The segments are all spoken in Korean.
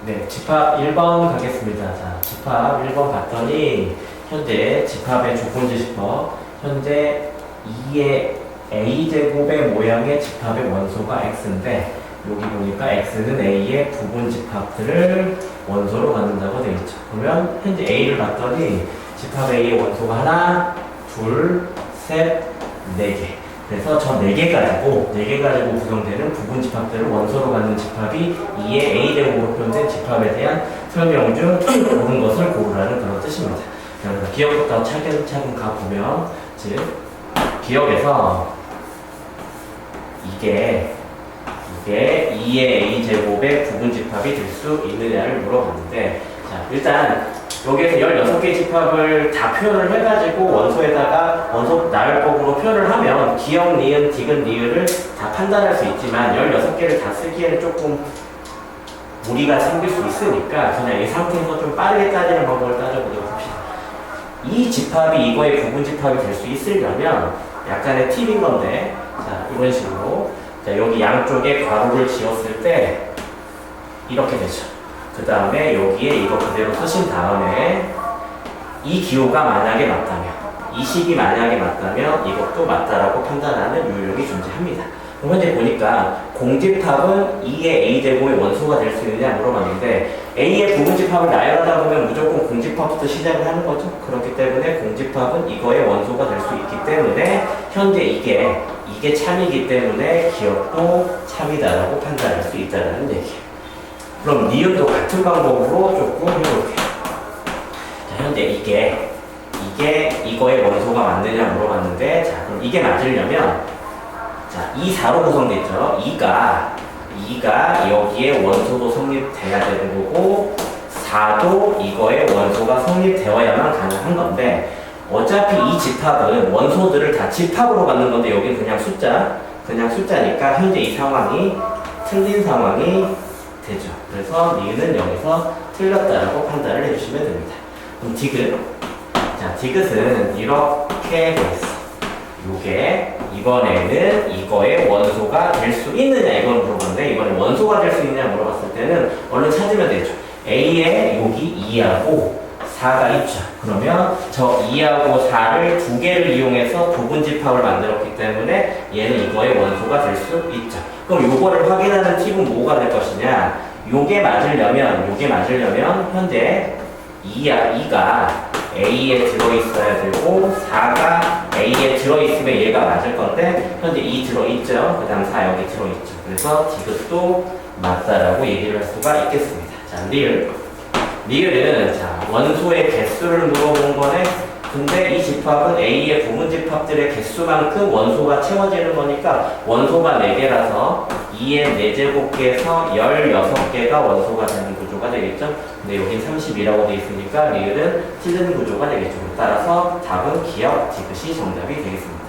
네, 집합 1번 가겠습니다. 자, 집합 1번 봤더니 현재 집합의 조건지시법 현재 2의 a제곱의 모양의 집합의 원소가 x인데 여기 보니까 x는 a의 부분 집합들을 원소로 갖는다고 되어 있죠. 그러면 현재 a를 봤더니 집합 a의 원소가 하나, 둘, 셋, 네 개. 그래서 저 4개 가지고 구성되는 부분 집합들을 원소로 갖는 집합이 2의 a제곱으로 표현된 집합에 대한 설명 중 옳은 것을 고르라는 그런 뜻입니다. 그래서 기억부터 차근차근 가보면, 즉 기억에서 이게 2의 a제곱의 부분 집합이 될 수 있느냐를 물어봤는데, 자, 일단 여기에서 16개의 집합을 다 표현을 해가지고 원소 나열법으로 표현을 하면 기억, 니은, 디귿, 니을을 다 판단할 수 있지만 16개를 다 쓰기에는 조금 무리가 생길 수 있으니까 그냥 이 상태에서 좀 빠르게 따지는 방법을 따져보도록 합시다. 이 집합이 이거의 부분 집합이 될 수 있으려면 약간의 팁인 건데, 자, 이런 식으로, 자, 여기 양쪽에 괄호를 지었을 때 이렇게 되죠. 그 다음에 여기에 이거 그대로 쓰신 다음에 이 기호가 만약에 맞다면, 이 식이 만약에 맞다면 이것도 맞다라고 판단하는 유형이 존재합니다. 그럼 현재 보니까 공집합은 2의 a제곱의 원소가 될 수 있느냐 물어봤는데, a의 부분집합을 나열하다 보면 무조건 공집합부터 시작을 하는 거죠. 그렇기 때문에 공집합은 이거의 원소가 될 수 있기 때문에 현재 이게 참이기 때문에 기억도 참이다라고 판단할 수 있다는 얘기예요. 그럼 니은도 같은 방법으로 조금 해볼게요. 자, 현재 이거의 원소가 맞느냐 물어봤는데, 자, 그럼 이게 맞으려면, 자, 2, 4로 구성되어 있죠. 2가 여기에 원소도 성립돼야 되는 거고, 4도 이거의 원소가 성립되어야만 가능한 건데, 어차피 이 집합은 원소들을 다 집합으로 갖는 건데, 여기는 그냥 숫자니까 현재 이 상황이 틀린 상황이 되죠. 그래서 니은은 여기서 틀렸다라고 판단을 해주시면 됩니다. 그럼 디귿. 자, 디귿은 이렇게 돼 있어. 요게 이번에는 이거의 원소가 될 수 있느냐 이걸 물어봤는데, 이번에 원소가 될 수 있느냐 물어봤을 때는 얼른 찾으면 되죠. A에 여기 2하고 4가 있죠. 그러면 저 2하고 4를 두 개를 이용해서 부분집합을 만들었기 때문에 얘는 이거의 원소가 될 수 있죠. 그럼 요거를 확인하는 팁은 뭐가 될 것이냐? 요게 맞으려면 현재 2가 A에 들어있어야 되고 4가 A에 들어있으면 얘가 맞을 건데 현재 2 들어있죠. 그 다음 4 여기 들어있죠. 그래서 디귿도 맞다라고 얘기를 할 수가 있겠습니다. 자, 니을은 자, 원소의 개수를 물어본 거네. 근데 이 집합은 A의 부분 집합들의 개수만큼 원소가 채워지는 거니까 원소가 4개라서 2의 4제곱계에서 16개가 원소가 되는 구조가 되겠죠. 근데 여긴 30이라고 되어 있으니까 니을은 틀린 구조가 되겠죠. 따라서 답은 기억, 디귿이 정답이 되겠습니다.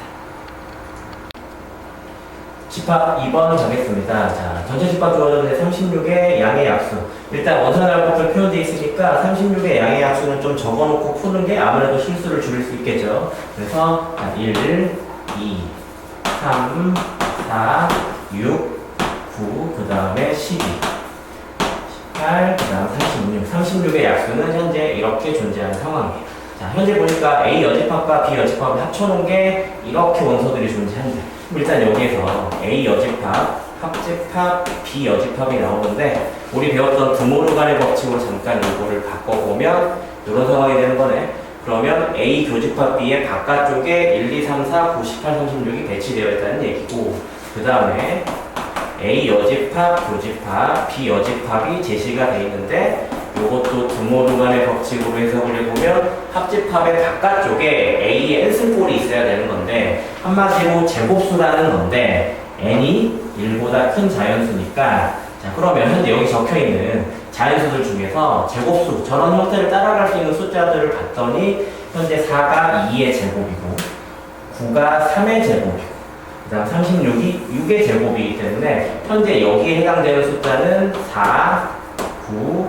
집합 2번 가겠습니다. 자, 전체 집합 주어졌는데 36의 양의 약수. 일단 원산할법을 표현되어 있으니까 36의 양의 약수는 좀 적어놓고 푸는 게 아무래도 실수를 줄일 수 있겠죠. 그래서 1, 2, 3, 4, 6, 9, 그 다음에 12, 18, 그 다음 36. 36의 약수는 현재 이렇게 존재하는 상황이에요. 자, 현재 보니까 A 여집합과 B 여집합을 합쳐놓은 게 이렇게 원소들이 존재한대. 일단 여기에서 A 여집합, 합집합, B 여집합이 나오는데 우리 배웠던 드모르간의 법칙으로 잠깐 이거를 바꿔보면 이런 상황이 되는 거네. 그러면 A 교집합 B의 바깥쪽에 1, 2, 3, 4, 9, 18, 36이 배치되어 있다는 얘기고, 그 다음에 A 여집합, 교집합, B 여집합이 제시가 되어 있는데 이것도 드모르간의 법칙으로 해석을 해보면 합집합의 바깥쪽에 A의 n승꼴이 있어야 되는 건데 한마디로 제곱수라는 건데 n이 1보다 큰 자연수니까, 자, 그러면 현재 여기 적혀있는 자연수들 중에서 제곱수, 저런 형태를 따라갈 수 있는 숫자들을 봤더니 현재 4가 2의 제곱이고 9가 3의 제곱이고 그 다음 36이 6의 제곱이기 때문에 현재 여기에 해당되는 숫자는 4, 9,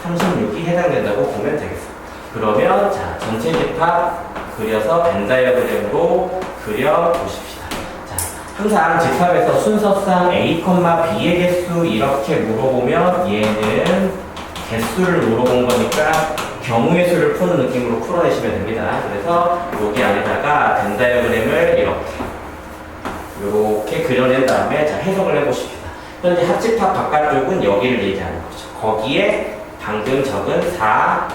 36이 해당된다고 보면 되겠습니다. 그러면 자, 전체 집합 그려서 벤 다이어그램으로 그려보십시다. 자, 항상 집합에서 순서상 A, B의 개수 이렇게 물어보면 얘는 개수를 물어본 거니까 경우의 수를 푸는 느낌으로 풀어내시면 됩니다. 그래서 여기 안에다가 벤 다이어그램을 이렇게 그려낸 다음에 자, 해석을 해보십시다. 현재 합집합 바깥쪽은 여기를 얘기하는 거죠. 거기에 방금 적은 4,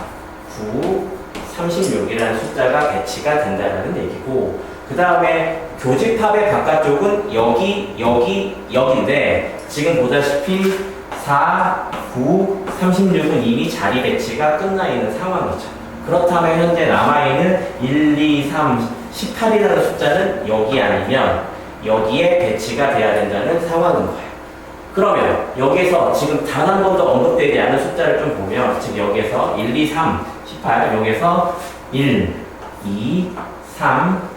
9, 36이라는 숫자가 배치가 된다는 얘기고, 그 다음에 교집합의 바깥쪽은 여기인데 지금 보다시피 4, 9, 36은 이미 자리 배치가 끝나 있는 상황이죠. 그렇다면 현재 남아있는 1, 2, 3, 18이라는 숫자는 여기 아니면 여기에 배치가 돼야 된다는 상황인 거예요. 그러면 여기서 지금 단 한 번도 언급되지 않은 숫자를 좀 보면 지금 여기서 1, 2, 3, 18 여기서 1, 2, 3,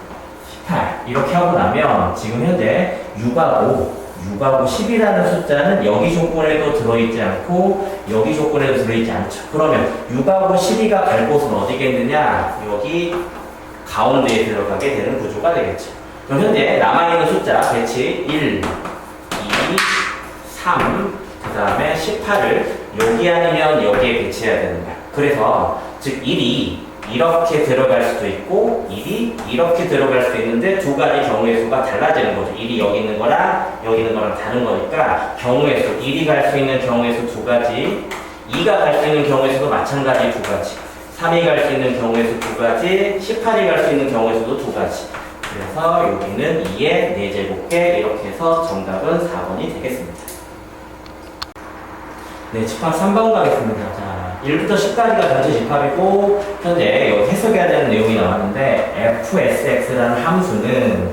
18 이렇게 하고 나면 지금 현재 6하고 10이라는 숫자는 여기 조건에도 들어있지 않고 여기 조건에도 들어있지 않죠. 그러면 6하고 12가 갈 곳은 어디겠느냐? 여기 가운데에 들어가게 되는 구조가 되겠죠. 그럼 현재 남아있는 숫자 배치 1, 2, 3, 그 다음에 18을 여기 아니면 여기에 배치해야 되는 거야. 그래서 즉 1이 이렇게 들어갈 수도 있고 1이 이렇게 들어갈 수도 있는데 두 가지 경우의 수가 달라지는 거죠. 1이 여기 있는 거랑 여기 있는 거랑 다른 거니까 경우의 수, 1이 갈 수 있는 경우의 수 두 가지, 2가 갈 수 있는 경우의 수도 마찬가지 두 가지, 3이 갈 수 있는 경우의 수 두 가지, 18이 갈 수 있는 경우의 수도 두 가지. 그래서 여기는 2의 4제곱계 이렇게 해서 정답은 4번이 되겠습니다. 네, 집합 3번 가겠습니다. 자, 1부터 10까지가 전체 집합이고 현재 여기 해석해야 되는 내용이 나왔는데 fsx라는 함수는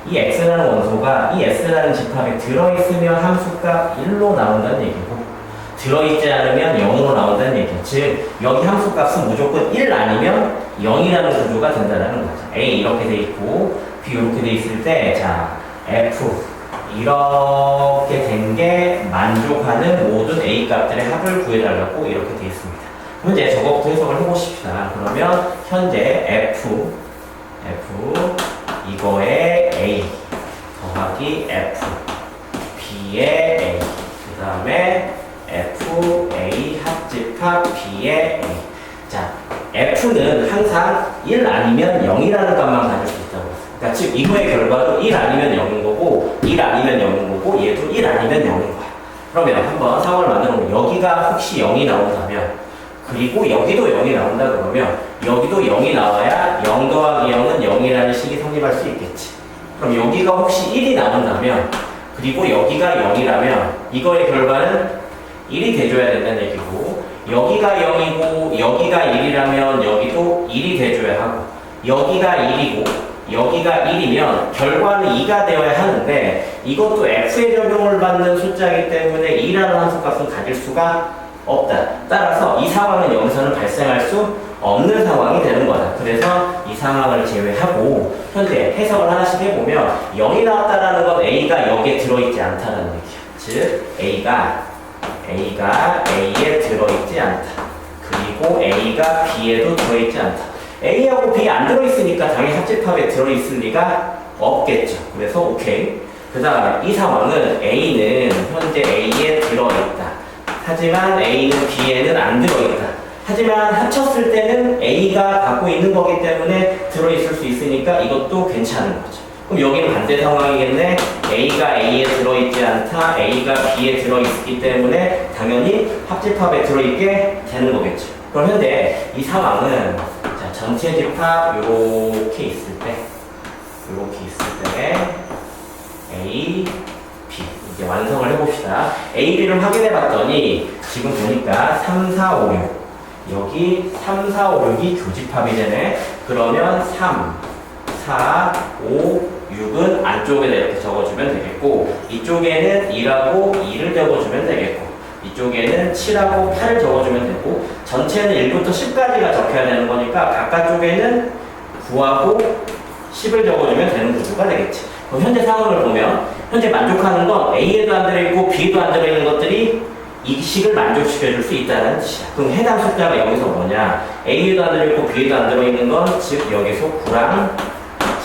이 x라는 원소가 이 s라는 집합에 들어있으면 함수값 1로 나온다는 얘기고 들어있지 않으면 0으로 나온다는 얘기죠. 즉 여기 함수값은 무조건 1 아니면 0이라는 구조가 된다는 거죠. A 이렇게 돼 있고 B 이렇게 돼 있을 때 자, f 이렇게 된 게 만족하는 모든 A 값들의 합을 구해달라고 이렇게 되어 있습니다. 그럼 이제 저거부터 해석을 해보십시다. 그러면 현재 F 이거의 A 더하기 F B의 A 그 다음에 F A 합집합 B의 A. 자, F는 항상 1 아니면 0이라는 값만 가질 수 있다고 했어요. 그러니까 즉 이거의 결과도 1 아니면 0인 거고 1 아니면 0인 거고 얘도 1 아니면 0인 거야. 그러면 한번 상황을 만들어 보면 여기가 혹시 0이 나온다면 그리고 여기도 0이 나온다 그러면 여기도 0이 나와야 0 더하기 0은 0이라는 식이 성립할 수 있겠지. 그럼 여기가 혹시 1이 나온다면 그리고 여기가 0이라면 이거의 결과는 1이 돼줘야 된다는 얘기고 여기가 0이고 여기가 1이라면 여기도 1이 돼줘야 하고 여기가 1이고 여기가 1이면 결과는 2가 되어야 하는데 이것도 f에 적용을 받는 숫자이기 때문에 2라는 함수값은 가질 수가 없다. 따라서 이 상황은 여기서는 발생할 수 없는 상황이 되는 거다. 그래서 이 상황을 제외하고 현재 해석을 하나씩 해보면 0이 나왔다라는 건 A가 여기에 들어있지 않다는 얘기야. 즉 A가 A에 들어있지 않다. 그리고 A가 B에도 들어있지 않다. A하고 B 안 들어있으니까 당연히 합집합에 들어있을 리가 없겠죠. 그래서 오케이. 그 다음에 이 상황은 A는 현재 A에 들어있다. 하지만 A는 B에는 안 들어있다. 하지만 합쳤을 때는 A가 갖고 있는 거기 때문에 들어있을 수 있으니까 이것도 괜찮은 거죠. 그럼 여기는 반대 상황이겠네. A가 A에 들어있지 않다. A가 B에 들어있기 때문에 당연히 합집합에 들어있게 되는 거겠죠. 그럼 현재 이 상황은 자, 전체 집합 요렇게 있을 때 A, B 이제 완성을 해봅시다. A, B를 확인해 봤더니 지금 보니까 3, 4, 5, 6 여기 3, 4, 5, 6이 교집합이 되네. 그러면 3, 4, 5, 6은 안쪽에다 이렇게 적어주면 되겠고 이쪽에는 1하고 2를 적어주면 되겠고 이쪽에는 7하고 8을 적어주면 되고 전체는 1부터 10까지가 적혀야 되는 거니까 바깥쪽에는 9하고 10을 적어주면 되는 구조가 되겠지. 그럼 현재 상황을 보면 현재 만족하는 건 A에도 안 들어있고 B에도 안 들어있는 것들이 이 식을 만족시켜줄 수 있다는 뜻이야. 그럼 해당 숫자가 여기서 뭐냐? A에도 안 들어있고 B에도 안 들어있는 건 즉 여기서 9랑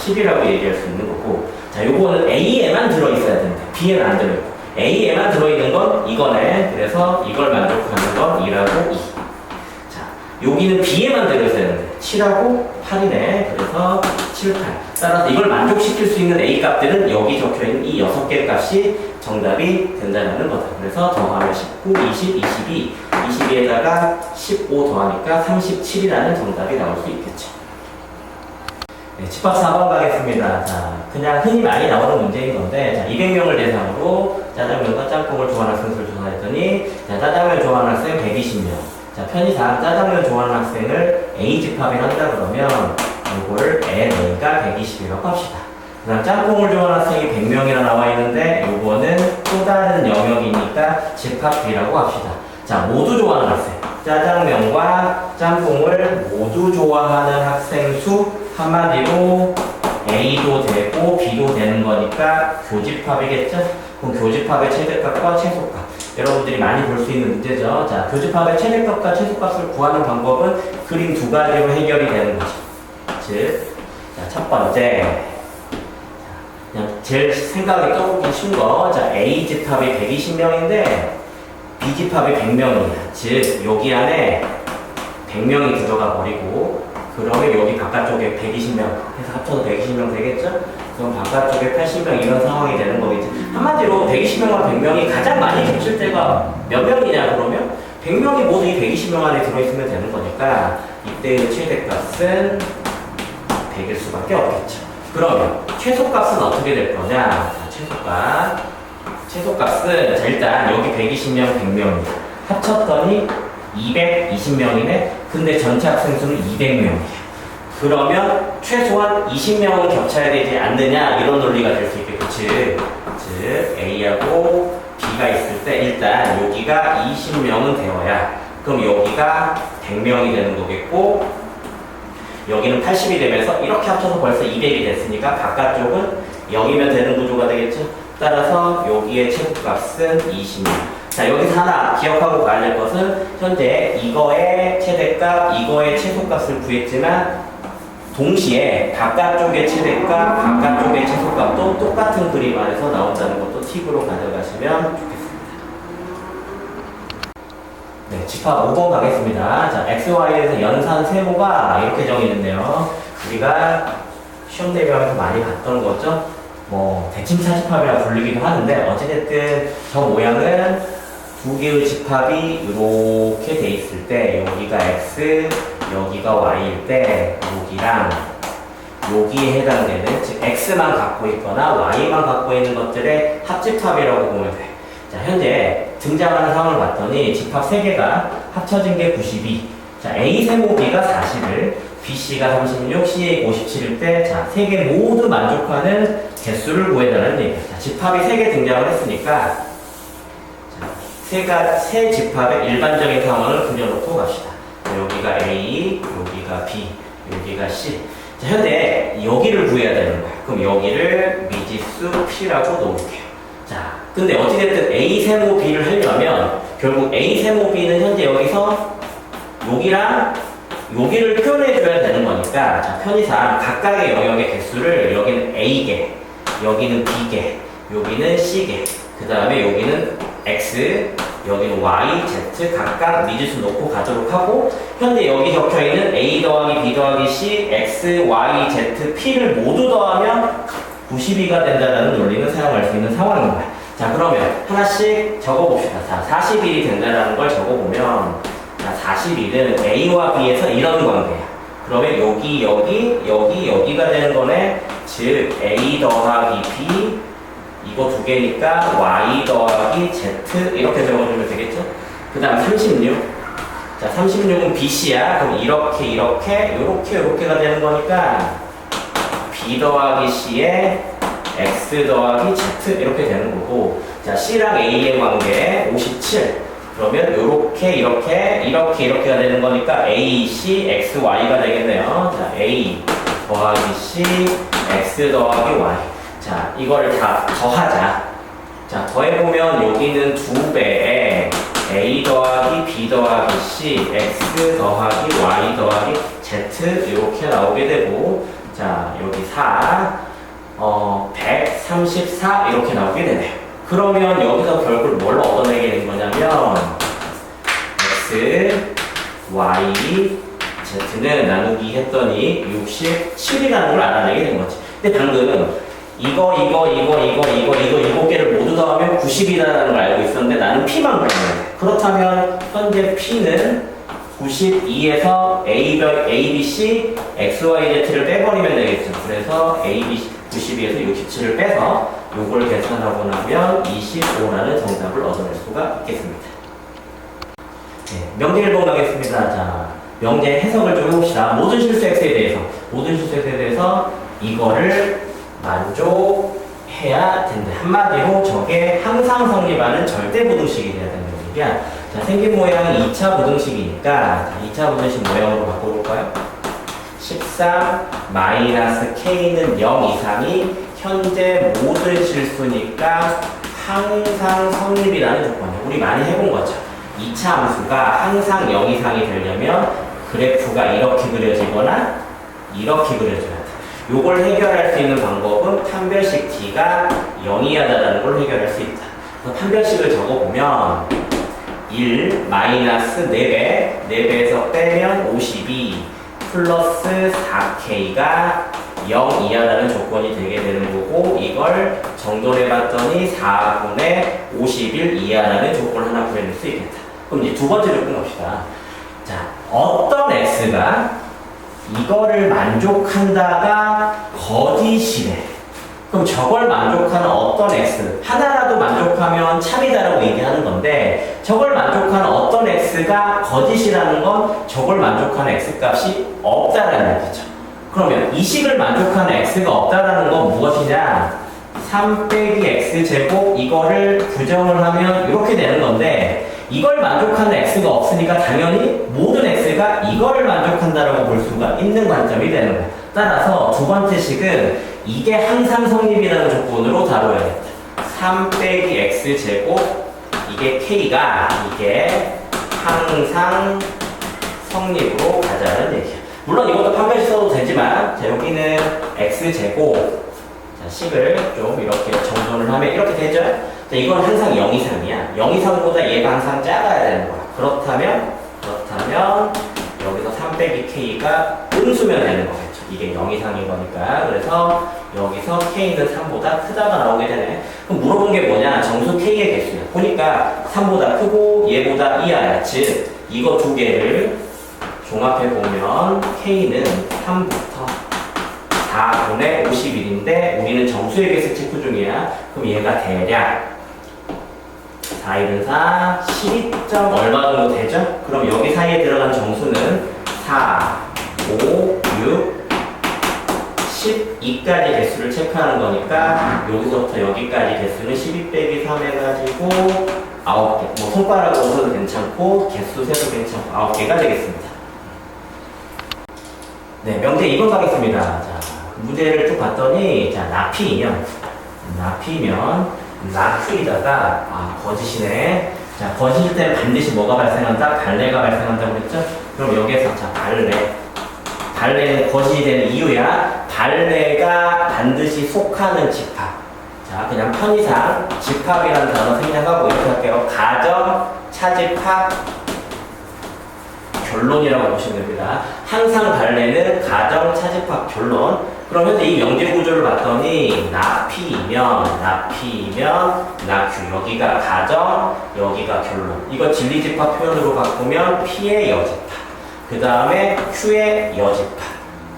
10이라고 얘기할 수 있는 거고 자, 요거는 A에만 들어있어야 된다. B에는 안 들어있고 A에만 들어있는 건 이거네. 그래서 이걸 만족하는 건 2라고 2. 자, 여기는 B에만 들어있어야 되는데 7하고 8이네. 그래서 7, 8. 따라서 이걸 만족시킬 수 있는 A 값들은 여기 적혀있는 이 6개의 값이 정답이 된다는 거다. 그래서 더하면 19, 20, 22. 22에다가 15 더하니까 37이라는 정답이 나올 수 있겠죠. 네, 집합 4번 가겠습니다. 자, 그냥 흔히 많이 나오는 문제인 건데, 자, 200명을 대상으로 짜장면과 짬뽕을 좋아하는 학생을 조사했더니, 자, 짜장면 좋아하는 학생 120명. 자, 편의상 짜장면 좋아하는 학생을 A 집합에 한다 그러면, 이걸 N가 120이라고 합시다. 그 다음 짬뽕을 좋아하는 학생이 100명이나 나와 있는데, 요거는 또 다른 영역이니까 집합 B라고 합시다. 자, 모두 좋아하는 학생. 짜장면과 짬뽕을 모두 좋아하는 학생 수, 한마디로 A도 되고 B도 되는 거니까 교집합이겠죠? 그럼 교집합의 최대값과 최소값. 여러분들이 많이 볼 수 있는 문제죠. 자, 교집합의 최대값과 최소값을 구하는 방법은 그림 두 가지로 해결이 되는 거죠. 즉, 자, 첫 번째. 그냥 제일 생각이 떠오르기 쉬운 거. 자, A 집합이 120명인데 B 집합이 100명이야. 즉, 여기 안에 100명이 들어가 버리고 그러면 여기 바깥쪽에 120명 해서 합쳐서 120명 되겠죠? 그럼 바깥쪽에 80명 이런 상황이 되는 거겠지. 한마디로 120명과 100명이 가장 많이 겹칠 때가 몇 명이냐 그러면 100명이 모두 이 120명 안에 들어있으면 되는 거니까 이때의 최대값은 100일 수밖에 없겠죠. 그러면 최소값은 어떻게 될 거냐? 자, 최소값은 자, 일단 여기 120명, 100명이야. 합쳤더니 220명이네. 근데 전체 학생 수는 200명이야. 그러면 최소한 20명은 겹쳐야 되지 않느냐 이런 논리가 될 수 있겠고 즉 A하고 B가 있을 때 일단 여기가 20명은 되어야 그럼 여기가 100명이 되는 거겠고 여기는 80이 되면서 이렇게 합쳐서 벌써 200이 됐으니까 바깥쪽은 0이면 되는 구조가 되겠죠. 따라서 여기의 최소값은 20명. 자, 여기서 하나 기억하고 가야 될 것은 현재 이거의 최대값, 이거의 최소값을 구했지만 동시에 바깥쪽의 최대값, 바깥쪽의 최소값도 똑같은 그림 안에서 나온다는 것도 팁으로 가져가시면 좋겠습니다. 네, 집합 5번 가겠습니다. 자, XY에서 연산 세모가 이렇게 정의됐네요. 우리가 시험 대비하면서 많이 봤던 거죠. 뭐 대칭차 집합이라 불리기도 하는데 어찌됐든 저 모양은 두 개의 집합이 이렇게 돼 있을 때 여기가 X, 여기가 Y일 때 여기랑 여기에 해당되는 즉 X만 갖고 있거나 Y만 갖고 있는 것들의 합집합이라고 보면 돼. 자, 현재 등장하는 상황을 봤더니 집합 3개가 합쳐진 게 92. 자, A 세모 B가 41, BC가 36, CA 57일 때 자, 3개 모두 만족하는 개수를 구해달라는 얘기야. 자, 집합이 3개 등장을 했으니까 세 집합의 일반적인 상황을 그려놓고 갑시다. 여기가 A, 여기가 B, 여기가 C. 자, 현재 여기를 구해야 되는 거야. 그럼 여기를 미지수 P라고 놓을게요. 자, 근데 어찌됐든 A 세모 B를 하려면 결국 A 세모 B는 현재 여기서 여기랑 여기를 표현해줘야 되는 거니까 자, 편의상 각각의 영역의 개수를 여기는 A개, 여기는 B개, 여기는 C개, 그 다음에 여기는 X, 여기는 Y, Z 각각 미지수 놓고 가도록 하고 현재 여기 적혀있는 A 더하기 B 더하기 C, X, Y, Z, P를 모두 더하면 92가 된다는 논리는 사용할 수 있는 상황인 거야. 자, 그러면 하나씩 적어봅시다. 자, 41이 된다는 걸 적어보면 자, 41은 A와 B에서 이런 관계야. 그러면 여기가 되는 거네. 즉 A 더하기 B 이거 두 개니까 Y 더하기 Z 이렇게 적어주면 되겠죠? 그 다음 36. 자, 36은 BC야. 그럼 이렇게가 되는 거니까 B 더하기 C에 X 더하기 Z 이렇게 되는 거고 자, C랑 A의 관계 57. 그러면 이렇게가 되는 거니까 A, C, X, Y가 되겠네요. 자, A 더하기 C, X 더하기 Y. 자, 이거를 다 더하자. 자, 더해보면 여기는 2배에 A 더하기 B 더하기 C, X 더하기 Y 더하기 Z 이렇게 나오게 되고 자, 여기 4, 134 이렇게 나오게 되네요. 그러면 여기서 결국 뭘 얻어내게 된 거냐면 x, y, z는 나누기 했더니 67이라는 걸 알아내게 된 거지. 근데 방금 이거 7개를 모두 더하면 90이라는 걸 알고 있었는데 나는 p만 구하는데, 그렇다면 현재 p는 92에서 A, B, C, X, Y, Z를 빼버리면 되겠죠. 그래서 A, B, 92에서 67을 빼서 요걸 계산하고 나면 25라는 정답을 얻어낼 수가 있겠습니다. 네, 명제 1번 가겠습니다. 자, 명제 해석을 좀 해봅시다. 모든 실수 X에 대해서 이거를 만족해야 된다. 한마디로 저게 항상 성립하는 절대 부등식이 돼야 된다는 얘기야. 자, 생긴 모양이 2차 부등식이니까 자, 2차 부등식 모양으로 바꿔볼까요? 13 마이너스 K는 0 이상이 현재 모든 실수니까 항상 성립이라는 조건이에요. 우리 많이 해본 거죠. 2차 함수가 항상 0 이상이 되려면 그래프가 이렇게 그려지거나 이렇게 그려져야 돼. 요걸 해결할 수 있는 방법은 판별식 t가 0이하다라는 걸 해결할 수 있다. 그래서 판별식을 적어보면 1 마이너스 4배, 4배에서 빼면 52 플러스 4k가 0 이하라는 조건이 되게 되는 거고, 이걸 정돈해봤더니 4분의 51 이하라는 조건을 하나 구해낼 수 있겠다. 그럼 이제 두 번째 조건 갑시다. 자, 어떤 x가 이거를 만족한다가 거짓이래. 그럼 저걸 만족하는 어떤 x, 하나라도 만족하면 참이다라고 얘기하는 건데, 저걸 만족하는 어떤 x가 거짓이라는 건 저걸 만족하는 x 값이 없다라는 얘기죠. 그러면 이 식을 만족하는 x가 없다라는 건 무엇이냐? 3 빼기 x제곱 이거를 부정을 하면 이렇게 되는 건데, 이걸 만족하는 x가 없으니까 당연히 모든 x가 이거를 만족한다라고 볼 수가 있는 관점이 되는 거예요. 따라서 두 번째 식은 이게 항상 성립이라는 조건으로 다뤄야겠다. 3 빼기 x제곱 이게 k가 이게 항상 성립으로 가자는 얘기야. 물론 이것도 판별식 써도 되지만, 자, 여기는 x제곱, 자, 식을 좀 이렇게 정돈을 하면 이렇게 되죠? 자, 이건 항상 0 이상이야. 0 이상보다 얘가 항상 작아야 되는 거야. 그렇다면 여기서 3 빼기 k가 음수면 되는 거겠죠. 이게 0 이상인 거니까. 그래서 여기서 k는 3보다 크다가 나오게 되네. 그럼 물어본 게 뭐냐? 정수 k의 개수야. 보니까 3보다 크고 얘보다 이하야. 즉 이거 두 개를 종합해보면 k는 3부터 4분의 51인데 우리는 정수의 개수 체크 중이야. 그럼 얘가 대략 4, 1은 4, 12점 얼마 정도 되죠? 그럼 여기 사이에 들어간 정수는 4, 5, 6, 12까지 개수를 체크하는 거니까 여기서부터 여기까지 개수는 12 빼기 3 해가지고 9개. 뭐 손가락으로 써도 괜찮고 개수 세도 괜찮고 9개가 되겠습니다. 네, 명제 2번 가겠습니다. 자, 문제를 쭉 봤더니, 자, 나피면, 나큐이다가, 거짓이네. 자, 거짓일 때는 반드시 뭐가 발생한다? 발레가 발생한다고 그랬죠? 그럼 여기에서, 자, 발레는 거짓이 되는 이유야. 발레가 반드시 속하는 집합. 자, 그냥 편의상 집합이라는 단어 생략하고 이렇게 할게요. 가정, 차집합, 결론이라고 보시면 됩니다. 항상 발레는 가정, 차집합, 결론. 그럼 현재 이 명제 구조를 봤더니 나피면, 나큐. 여기가 가정, 여기가 결론. 이거 진리집합 표현으로 바꾸면 P의 여집합. 그 다음에 Q의 여집합.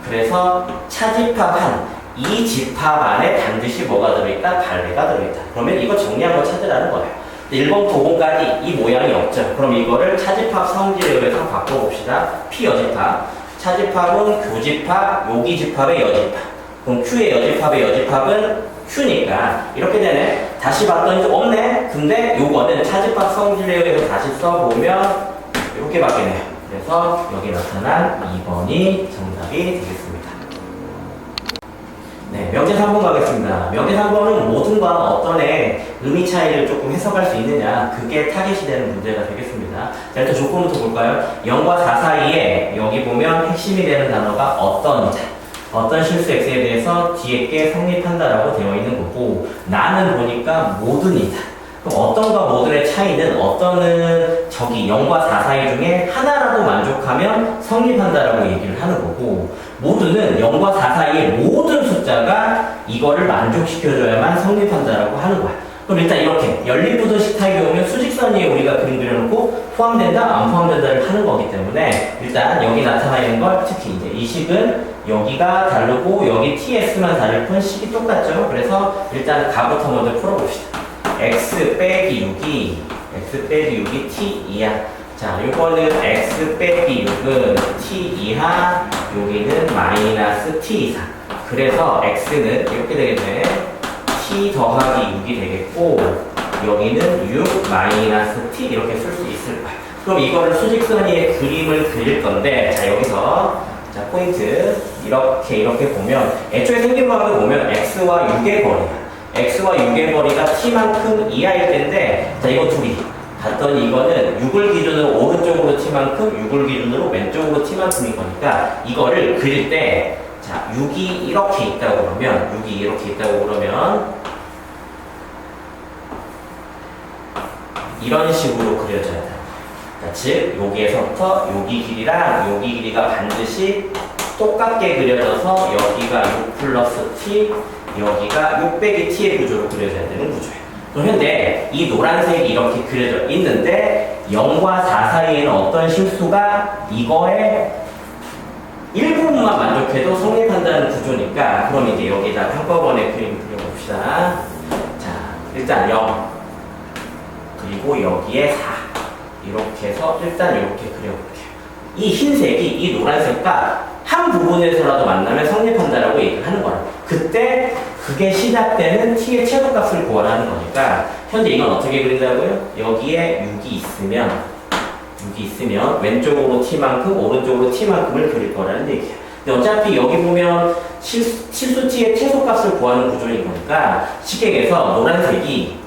그래서 차집합한 이 집합 안에 반드시 뭐가 들어있다? 발레가 들어있다. 그러면 이거 정리한 거 찾으라는 거예요. 1번 도공까지 이 모양이 없죠. 그럼 이거를 차집합 성질에 의해서 바꿔봅시다. P 여집합. 차집합은 교집합, 요기집합의 여집합. 그럼 Q의 여집합의 여집합은 Q니까 이렇게 되네. 다시 봤더니 없네. 근데 요거는 차집합 성질에 의해서 다시 써보면 이렇게 바뀌네요. 그래서 여기 나타난 2번이 정답이 되겠습니다. 네, 명제 3번 가겠습니다. 명제 3번은 모든과 어떤 애 의미 차이를 조금 해석할 수 있느냐, 그게 타겟이 되는 문제가 되겠습니다. 자, 일단 조건부터 볼까요? 0과 4 사이에 여기 보면 핵심이 되는 단어가 어떤 자. 어떤 실수 x에 대해서 뒤에 게 성립한다라고 되어 있는 거고 나는 보니까 모든이다. 그럼 어떤과 모든의 차이는 어떤은 저기 0과 4 사이 중에 하나라도 만족하면 성립한다라고 얘기를 하는 거고 모든은 0과 4 사이의 모든 숫자가 이거를 만족시켜줘야만 성립한다라고 하는 거야. 그럼 일단 이렇게 연립부등식 타입이 오면 수직선 위에 우리가 그림 그려놓고 포함된다, 안 포함된다를 하는 거기 때문에 일단 여기 나타나 있는 걸 특히 이제 이 식은 여기가 다르고 여기 ts만 다를 뿐 식이 똑같죠. 그래서 일단 가부터 먼저 풀어봅시다. x 빼기 6이 t 이하. 자, 요거는 x 빼기 6은 t 이하, 여기는 마이너스 t 이상. 그래서 x는 이렇게 되겠네. t 더하기 6이 되겠고 여기는 6 마이너스 t 이렇게 쓸 수 있을 거야. 그럼 이거를 수직선 위에 그림을 그릴 건데 자 여기서 자 포인트 이렇게 보면 애초에 생긴 방을 보면 x와 6의 거리야. x와 6의 거리가 t만큼 이하일 텐데 자 이거 둘이 봤더니 이거는 6을 기준으로 오른쪽으로 t만큼 6을 기준으로 왼쪽으로 t만큼인 거니까 이거를 그릴 때 자 6이 이렇게 있다고 그러면 이런 식으로 그려져야 돼. 즉 여기에서부터 여기 길이랑 여기 길이가 반드시 똑같게 그려져서 여기가 6 플러스 t 여기가 6 빼기 t의 구조로 그려져야 되는 구조예요. 그럼 현재 이 노란색이 이렇게 그려져 있는데 0과 4 사이에는 어떤 실수가 이거의 일부분만 만족해도 성립한다는 구조니까 그럼 이제 여기다 한꺼번에 그림 그려봅시다. 자 일단 0 그리고 여기에 4 이렇게 해서 일단 이렇게 그려볼게요. 이 흰색이 이 노란색과 한 부분에서라도 만나면 성립한다라고 얘기를 하는 거예요. 그때 그게 시작되는 t의 최소값을 구하라는 거니까 현재 이건 어떻게 그린다고요? 여기에 6이 있으면 왼쪽으로 t만큼 오른쪽으로 t만큼을 그릴 거라는 얘기예요. 근데 어차피 여기 보면 실수 t의 최소값을 구하는 구조인 거니까 쉽게 얘기해서 노란색이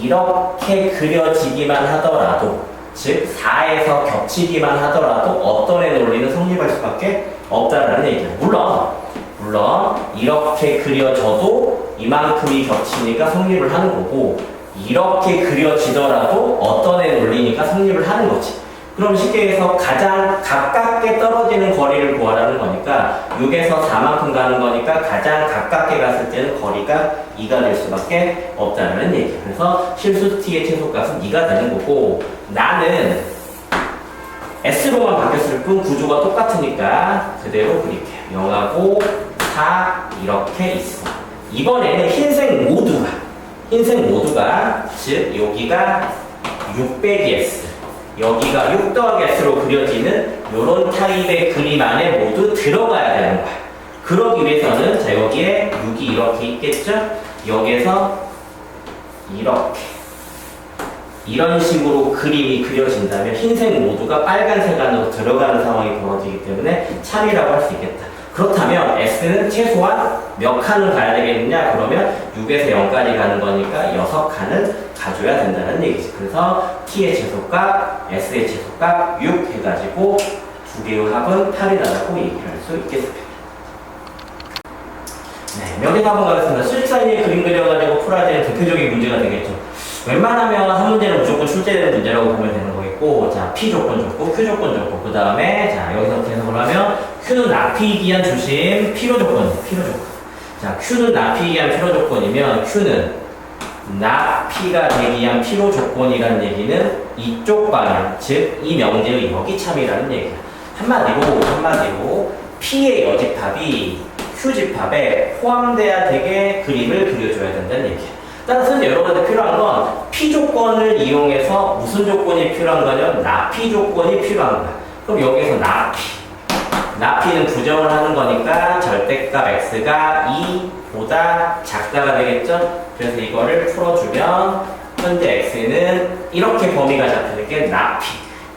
이렇게 그려지기만 하더라도 즉 4에서 겹치기만 하더라도 어떤 의 논리는 성립할 수밖에 없다라는 얘기예요. 물론 이렇게 그려져도 이만큼이 겹치니까 성립을 하는 거고 이렇게 그려지더라도 어떤 의 논리니까 성립을 하는 거지. 그럼 쉽게 해서 가장 가깝게 떨어지는 거리를 구하라는 거니까 6에서 4만큼 가는 거니까 가장 가깝게 갔을 때는 거리가 2가 될 수밖에 없다는 얘기예요. 그래서 실수 t의 최소값은 2가 되는 거고 나는 s로만 바뀌었을 뿐 구조가 똑같으니까 그대로 그릴게요. 0하고 4 이렇게 있어. 이번에는 흰색 모두가 즉 여기가 6 빼기 s 여기가 6 더하기 s로 그려지는 이런 타입의 그림 안에 모두 들어가야 되는 거야. 그러기 위해서는 자 여기에 6이 이렇게 있겠죠? 여기에서 이렇게 이런 식으로 그림이 그려진다면 흰색 모두가 빨간색 안으로 들어가는 상황이 벌어지기 때문에 참이라고 할 수 있겠다. 그렇다면 S는 최소한 몇 칸을 가야 되겠느냐? 그러면 6에서 0까지 가는 거니까 6칸은 가줘야 된다는 얘기지. 그래서 T의 최소값, S의 최소값 6 해가지고 두 개의 합은 8이라고 얘기를 할 수 있겠습니다. 네, 여기서 한번 가겠습니다. 수직사이에 그림 그려가지고 풀어야 되는 대표적인 문제가 되겠죠. 웬만하면 한 문제는 무조건 출제되는 문제라고 보면 되는 거겠고, 자, P 조건 줬고, Q 조건 줬고, 그 다음에, 자, 여기서부터 해석을 하면, Q는 납피 기한 주심, 필요 조건이에요, 필요 조건. 자, Q는 납피 기한 필요 조건이면, Q는 납피가 되기 위한 필요 조건이라는 얘기는 이쪽 방향, 즉, 이 명제의 여기참이라는 얘기야. 한마디로, P의 여집합이 Q 집합에 포함돼야 되게 그림을 그려줘야 된다는 얘기야. 따라서 여러분한테 필요한 건 P 조건을 이용해서 무슨 조건이 필요한 거냐면 납피 조건이 필요한 거야. 그럼 여기서 납피는 부정을 하는 거니까 절대값 x가 2보다 작다가 되겠죠? 그래서 이거를 풀어주면 현재 x는 이렇게 범위가 잡히는 게 납피,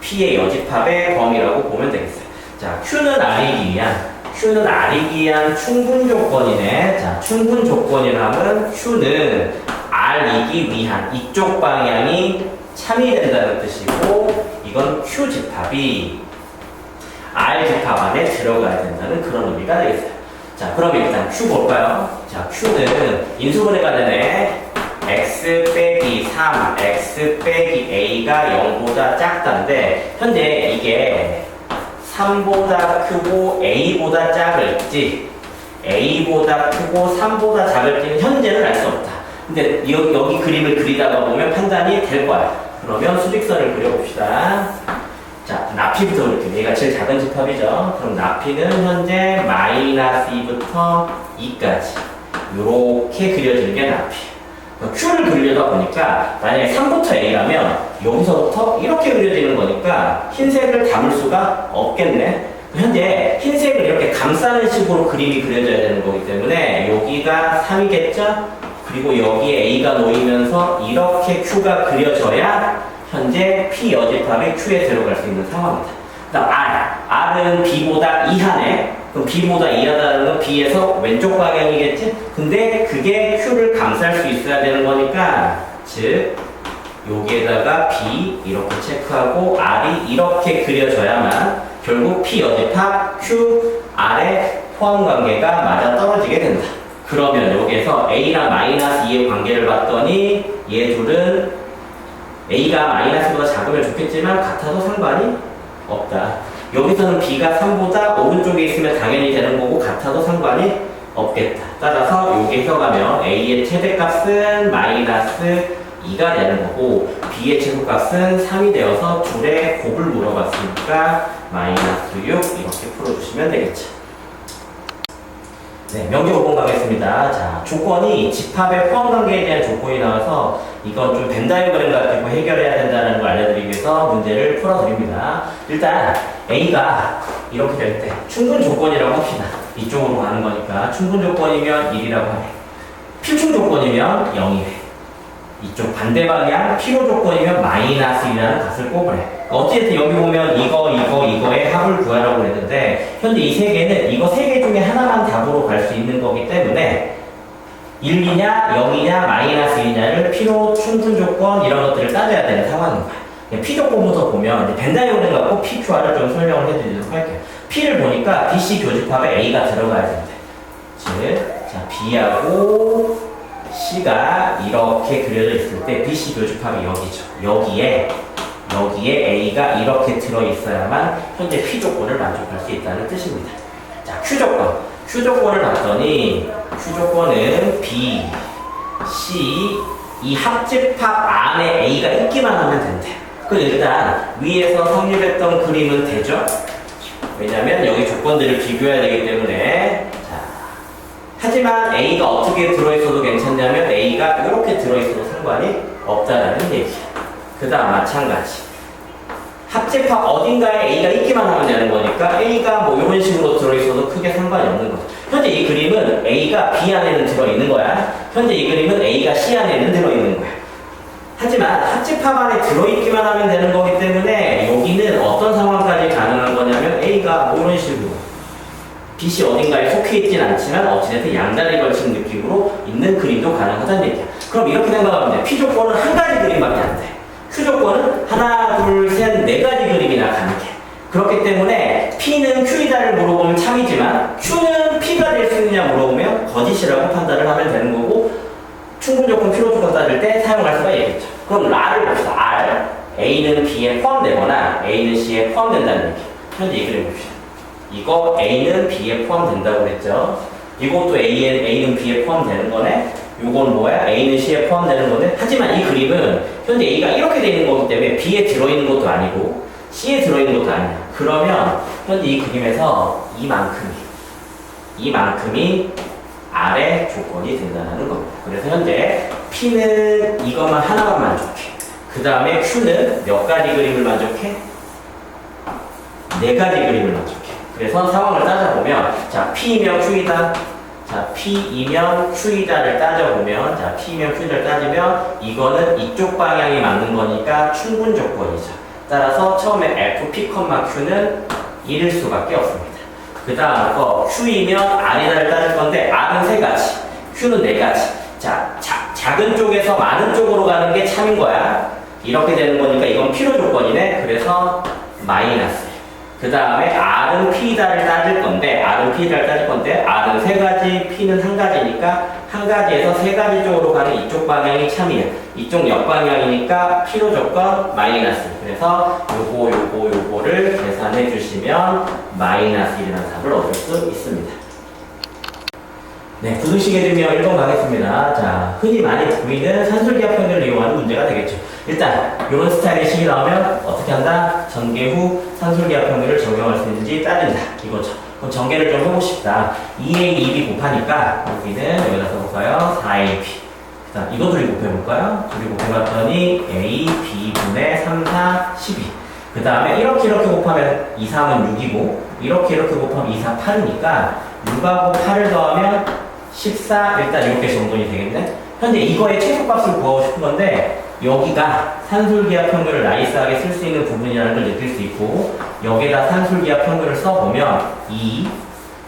P의 여집합의 범위라고 보면 되겠어요. 자, Q는 R이기 위한 충분 조건이네. 자, 충분 조건이라면 Q는 R이기 위한 이쪽 방향이 참이 된다는 뜻이고 이건 Q 집합이 R 집합 안에 들어가야 된다는 그런 의미가 되겠어요. 자, 그럼 일단 Q 볼까요? 자, Q는 인수분해가 되네. x 빼기 3, x 빼기 a가 0보다 작다인데 현재 이게 3보다 크고 a보다 작을지 a보다 크고 3보다 작을지는 현재는 알 수 없다. 근데 여기 그림을 그리다가 보면 판단이 될 거야. 그러면 수직선을 그려봅시다. 자, 나피부터 그릴게요. 얘가 제일 작은 집합이죠. 그럼 나피는 현재 마이너스 2부터 2까지 이렇게 그려지는 게 나피. Q를 그리려다 보니까 만약에 3부터 A라면 여기서부터 이렇게 그려지는 거니까 흰색을 담을 수가 없겠네. 현재 흰색을 이렇게 감싸는 식으로 그림이 그려져야 되는 거기 때문에 여기가 3이겠죠? 그리고 여기에 A가 놓이면서 이렇게 Q가 그려져야 현재 P 여집합이 Q에 들어갈 수 있는 상황이다. 그다음 R은 B보다 이하네. 그럼 B보다 이하다는 건 B에서 왼쪽 방향이겠지? 근데 그게 Q를 감쌀 수 있어야 되는 거니까 즉 여기에다가 B 이렇게 체크하고 R이 이렇게 그려져야만 결국 P 여집합 Q, R의 포함관계가 맞아 떨어지게 된다. 그러면 여기에서 A랑 마이너스 2의 관계를 봤더니 얘 둘은 A가 마이너스보다 작으면 좋겠지만 같아도 상관이 없다. 여기서는 B가 3보다 오른쪽에 있으면 당연히 되는 거고 같아도 상관이 없겠다. 따라서 여기 해석하면 A의 최대값은 마이너스 2가 되는 거고 B의 최소값은 3이 되어서 둘의 곱을 물어봤으니까 마이너스 6 이렇게 풀어주시면 되겠죠. 네, 명제 5번 가겠습니다. 자, 조건이 집합의 포함관계에 대한 조건이 나와서 이건 좀 벤 다이어그램 가지고 해결해야 된다는 걸 알려드리기 위해서 문제를 풀어드립니다. 일단 A가 이렇게 될 때 충분 조건이라고 합시다. 이쪽으로 가는 거니까 충분 조건이면 1이라고 하네. 필충 조건이면 0이래. 이쪽 반대 방향 필요 조건이면 마이너스 1이라는 값을 꼽으래. 어쨌든 여기 보면 이거의 합을 구하라고 했는데 현재 이 세 개는 이거 세 개 중에 하나만 답으로 갈 수 있는 거기 때문에 1이냐 0이냐 마이너스 1이냐를 필요 충분 조건 이런 것들을 따져야 되는 상황인 거야. P 조건부터 보면 벤 다이어그램 갖고 PQR을 좀 설명을 해드리도록 할게요. P를 보니까 BC 교집합에 A가 들어가야 된대. 즉, 자, B하고 C가 이렇게 그려져 있을 때 BC 교집합이 여기죠. 여기에 A가 이렇게 들어있어야만 현재 P 조건을 만족할 수 있다는 뜻입니다. 자, Q 조건. Q 조건을 봤더니 Q 조건은 B, C 이 합집합 안에 A가 있기만 하면 된대. 그럼 일단 위에서 성립했던 그림은 되죠? 왜냐면 여기 조건들을 비교해야 되기 때문에 하지만 A가 어떻게 들어있어도 괜찮냐면 A가 이렇게 들어있어도 상관이 없다라는 얘기야. 그 다음 마찬가지. 합집합 어딘가에 A가 있기만 하면 되는 거니까 A가 뭐 이런 식으로 들어있어도 크게 상관이 없는 거죠. 현재 이 그림은 A가 B 안에는 들어있는 거야. 현재 이 그림은 A가 C 안에는 들어있는 거야. 하지만 합집합 안에 들어있기만 하면 되는 거기 때문에 여기는 어떤 상황까지 가능한 거냐면 A가 뭐 이런 식으로 빛이 어딘가에 속해 있진 않지만 어찌됐든 양다리 걸친 느낌으로 있는 그림도 가능하다는 얘기야. 그럼 이렇게 생각하면 돼. P 조건은 한 가지 그림밖에 안 돼. Q 조건은 하나, 둘, 셋, 네 가지 그림이나 가능해. 그렇기 때문에 P는 Q이다를 물어보면 참이지만 Q는 P가 될 수 있느냐 물어보면 거짓이라고 판단을 하면 되는 거고 충분 조건, 필요 조건 따질 때 사용할 수가 있겠죠. 그럼 R을 봅시다. R. A는 B에 포함되거나 A는 C에 포함된다는 얘기. 현재 이 그림 봅시다. 이거 A는 B에 포함된다고 그랬죠. 이것도 A는 B에 포함되는 거네. 이건 뭐야? A는 C에 포함되는 거네. 하지만 이 그림은 현재 A가 이렇게 되어 있는 거기 때문에 B에 들어있는 것도 아니고 C에 들어있는 것도 아니야. 그러면 현재 이 그림에서 이만큼이 R의 조건이 된다는 겁니다. 그래서 현재 P는 이것만 하나만 만족해. 그 다음에 Q는 몇 가지 그림을 만족해? 네 가지 그림을 만족해. 그래서 상황을 따져보면 자 P이면 Q이다. 자 P이면 Q이다를 따져보면 자 P이면 Q를 따지면 이거는 이쪽 방향이 맞는 거니까 충분 조건이죠. 따라서 처음에 FP, Q는 1일 수밖에 없습니다. 그 다음 거 Q이면 R이다를 따질 건데 R은 세 가지, Q는 네 가지. 자 작은 쪽에서 많은 쪽으로 가는 게 참인 거야. 이렇게 되는 거니까 이건 필요 조건이네. 그래서 마이너스. 그 다음에 R은 P다를 따질 건데, R은 세 가지, P는 한 가지니까, 한 가지에서 세 가지 쪽으로 가는 이쪽 방향이 참이야. 이쪽 역방향이니까 P로 조건 마이너스. 그래서 요거를 계산해 주시면 마이너스 1이라는 답을 얻을 수 있습니다. 네, 부등식의 증명 1번 가겠습니다. 자, 흔히 많이 보이는 산술기하 평균을 이용하는 문제가 되겠죠. 일단 이런 스타일의 식이 나오면 어떻게 한다? 전개 후 산술기하 평균을 적용할 수 있는지 따진다. 이거죠. 그럼 전개를 좀 해보십시다. 2a, 2b 곱하니까 여기는 여기다 써볼까요? 4ab. 자, 이거 둘이 곱해볼까요? 둘이 곱해봤더니 a, b분의 3, 4, 12. 그 다음에 이렇게 곱하면 2, 3은 6이고 이렇게 곱하면 2, 4, 8이니까 6하고 8을 더하면 14, 일단 이렇게 정돈이 되겠네? 현재 이거의 최소값을 구하고 싶은 건데 여기가 산술기하 평균을 나이스하게 쓸 수 있는 부분이라는 걸 느낄 수 있고 여기에다 산술기하 평균을 써보면 2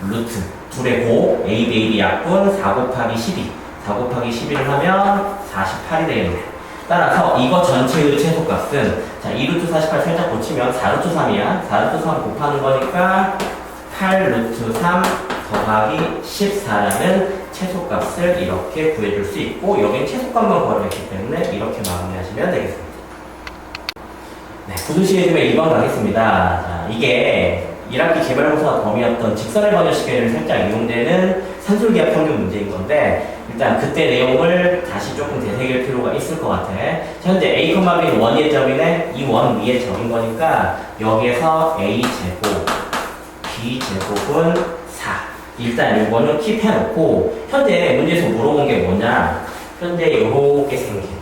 루트 둘의 곱 a, b, a, b 약분 4 곱하기 12 4 곱하기 12를 하면 48이 되겠네. 따라서 이거 전체의 최소값은 자 2루트 48 살짝 고치면 4루트 3이야. 4루트 3 곱하는 거니까 8루트 3 더하기 14라는 최소값을 이렇게 구해줄 수 있고 여기는 최소값만 구하였기 때문에 이렇게 마무리하시면 되겠습니다. 네, 부등식의 증명 2번 가겠습니다. 자, 이게 1학기 개발고사 범위였던 직선의 번역식에는 살짝 이용되는 산술기하 평균 문제인 건데 일단 그때 내용을 다시 조금 되새길 필요가 있을 것 같아. 현재 a, b는 원위의 점이네. 이 원 위에 점인 거니까 여기에서 a제곱 b제곱은 4. 일단 이거는 킵해놓고 현재 문제에서 물어본 게 뭐냐 현재 이렇게 생긴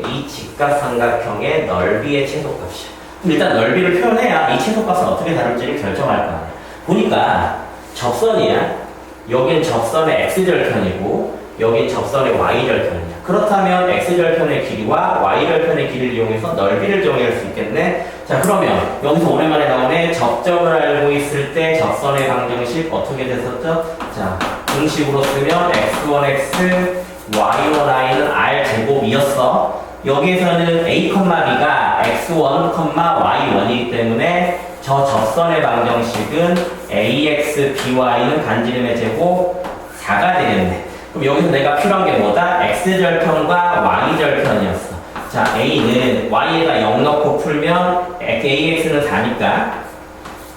이 직각삼각형의 넓이의 최소값이야. 그럼 일단 넓이를 표현해야 이 최소값을 어떻게 다룰지를 결정할 거 아니야. 보니까 접선이야. 여긴 접선의 x절편이고 여긴 접선의 y절편이야. 그렇다면 x절편의 길이와 y절편의 길이를 이용해서 넓이를 정의할 수 있겠네. 자, 그러면 여기서 오랜만에 나오네. 접점을 알고 있을 때 접선의 방정식 어떻게 됐었죠? 자, 공식으로 쓰면 x1x y1i는 r제곱이었어. 여기에서는 a, b가 x1, y1이기 때문에 저 접선의 방정식은 ax, by는 간지름의 제곱 4가 되겠네. 그럼 여기서 내가 필요한 게 뭐다? x절편과 y절편이었어. 자, a는 y에다 0 넣고 풀면 ax는 4니까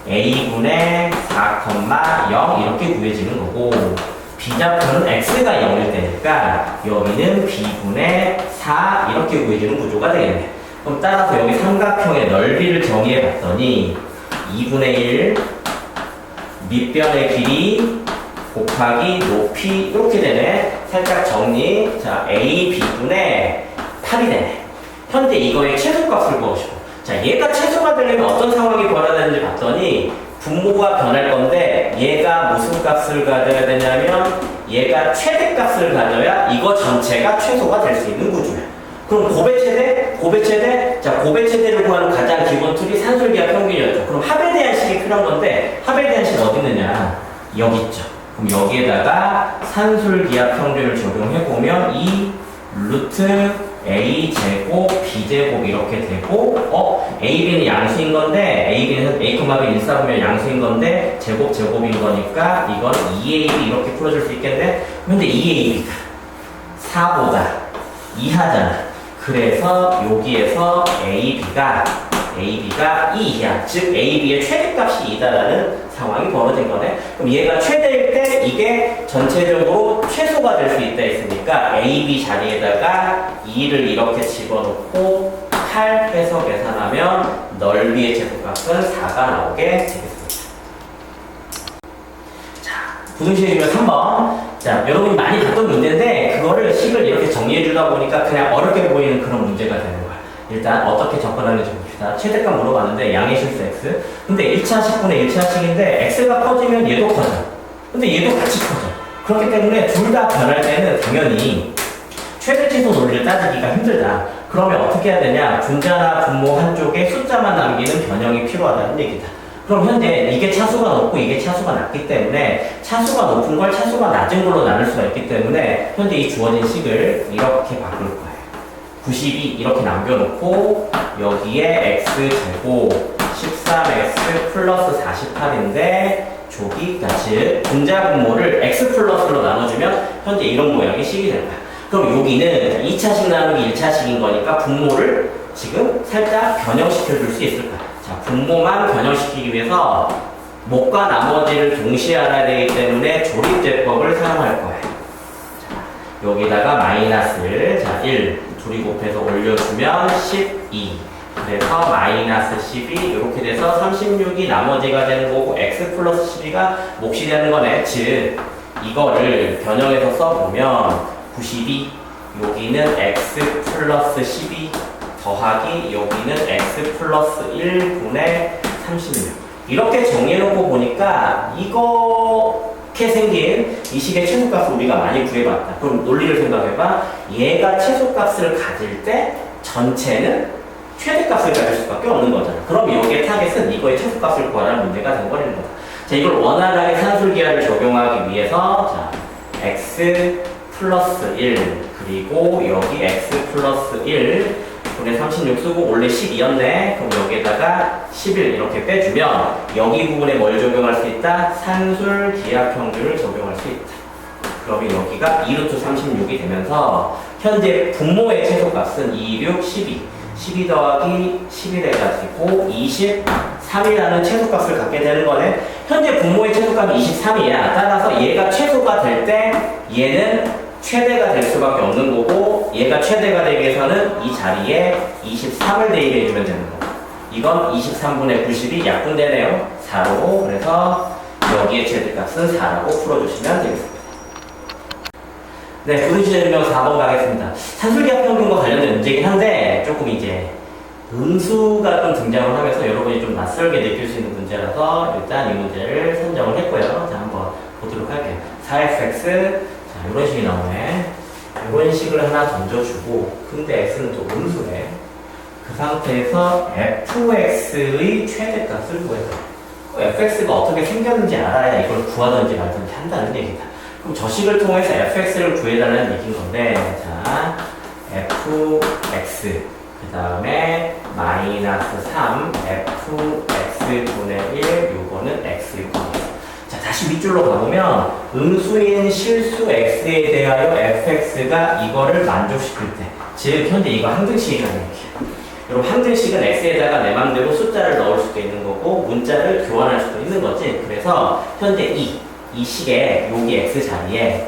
a분의 4, 0 이렇게 구해지는 거고 b좌표는 x가 0일 때니까 여기는 b분의 4 이렇게 구해지는 구조가 되겠네. 그럼 따라서 여기 삼각형의 넓이를 정의해 봤더니 2분의 1 밑변의 길이 곱하기 높이 이렇게 되네. 살짝 정리. 자, a, b분의 8이 되네. 현재 이거의 최소값을 구하고 싶어. 자, 얘가 최소가 되려면 어떤 상황이 벌어야 되는지 봤더니 분모가 변할 건데 얘가 무슨 값을 가져야 되냐면 얘가 최대값을 가져야 이거 전체가 최소가 될 수 있는 구조야. 그럼 곱의 최대? 자, 곱의 최대를 구하는 가장 기본 툴이 산술기하 평균이었죠. 그럼 합에 대한 식이 필요한 건데 합에 대한 식 어디 있느냐? 여기 있죠. 그럼 여기에다가 산술기하 평균을 적용해보면 이 루트 a 제곱 b 제곱 이렇게 되고 ab는 양수인 건데 ab는 a, b는 일사분면 양수인 건데 제곱인 거니까 이건 2ab 이렇게 풀어줄 수 있겠네. 근데 2ab가 4보다 이하잖아. 그래서 여기에서 AB가 2이야. 즉 AB의 최대값이 2다라는 상황이 벌어진 거네. 그럼 얘가 최대일 때 이게 전체적으로 최소가 될 수 있다 했으니까 AB 자리에다가 2를 이렇게 집어넣고 8 해서 계산하면 넓이의 최소값은 4가 나오게 되겠습니다. 자, 부등식의 증명 3번. 자, 여러분이 많이 봤던 문제인데 그거를 식을 이렇게 정리해 주다 보니까 그냥 어렵게 보이는 그런 문제가 되는 거야. 일단 어떻게 접근하는지 봅시다. 최대값 물어봤는데 양의 실수 x. 근데 1차 식분의 1차 식인데 x가 커지면 얘도 커져. 근데 얘도 같이 커져. 그렇기 때문에 둘 다 변할 때는 당연히 최대치수 논리를 따지기가 힘들다. 그러면 어떻게 해야 되냐? 분자나 분모 한쪽에 숫자만 남기는 변형이 필요하다는 얘기다. 그럼 현재 이게 차수가 높고 이게 차수가 낮기 때문에 차수가 높은 걸 차수가 낮은 걸로 나눌 수가 있기 때문에 현재 이 주어진 식을 이렇게 바꿀 거예요. 92 이렇게 남겨놓고 여기에 x제곱 13 x 플러스 48인데 조기가 즉 분자 분모를 x 플러스로 나눠주면 현재 이런 모양의 식이 될 거야. 그럼 여기는 2차식 나누기 1차식인 거니까 분모를 지금 살짝 변형시켜 줄 수 있을 거야. 자, 분모만 변형시키기 위해서 목과 나머지를 동시에 알아야 되기 때문에 조립제법을 사용할 거예요. 자, 여기다가 마이너스를 자, 1 둘이 곱해서 올려주면 12. 그래서 마이너스 12 이렇게 돼서 36이 나머지가 되는 거고 x 플러스 12가 몫이 되는 거네. 즉 이거를 변형해서 써보면 92 여기는 x 플러스 12 더하기 여기는 x 플러스 1분의 36 이렇게 정리해놓고 보니까 이렇게 생긴 이 식의 최소값을 우리가 많이 구해봤다. 그럼 논리를 생각해봐. 얘가 최소값을 가질 때 전체는 최대값을 가질 수밖에 없는 거잖아. 그럼 여기에 타겟은 이거의 최소값을 구하라는 문제가 돼버리는 거다. 자, 이걸 원활하게 산술기하를 적용하기 위해서 자, x 플러스 1 그리고 여기 x 플러스 1 분의 36 쓰고 원래 12였네. 그럼 여기에다가 11 이렇게 빼주면 여기 부분에 뭘 적용할 수 있다? 산술기하평균을 적용할 수 있다. 그러면 여기가 2루트 36이 되면서 현재 분모의 최소값은 2, 6, 12 12 더하기 11 해가지고 23이라는 최소값을 갖게 되는 거네. 현재 분모의 최소값이 23이야. 따라서 얘가 최소가 될 때 얘는 최대가 될 수밖에 없는 거고 얘가 최대가 되기 위해서는 이 자리에 23을 대입해 주면 되는 거. 이건 23분의 90이 약분되네요. 4로. 그래서 여기에 최대값은 4라고 풀어주시면 되겠습니다. 네, 부르시면 4번 가겠습니다. 산술기하평균과 관련된 문제이긴 한데 조금 이제 음수가 좀 등장을 하면서 여러분이 좀 낯설게 느낄 수 있는 문제라서 일단 이 문제를 선정을 했고요. 자, 한번 보도록 할게요. 4fx 자, 이런 식이 나오네. 이런 식을 하나 던져주고 근데 x는 또 음수네. 그 상태에서 fx의 최대값을 구해서 fx가 어떻게 생겼는지 알아야 이걸 구하든지 말든지 한다는 얘기다. 그럼 저 식을 통해서 fx를 구해달라는 얘기인 건데 자 fx 그 다음에 마이너스 3 fx분의 1 요거는 x이고 자 다시 밑줄로 가보면 음수인 실수 x에 대하여 fx가 이거를 만족시킬 때 즉 현재 이거 항등식이라는 얘기예요. 여러분 항등식은 x에다가 내 맘대로 숫자를 넣을 수도 있는 거고 문자를 교환할 수도 있는 거지. 그래서 현재 이 식에 여기 x 자리에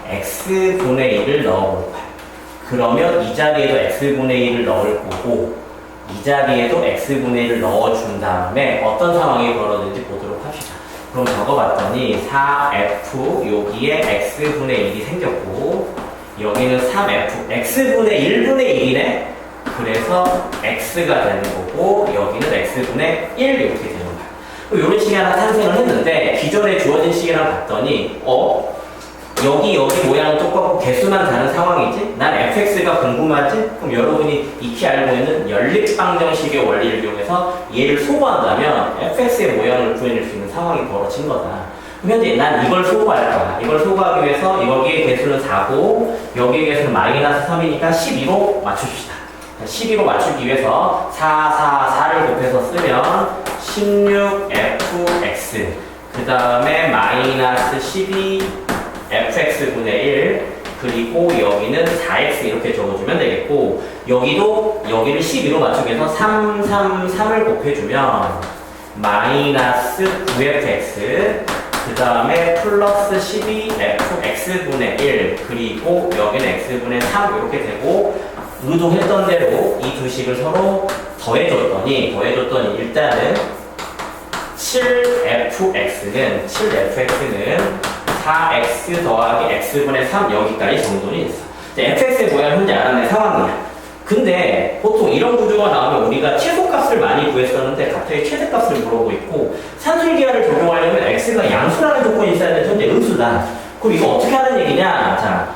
x분의 1을 넣어볼 거야. 그러면 이 자리에도 x분의 1을 넣을 거고 이 자리에도 x분의 1을 넣어준 다음에 어떤 상황이 벌어지는지 보도록 합시다. 그럼 적어봤더니 4f 여기에 x분의 1이 생겼고 여기는 3f x분의 1분의 1이네. 그래서 x가 되는 거고 여기는 x분의 1 이렇게 되는 거야. 이런 식이 하나 탄생을 했는데 기존에 주어진 식이랑 봤더니 여기 모양은 똑같고 개수만 다른 상황이지? 난 fx가 궁금하지? 그럼 여러분이 익히 알고 있는 연립방정식의 원리를 이용해서 얘를 소거한다면 fx의 모양을 구해낼 수 있는 상황이 벌어진 거다. 그럼 현재 난 이걸 소거할 거야. 이걸 소거하기 위해서 여기의 개수는 4고 여기의 개수는 마이너스 3이니까 12로 맞춥시다. 12로 맞추기 위해서 4를 곱해서 쓰면 16fx 그 다음에 마이너스 12 fx분의 1 그리고 여기는 4x 이렇게 적어주면 되겠고 여기를 12로 맞추기 위해서 3을 곱해주면 마이너스 9fx 그 다음에 플러스 12fx분의 1 그리고 여기는 x분의 3 이렇게 되고 의도했던 대로 이 두 식을 서로 더해줬더니 일단은 7fx는 4x 더하기 x분의 3 여기까지 정돈이 있어. fx의 모양 현재 알아낸 상황이야. 근데 보통 이런 구조가 나오면 우리가 최소값을 많이 구했었는데 갑자기 최대값을 물어보고 있고 산술기하를 적용하려면 x가 양수라는 조건이 있어야 되는데 현재 음수다. 그럼 이거 어떻게 하는 얘기냐? 자,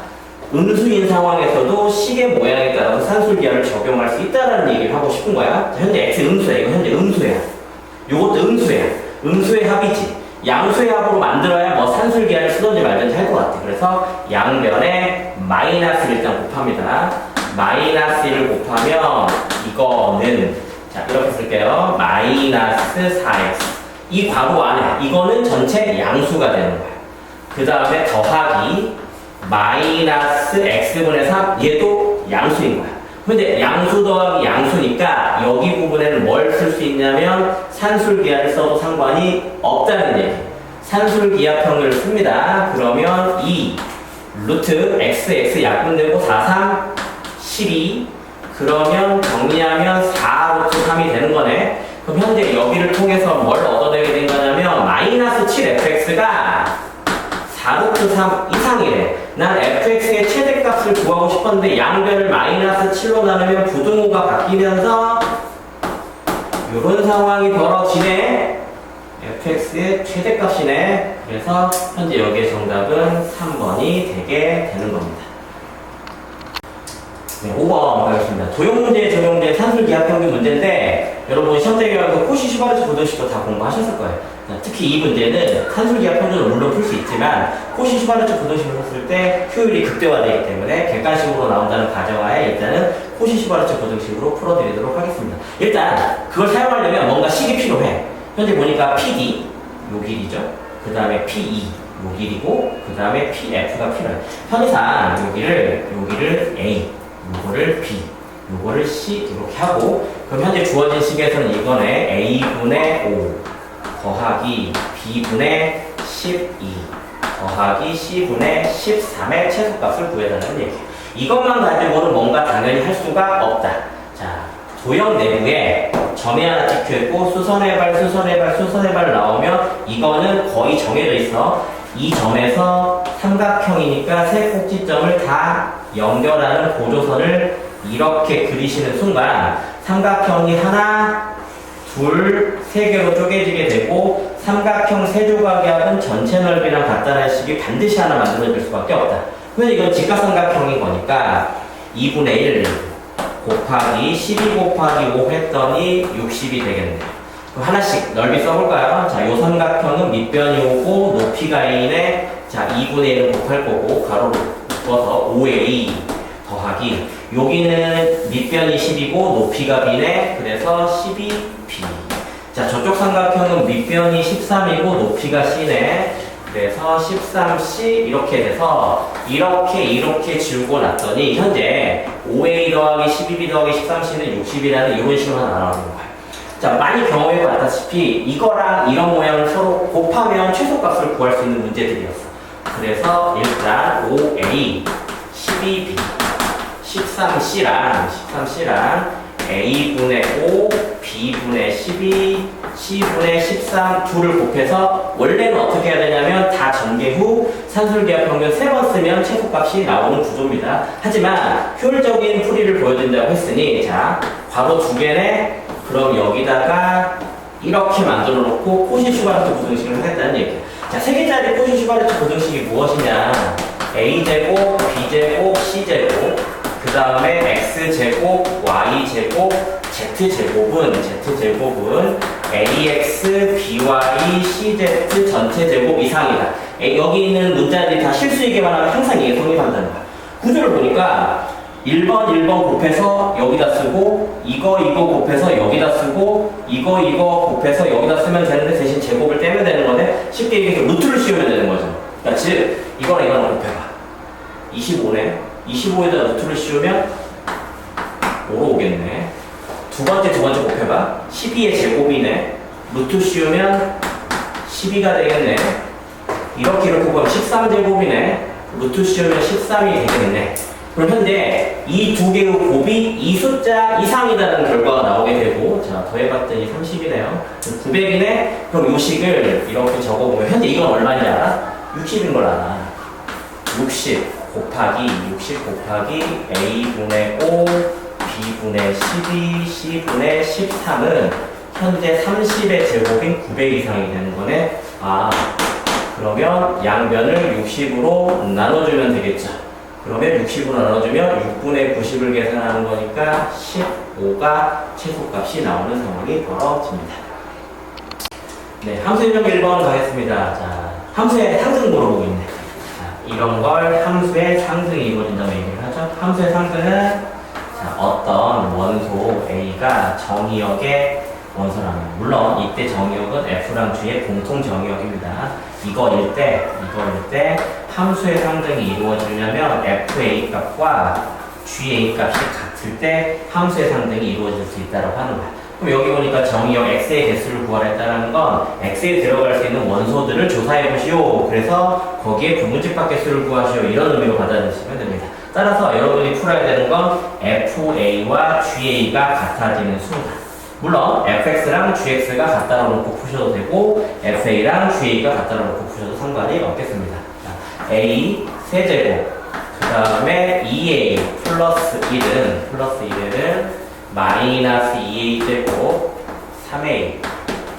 음수인 상황에서도 식의 모양에 따라서 산술기하를 적용할 수 있다는 얘기를 하고 싶은 거야. 자, 현재 x 음수야. 이거 현재 음수야. 요것도 음수야. 음수의 합이지. 양수의 합으로 만들어야 뭐 산술기하를 쓰든지 말든지 할 것 같아. 그래서 양면에 마이너스를 일단 곱합니다. 마이너스 1을 곱하면 이거는 자, 이렇게 쓸게요. 마이너스 4x. 이 괄호 안에, 이거는 전체 양수가 되는 거예요. 그 다음에 더하기 마이너스 x분의 3, 얘도 양수인 거야. 근데 양수 더하기 양수니까 여기 부분에는 뭘 쓸 수 있냐면 산술기하를 써도 상관이 없다는 얘기. 산술기하평균을 씁니다. 그러면 2 루트 xx 약분되고 4, 3, 12. 그러면 정리하면 4 루트 3이 되는 거네. 그럼 현재 여기를 통해서 뭘 얻어내게 된 거냐면 마이너스 7fx가 4 루트 3 이상이래. 난 fx의 최대값을 구하고 싶었는데 양변을 마이너스 7로 나누면 부등호가 바뀌면서 이런 상황이 벌어지네. fx의 최대값이네. 그래서 현재 여기의 정답은 3번이 되게 되는 겁니다. 네, 5번 가겠습니다. 도형문제에 적용된 산술기하평균 문제인데 여러분 시험때 교양에서 코시 슈바르츠 고등식도 다 공부하셨을 거예요. 특히 이 문제는 산술기하평균을 물론 풀 수 있지만 코시 슈바르츠 고등식을 했을 때 효율이 극대화되기 때문에 객관식으로 나온다는 가정하에 일단은 코시 슈바르츠 고등식으로 풀어드리도록 하겠습니다. 일단 그걸 사용하려면 뭔가 식이 필요해. 현재 보니까 PD 요 길이죠. 그 다음에 PE 요 길이고 그 다음에 PF가 필요해. 편의상 여기를 A, 요거를 B, 요거를 C 이렇게 하고 그럼 현재 주어진 식에서는 이번에 A분의 5 더하기 B분의 12 더하기 C분의 13의 최소값을 구해달라는 얘기예요. 이것만 가지고는 뭔가 당연히 할 수가 없다. 자, 도형 내부에 점이 하나 찍혀있고 수선의 발 나오면 이거는 거의 정해져 있어. 이 점에서 삼각형이니까 세 꼭지점을 다 연결하는 고조선을 이렇게 그리시는 순간 삼각형이 하나, 둘, 세 개로 쪼개지게 되고 삼각형 세 조각의 합은 전체 넓이랑 같다는 식이 반드시 하나 만들어질 수밖에 없다. 근데 이건 직각삼각형인 거니까 2분의 1 곱하기 12 곱하기 5 했더니 60이 되겠네. 그럼 하나씩 넓이 써볼까요? 자, 요 삼각형은 밑변이 오고 높이가 A네. 자, 2분의 1은 곱할 거고 가로로 묶어서 5A 더하기 여기는 밑변이 10이고 높이가 B네. 그래서 12B. 자, 저쪽 삼각형은 밑변이 13이고 높이가 C네. 그래서 13C 이렇게 돼서 이렇게 지우고 났더니 현재 5A 더하기 12B 더하기 13C는 60이라는 이런 식으로 하나 나오는 거예요. 자, 많이 경험해봤다시피 이거랑 이런 모양을 서로 곱하면 최소값을 구할 수 있는 문제들이었어. 그래서 일단 5A, 12B, 13C랑 A분의 5, B분의 12, C분의 13 둘을 곱해서 원래는 어떻게 해야 되냐면 다 전개 후 산술기하평균 3번 쓰면 최소값이 나오는 구조입니다. 하지만 효율적인 풀이를 보여준다고 했으니 자, 괄호 2개네. 그럼 여기다가 이렇게 만들어 놓고 코시 슈바르트 고등식을 하겠다는 얘기예요. 자, 3개짜리 코시 슈바르트 고등식이 무엇이냐? A제곱, B제곱, C제곱 그 다음에 X제곱, Y제곱, Z제곱은 AX, BY, CZ 전체 제곱 이상이다. 여기 있는 문자들이 다 실수이기만 하면 항상 이게 성립한다는 거야. 구조를 보니까 1번 곱해서 여기다 쓰고 이거 곱해서 여기다 쓰고 이거 곱해서 여기다 쓰면 되는데 대신 제곱을 떼면 되는 건데 쉽게 얘기해서 루트를 씌우면 되는 거죠. 그러니까 즉 이거랑 곱해봐. 25네. 25에다 루트를 씌우면 5로 오겠네. 두 번째 곱해봐. 12의 제곱이네. 루트 씌우면 12가 되겠네. 이렇게 보면 13제곱이네. 루트 씌우면 13이 되겠네. 그럼 현재 이 두 개의 곱이 이 숫자 이상이라는 결과가 나오게 되고 자, 더해봤더니 30이네요. 900이네. 그럼 이 식을 이렇게 적어보면 현재 이건 얼마인지 알아? 60인 걸 알아. 60 곱하기 A분의 5 B분의 12 C분의 13은 현재 30의 제곱인 900 이상이 되는 거네. 아, 그러면 양변을 60으로 나눠주면 되겠죠. 그러면 60으로 나눠주면 6분의 90을 계산하는 거니까 15가 최소값이 나오는 상황이 벌어집니다. 네, 함수 인용 1번 가겠습니다. 자, 함수의 상승 물어보고 있네. 자, 이런 걸 함수의 상승이 이루어진다고 얘기를 하죠. 함수의 상승은 자, 어떤 원소 A가 정의역의 원소라면, 물론 이때 정의역은 F랑 G의 공통 정의역입니다. 이거일 때 함수의 상등이 이루어지려면 FA 값과 GA 값이 같을 때 함수의 상등이 이루어질 수 있다고 하는 거야. 그럼 여기 보니까 정의역 X의 개수를 구하랬다는 건 X에 들어갈 수 있는 원소들을 조사해 보시오. 그래서 거기에 부분집합 개수를 구하시오. 이런 의미로 받아들이시면 됩니다. 따라서 여러분이 풀어야 되는 건 FA와 GA가 같아지는 순간. 물론 fx랑 gx가 갖다 놓고 푸셔도 되고 fa랑 ga가 갖다 놓고 푸셔도 상관이 없겠습니다. 자, a 세제곱 그 다음에 2a 플러스 1은 마이너스 2a 제곱 3a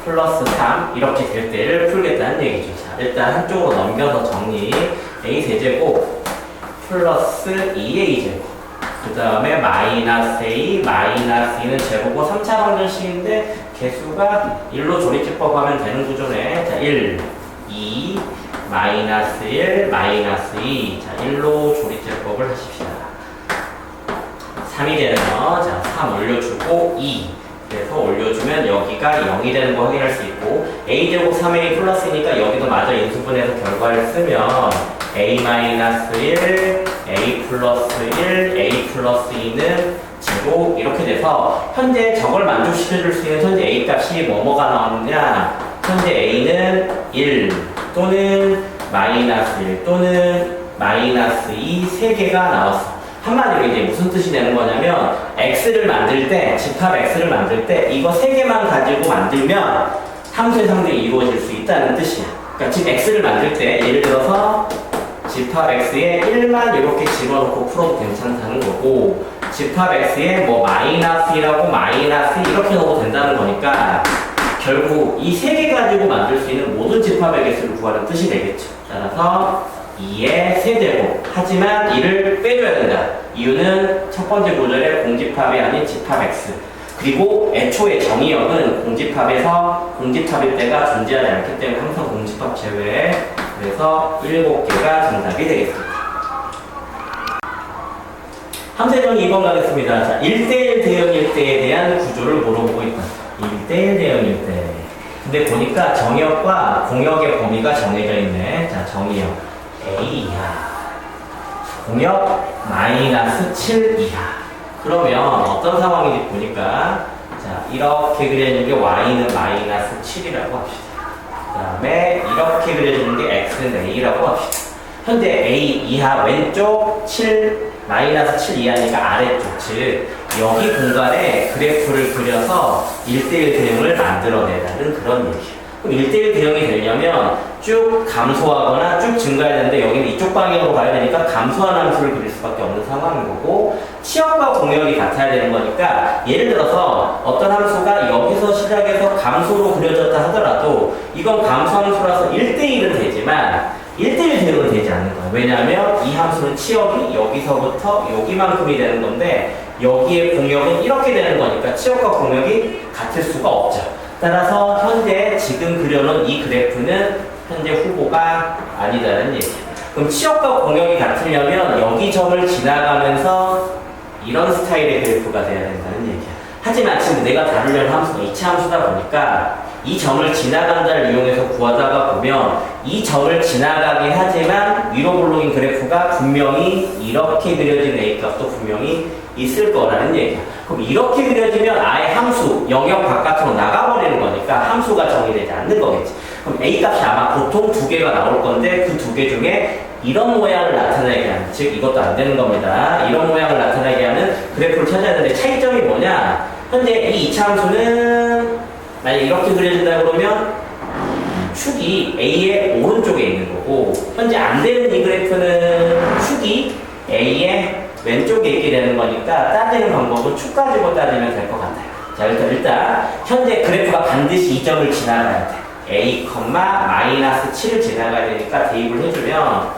플러스 3 이렇게 될 때를 풀겠다는 얘기죠. 자, 일단 한쪽으로 넘겨서 정리. a 세제곱 플러스 2a 제곱 그 다음에 마이너스 a, 마이너스 2는 제곱고 3차 방정식인데 개수가 1로 조립집합하면 되는 구조네. 자, 1, 2, 마이너스 1, 마이너스 2. 자, 1로 조립집합을 하십시다. 3이 되네요. 자, 3 올려주고 2. 그래서 올려주면 여기가 0이 되는 거 확인할 수 있고 a제곱 3a 플러스니까 여기도 마저 인수분해서 결과를 쓰면 a-1, a 플러스 1, a 플러스 2는 제곱 이렇게 돼서 현재 저걸 만족시켜줄 수 있는 현재 a 값이 뭐뭐가 나오느냐. 현재 a는 1 또는 마이너스 1 또는 마이너스 2 세 개가 나왔어. 한마디로 이제 무슨 뜻이 되는 거냐면 x를 만들 때, 집합 x를 만들 때 이거 세 개만 가지고 만들면 함수의 상등이 이루어질 수 있다는 뜻이야. 그러니까 지금 x를 만들 때 예를 들어서 집합 x에 1만 이렇게 집어넣고 풀어도 괜찮다는 거고 집합 x에 뭐 마이너스 2라고 마이너스 2 이렇게 넣어도 된다는 거니까 결국 이 세 개 가지고 만들 수 있는 모든 집합의 개수를 구하는 뜻이 되겠죠. 따라서 2의 세제곱. 하지만 이를 빼줘야 된다. 이유는 첫 번째 구절의 공집합이 아닌 집합 x. 그리고 애초에 정의역은 공집합일 때가 존재하지 않기 때문에 항상 공집합 제외. 그래서 7개가 정답이 되겠습니다. 함세정의 2번 가겠습니다. 자, 1대1 대응일 때에 대한 구조를 물어보고 있다. 1대1 대응일 때. 근데 보니까 정의역과 공역의 범위가 정해져 있네. 자, 정의역. A 이하 공역 마이너스 7 이하. 그러면 어떤 상황인지 보니까 자 이렇게 그려지는 게 y는 마이너스 7이라고 합시다. 그 다음에 이렇게 그려지는 게 x는 a라고 합시다. 현재 a 이하 왼쪽 7 마이너스 7 이하니까 아래쪽 즉 여기 공간에 그래프를 그려서 1대1 대응을 만들어내라는 그런 얘기예요. 그럼 1대1 대응이 되려면 쭉 감소하거나 쭉 증가해야 되는데 여기는 이쪽 방향으로 가야 되니까 감소하는 함수를 그릴 수밖에 없는 상황인 거고 치역과 공역이 같아야 되는 거니까 예를 들어서 어떤 함수가 여기서 시작해서 감소로 그려졌다 하더라도 이건 감소 함수라서 1대1은 되지만 1대1 대응은 되지 않는 거예요. 왜냐하면 이 함수는 치역이 여기서부터 여기만큼이 되는 건데 여기에 공역은 이렇게 되는 거니까 치역과 공역이 같을 수가 없죠. 따라서 현재 지금 그려놓은 이 그래프는 현재 후보가 아니다는 얘기예요. 그럼 치역과 공역이 같으려면 여기 점을 지나가면서 이런 스타일의 그래프가 돼야 된다는 얘기야. 하지만 지금 내가 다루려는 함수가 이차 함수다 보니까 이 점을 지나간다를 이용해서 구하다가 보면 이 점을 지나가긴 하지만 위로 볼록인 그래프가 분명히 이렇게 그려진 A값도 분명히 있을 거라는 얘기야. 그럼 이렇게 그려지면 아예 함수, 영역 바깥으로 나가버리는 거니까 함수가 정의되지 않는 거겠지. 그럼 A값이 아마 보통 2개가 나올 건데 그 2개 중에 이런 모양을 나타내게 하는, 즉 이것도 안 되는 겁니다. 이런 모양을 나타내게 하는 그래프를 찾아야 되는데 차이점이 뭐냐? 현재 이 2차 함수는 만약 이렇게 그려진다 그러면 축이 A의 오른쪽에 있는 거고 현재 안 되는 이 그래프는 축이 A의 왼쪽에 있게 되는 거니까 따지는 방법은 축 가지고 따지면 될 것 같아요. 자, 일단 현재 그래프가 반드시 이 점을 지나가야 돼. A, 마이너스 7을 지나가야 되니까 대입을 해주면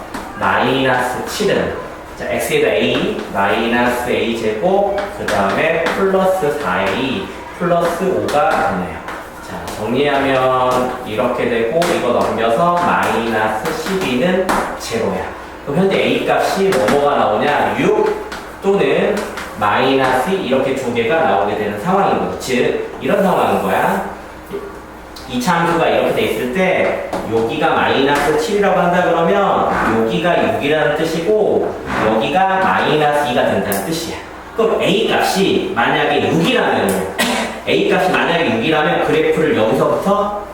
마이너스 7은 자, x에다 a, 마이너스 a 제곱 그 다음에 플러스 4a 플러스 5가 되네요. 자, 정리하면 이렇게 되고 이거 넘겨서 마이너스 12는 제로야. 그럼 현재 A 값이 뭐뭐가 나오냐? 6 또는 마이너스 이렇게 두 개가 나오게 되는 상황인 거죠. 즉 이런 상황인 거야. 이차함수가 이렇게 돼 있을 때 여기가 마이너스 7이라고 한다 그러면 여기가 6이라는 뜻이고 여기가 마이너스 2가 된다는 뜻이야. 그럼 A 값이 만약에 6이라면 A 값이 만약에 6이라면 그래프를 여기서부터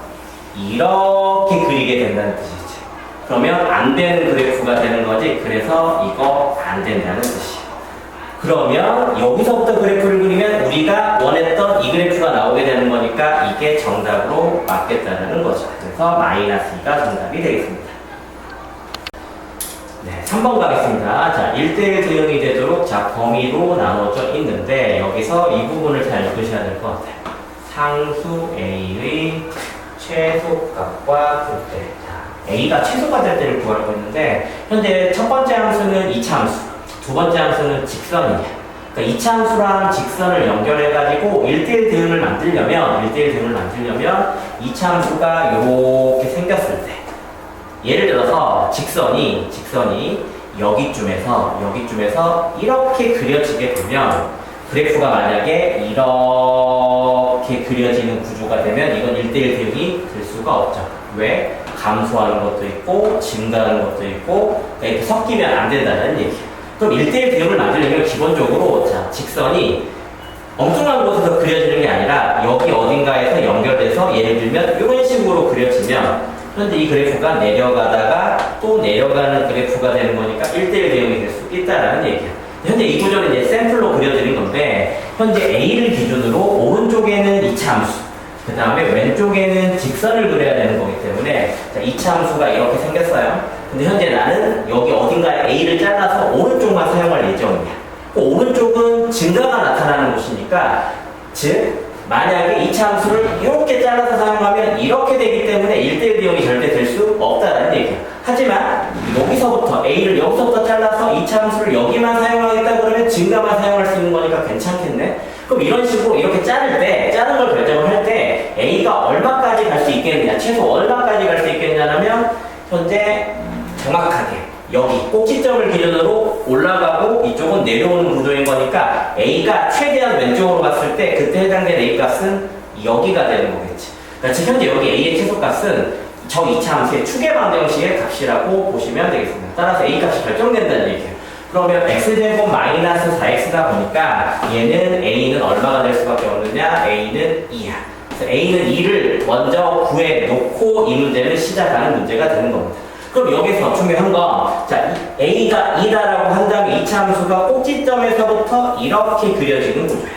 이렇게 그리게 된다는 뜻이지. 그러면 안 되는 그래프가 되는 거지. 그래서 이거 안 된다는 뜻이야. 그러면 여기서부터 그래프를 그리면 우리가 원했던 이 그래프가 나오게 되는 거니까 이게 정답으로 맞겠다는 거죠. 그래서 마이너스 2가 정답이 되겠습니다. 네, 3번 가겠습니다. 자, 1대1 대응이 되도록 자, 범위로 나눠져 있는데 여기서 이 부분을 잘 읽으셔야 될 것 같아요. 상수 A의 최소값과 극대. 자, A가 최소가 될 때를 구하려고 했는데 현재 첫 번째 함수는 2차 함수. 두 번째 함수는 직선이야. 그러니까 2차 함수랑 직선을 연결해가지고 1대1 대응을 만들려면 2차 함수가 이렇게 생겼을 때 예를 들어서 직선이 여기쯤에서 이렇게 그려지게 되면 그래프가 만약에 이렇게 그려지는 구조가 되면 이건 1대1 대응이 될 수가 없죠. 왜? 감소하는 것도 있고 증가하는 것도 있고 이렇게 섞이면 안 된다는 얘기예요. 그럼 1대1 대응을 만들려면 기본적으로 자, 직선이 엉뚱한 곳에서 그려지는 게 아니라 여기 어딘가에서 연결돼서 예를 들면 이런 식으로 그려지면 현재 이 그래프가 내려가다가 또 내려가는 그래프가 되는 거니까 1대1 대응이 될 수 있다는 얘기야. 현재 이 구조는 이제 샘플로 그려드린 건데 현재 A를 기준으로 오른쪽에는 2차 함수 그 다음에 왼쪽에는 직선을 그려야 되는 거기 때문에 자, 2차 함수가 이렇게 생겼어요. 근데 현재 나는 여기 어딘가에 A를 잘라서 오른쪽만 사용할 예정이야. 그 오른쪽은 증가가 나타나는 곳이니까 즉 만약에 2차 함수를 이렇게 잘라서 사용하면 이렇게 되기 때문에 1대1 대응이 절대 될 수 없다는 얘기야. 하지만 여기서부터 A를 여기서부터 잘라서 2차 함수를 여기만 사용하겠다 그러면 증가만 사용할 수 있는 거니까 괜찮겠네. 그럼 이런 식으로 이렇게 자른 걸 결정을 할 때 A가 얼마까지 갈 수 있겠느냐, 최소 얼마까지 갈 수 있겠냐면 현재 정확하게 여기 꼭지점을 기준으로 올라가고 이쪽은 내려오는 구조인 거니까 A가 최대한 왼쪽으로 갔을 때 그때 해당된 A 값은 여기가 되는 거겠지. 그러니까 지금 현재 여기 A의 최소값은 저 2차 함수의 추계 방정식의 값이라고 보시면 되겠습니다. 따라서 A 값이 결정된다는 얘기예요. 그러면 x제곱 마이너스 4x다 보니까 얘는 A는 얼마가 될 수밖에 없느냐? A는 2야. 그래서 A는 2를 먼저 구해놓고 이 문제를 시작하는 문제가 되는 겁니다. 그럼 여기서 중요한 건, 자, A가 2다라고 한다면 2차 함수가 꼭지점에서부터 이렇게 그려지는 구조야.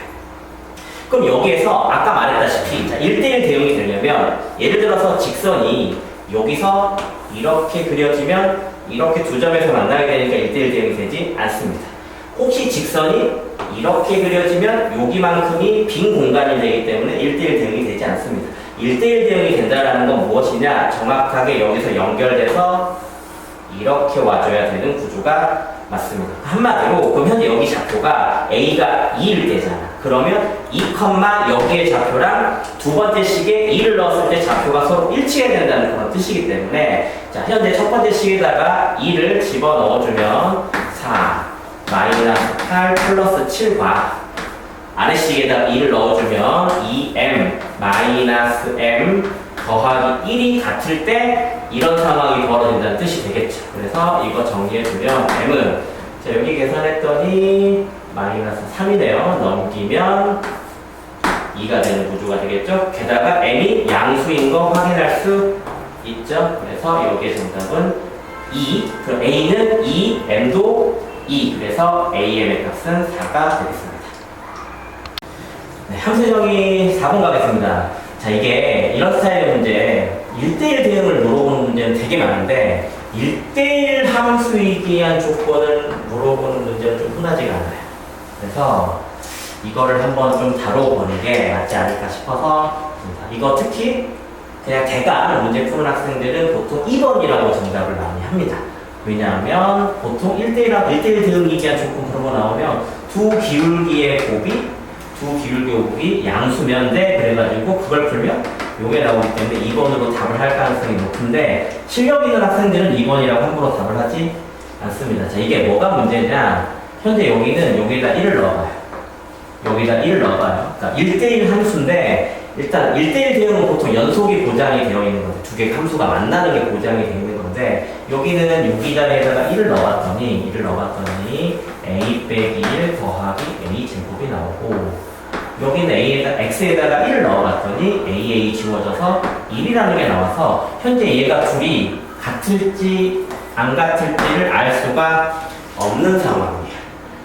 그럼 여기에서 아까 말했다시피, 자, 1대1 대응이 되려면, 예를 들어서 직선이 여기서 이렇게 그려지면 이렇게 두 점에서 만나게 되니까 1대1 대응이 되지 않습니다. 혹시 직선이 이렇게 그려지면 여기만큼이 빈 공간이 되기 때문에 1대1 대응이 되지 않습니다. 1대1 대응이 된다는 건 무엇이냐? 정확하게 여기서 연결돼서 이렇게 와줘야 되는 구조가 맞습니다. 한마디로 그럼 현재 여기 좌표가 A가 2일 때잖아. 그러면 2, 여기의 좌표랑 두 번째 식에 2를 넣었을 때 좌표가 서로 일치해야 된다는 그런 뜻이기 때문에 자, 현재 첫 번째 식에다가 2를 집어넣어주면 4 마이너스 8 플러스 7과 아래식에다 2를 넣어주면 2m 마이너스 m 더하기 1이 같을 때 이런 상황이 벌어진다는 뜻이 되겠죠. 그래서 이거 정리해주면 m은 자, 여기 계산했더니 마이너스 3이네요. 넘기면 2가 되는 구조가 되겠죠. 게다가 m이 양수인 거 확인할 수 있죠. 그래서 여기의 정답은 2. 그럼 a는 2, m도 2. 그래서 am의 값은 4가 되겠습니다. 네, 함수정의 4번 가겠습니다. 자, 이게 이런 스타일의 문제, 1대1 대응을 물어보는 문제는 되게 많은데 1대1 함수이기한 조건을 물어보는 문제는 좀 흔하지가 않아요. 그래서 이거를 한번 좀 다뤄보는 게 맞지 않을까 싶어서 이거 특히 그냥 대강 문제 푸는 학생들은 보통 2번이라고 정답을 많이 합니다. 왜냐하면 보통 1대1 대응이기한 조건 그런 거 나오면 두 기울기의 곱이 양수면대 그래가지고 그걸 풀면 요게 나오기 때문에 2번으로 답을 할 가능성이 높은데 실력 있는 학생들은 2번이라고 함부로 답을 하지 않습니다. 자, 이게 뭐가 문제냐? 현재 여기는 여기다 1을 넣어봐요. 여기다 1을 넣어봐요. 그러니까 1대1 함수인데 일단 1대1 대응은 보통 연속이 보장이 되어 있는 건데 두 개의 함수가 만나는 게 보장이 되어 있는 건데 여기는 여기 자리에다가 1을 넣어봤더니 a 빼기 1 더하기 a 제곱이 나오고 여기는 x에다가 1을 넣어봤더니 a 지워져서 1이라는 게 나와서 현재 얘가 둘이 같을지 안 같을지를 알 수가 없는 상황이에요.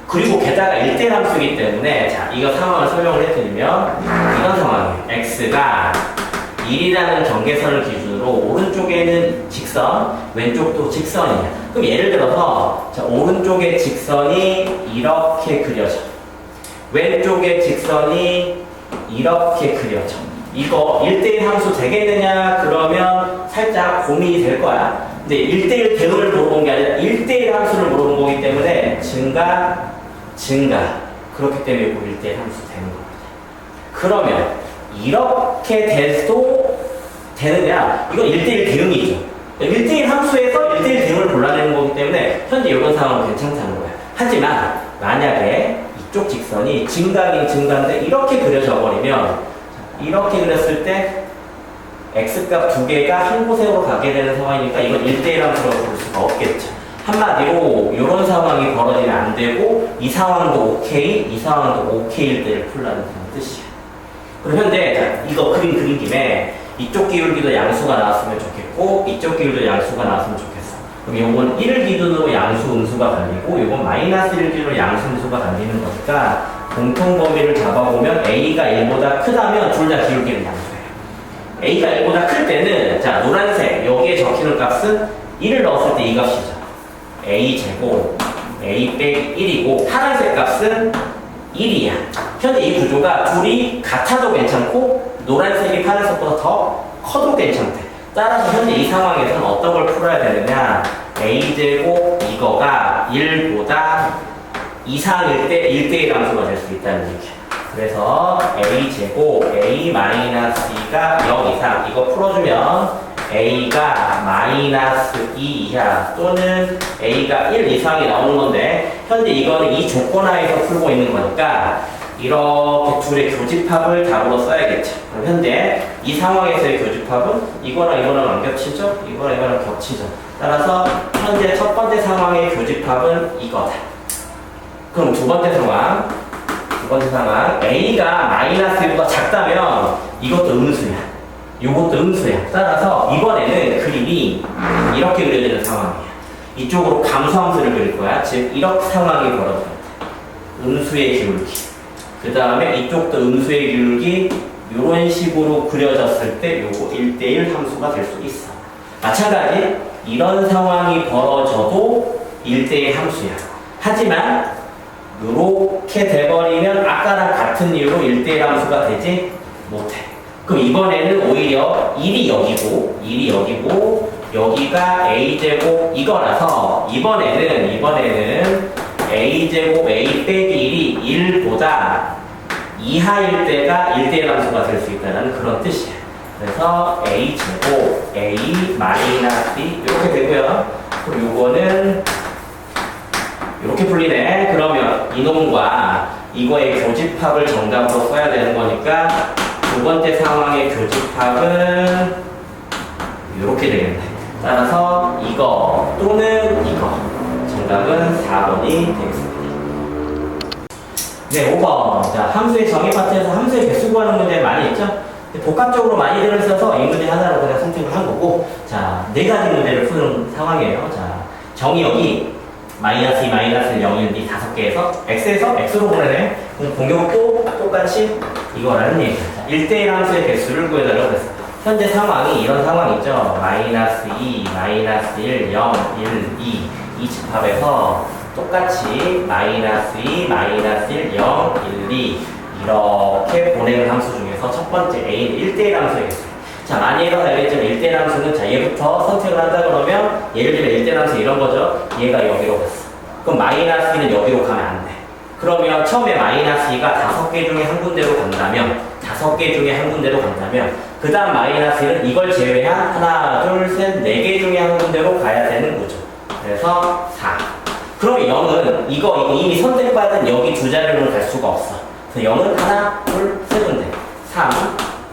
그리고 게다가 1대1 함수이기 때문에 자 이거 상황을 설명을 해드리면 이런 상황이에요. x가 1이라는 경계선을 기준으로 오른쪽에는 직선, 왼쪽도 직선이에요. 그럼 예를 들어서 자, 오른쪽의 직선이 이렇게 그려져. 왼쪽의 직선이 이렇게 그려져. 이거 1대1 함수 되겠느냐 그러면 살짝 고민이 될 거야. 근데 1대1 대응을 물어본 게 아니라 1대1 함수를 물어본 거기 때문에 증가. 그렇기 때문에 이거 1대1 함수 되는 겁니다. 그러면 이렇게 돼도 되느냐? 이건 1대1 대응이죠. 1대1 함수에서 1대1 대응을 골라내는 거기 때문에 현재 이런 상황은 괜찮다는 거야. 하지만 만약에 이쪽 직선이 증가인데 이렇게 그려져 버리면 이렇게 그렸을 때 x값 두 개가 한 곳으로 가게 되는 상황이니까 이건 1대1 함수라고 볼 수가 없겠죠. 한마디로 이런 상황이 벌어지면 안 되고 이 상황도 오케이, 이 상황도 오케이일 때를 풀라는 그런 뜻이야. 그럼 현재 자, 이거 그린 김에 이쪽 기울기도 양수가 나왔으면 좋겠고 이쪽 기울기도 양수가 나왔으면 좋겠어. 그럼 이건 1을 기준으로 양수 음수가 갈리고 이건 마이너스 1을 기준으로 양수 음수가 갈리는 거니까 공통 범위를 잡아보면 a가 1보다 크다면 둘 다 기울기는 양수예요. a가 1보다 클 때는 자 노란색 여기에 적히는 값은 1을 넣었을 때 이 값이죠. a 제곱 a 빼기 1이고 파란색 값은 1이야. 현재 이 구조가 둘이 같아도 괜찮고 노란색이 파란색보다 더 커도 괜찮대. 따라서 현재 이 상황에서는 어떤 걸 풀어야 되느냐 a제곱 이거가 1보다 이상일 때 1대1 함수가 될 수 있다는 얘기야. 그래서 a제곱 a-2가 0 이상 이거 풀어주면 a가 마이너스 2 이하 또는 a가 1 이상이 나오는 건데 현재 이거는 이 조건 하에서 풀고 있는 거니까 이렇게 둘의 교집합을 답으로 써야겠죠. 그럼 현재 이 상황에서의 교집합은 이거랑 이거랑 안 겹치죠? 이거랑 이거랑 겹치죠. 따라서 현재 첫 번째 상황의 교집합은 이거다. 그럼 두 번째 상황 a가 마이너스 1보다 작다면 이것도 음수야. 요것도 음수야. 따라서 이번에는 그림이 이렇게 그려지는 상황이야. 이쪽으로 감소함수를 그릴 거야. 즉 이렇게 상황이 벌어집니다. 음수의 기울기. 그 다음에 이쪽도 음수의 기울기 이런 식으로 그려졌을 때 요거 1대1 함수가 될 수 있어. 마찬가지 이런 상황이 벌어져도 1대1 함수야. 하지만 이렇게 돼버리면 아까랑 같은 이유로 1대1 함수가 되지 못해. 그럼 이번에는 오히려 1이 여기고 여기가 a제곱 이거라서 이번에는 a제곱 a 빼기 1이 1보다 이하일 때가 1대1 함수가 될 수 있다는 그런 뜻이야. 그래서 a제곱 a 마이너스 2 이렇게 되고요. 그럼 요거는 이렇게 풀리네. 그러면 이놈과 이거의 교집합을 정답으로 써야 되는 거니까 두 번째 상황의 교집합은 이렇게 되겠네. 따라서 이거 또는 이거 정답은 4번이 되겠습니다. 네, 5번. 자, 함수의 정의 파트에서 함수의 개수 구하는 문제 많이 있죠? 복합적으로 많이 들어있어서 이 문제 하나로 그냥 선택을 한 거고, 자, 네 가지 문제를 푸는 상황이에요. 자, 정의 여기 마이너스 2, 마이너스 1, 0, 1, 2 다섯 개에서 x에서 x로 보내네. 그럼 공격도 똑같이 이거라는 얘기야. 1대1 함수의 개수를 구해달라고 했어. 현재 상황이 이런 상황이죠. 마이너스 2, 마이너스 1, 0, 1, 2 이 집합에서 똑같이 마이너스 2, 마이너스 1, 0, 1, 2 이렇게 보내는 함수 중에서 첫 번째 A는 1대1 함수의 개수. 자, 많이 해서 알겠지만 1대1 함수는 자, 얘부터 선택을 한다 그러면 예를 들면 1대1 함수 이런 거죠. 얘가 여기로 갔어. 그럼 마이너스 2는 여기로 가면 안 돼. 그러면 처음에 마이너스 2가 5개 중에 한 군데로 간다면 그 다음 마이너스 1은 이걸 제외한 하나, 둘, 셋, 4개 중에 한 군데로 가야 되는 구조. 그래서 4. 그럼 0은 이거 이미 선택받은 여기 두 자리로는 갈 수가 없어. 그래서 0은 하나, 둘, 세 군데. 3.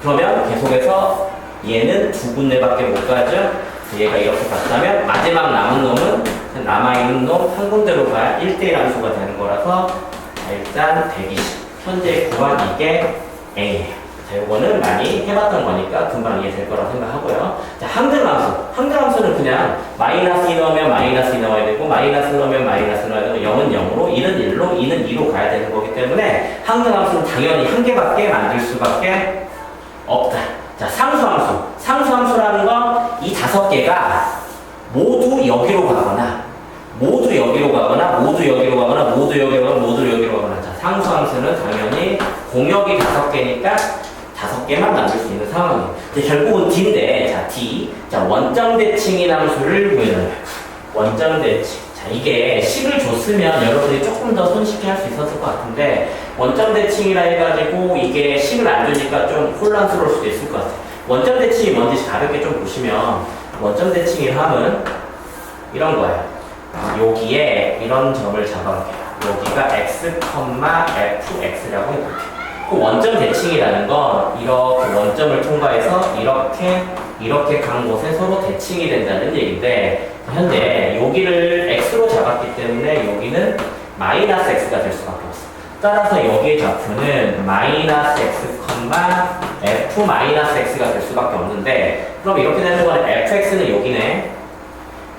그러면 계속해서 얘는 두 군데밖에 못 가죠. 얘가 이렇게 갔다면 마지막 남은 놈은 남아있는 놈 한 군데로 가야 1대1 함수가 되는 거라서 자, 일단 120. 현재 구한 이게 A예요. 자, 요거는 많이 해봤던 거니까 금방 이해될 거라고 생각하고요. 자, 항등함수. 항등함수는 그냥 마이너스 2 넣으면 마이너스 2 넣어야 되고, 마이너스 넣으면 마이너스 넣어야 되고, 0은 0으로, 1은 1로, 2는 2로 가야 되는 거기 때문에 항등함수는 당연히 한 개밖에 만들 수밖에 없다. 자, 상수함수. 상수함수라는 건 이 5개가 모두 여기로 가거나, 모두 여기로 가거나, 모두 여기로 가거나, 모두 여기로 가거나, 모두 여기로 가거나. 자, 상수함수는 당연히 공역이 5개니까 5개만 만들 수 있는 상황이에요. 결국은 D인데, 자, D. 자, 원점 대칭인 함수를 구해놓은 원점 대칭. 자, 이게 식을 줬으면 여러분이 조금 더 손쉽게 할 수 있었을 것 같은데, 원점 대칭이라 해가지고 이게 식을 안 주니까 좀 혼란스러울 수도 있을 것 같아요. 원점 대칭이 뭔지 가볍게 좀 보시면, 원점 대칭의 함은 이런 거예요. 여기에 이런 점을 잡아볼게요. 여기가 x, fx라고 해볼게요. 그 원점 대칭이라는 건 이렇게 원점을 통과해서 이렇게 간 곳에 서로 대칭이 된다는 얘기인데, 현재 여기를 x로 잡았기 때문에 여기는 마이너스 x가 될 수밖에 없어. 따라서 여기의 좌표는 마이너스 x, f 마이너스 x가 될 수밖에 없는데, 그럼 이렇게 되는 거는 fx는 여기네,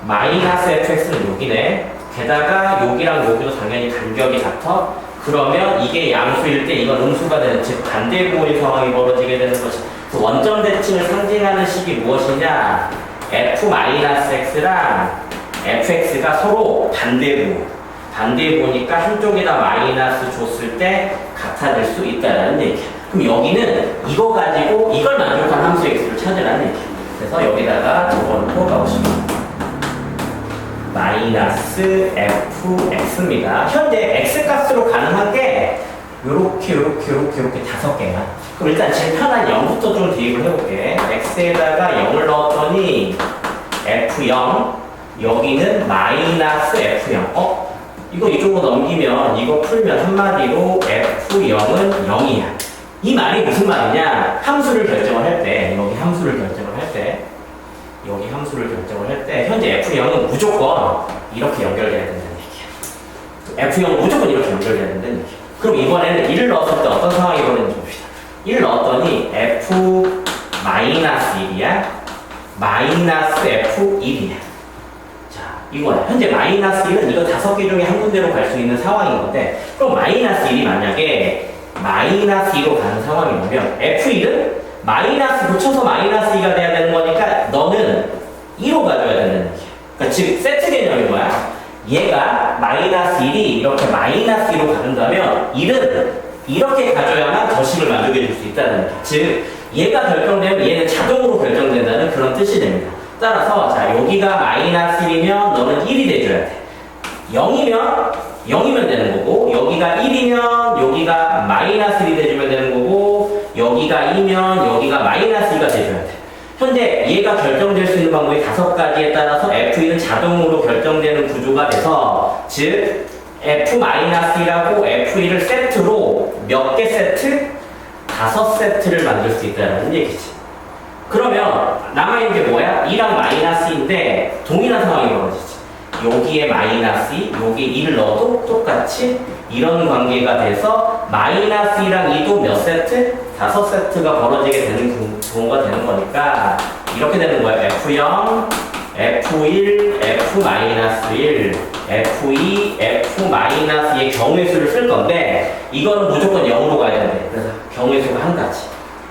마이너스 fx는 여기네, 게다가 여기랑 여기도 당연히 간격이 같아. 그러면 이게 양수일 때 이건 음수가 되는, 즉 반대구의 상황이 벌어지게 되는 것이. 원점 대칭을 상징하는 식이 무엇이냐? f-x랑 fx가 서로 반대구니까 한쪽에다 마이너스 줬을 때 같아질 수 있다는 얘기야. 그럼 여기는 이거 가지고 이걸 만족한 함수의 x를 찾으라는 얘기야. 그래서 여기다가 적어놓고 가보시면 마이너스 fx입니다. 현재 x값으로 가능한 게 요렇게 5개만. 그럼 일단 제일 편한 0부터 좀 대입을 해볼게. x에다가 0을 넣었더니 f0, 여기는 마이너스 f0. 이거 이쪽으로 넘기면, 이거 풀면 한마디로 f0은 0이야. 이 말이 무슨 말이냐? 함수를 결정을 할 때, 여기 함수를 결정을 할 때, 현재 F0은 무조건 이렇게 연결돼야 된다는 얘기야. F0은 무조건 이렇게 연결돼야 된다는 얘기야. 그럼 이번에는 1을 넣었을 때 어떤 상황이 벌어지는지 봅시다. 1을 넣었더니 F-1이야. 마이너스 F1이야. 자, 이거야. 현재 마이너스 1은 이거 5개 중에 한 군데로 갈 수 있는 상황인 건데, 그럼 마이너스 1이 만약에 마이너스 2로 가는 상황이면 F1은 마이너스 붙여서 마이너스 2가 돼야 되는 거니까 너는 2로 가져야 된다는 얘기야. 그러니까 즉 세트 개념인 거야. 얘가 마이너스 1이 이렇게 마이너스 2로 가른다면 1은 이렇게 가져야만 저 식을 만족해 줄 수 있다는 얘기야. 즉 얘가 결정되면 얘는 자동으로 결정된다는 그런 뜻이 됩니다. 따라서 자, 여기가 마이너스 1이면 너는 1이 돼줘야 돼. 0이면 되는 거고, 여기가 1이면 여기가 마이너스 1이 돼주면 되는 거고, 여기가 2면 여기가 마이너스 2가 돼줘야 돼. 현재 얘가 결정될 수 있는 방법이 5가지에 따라서 F1은 자동으로 결정되는 구조가 돼서, 즉 F-1하고 F1을 세트로 몇 개 세트? 5세트를 만들 수 있다는 얘기지. 그러면 남아있는 게 뭐야? 2랑 마이너스 2인데 동일한 상황이 벌어지지. 여기에 마이너스 2, 여기에 2를 넣어도 똑같이 이런 관계가 돼서 마이너스 2랑 2도 몇 세트? 5세트가 벌어지게 되는 경우가 되는 거니까 이렇게 되는 거예요. F0, F1, F-1, F2, F-2의 경우의 수를 쓸 건데 이거는 무조건 0으로 가야 돼. 그래서 경우의 수가 한 가지.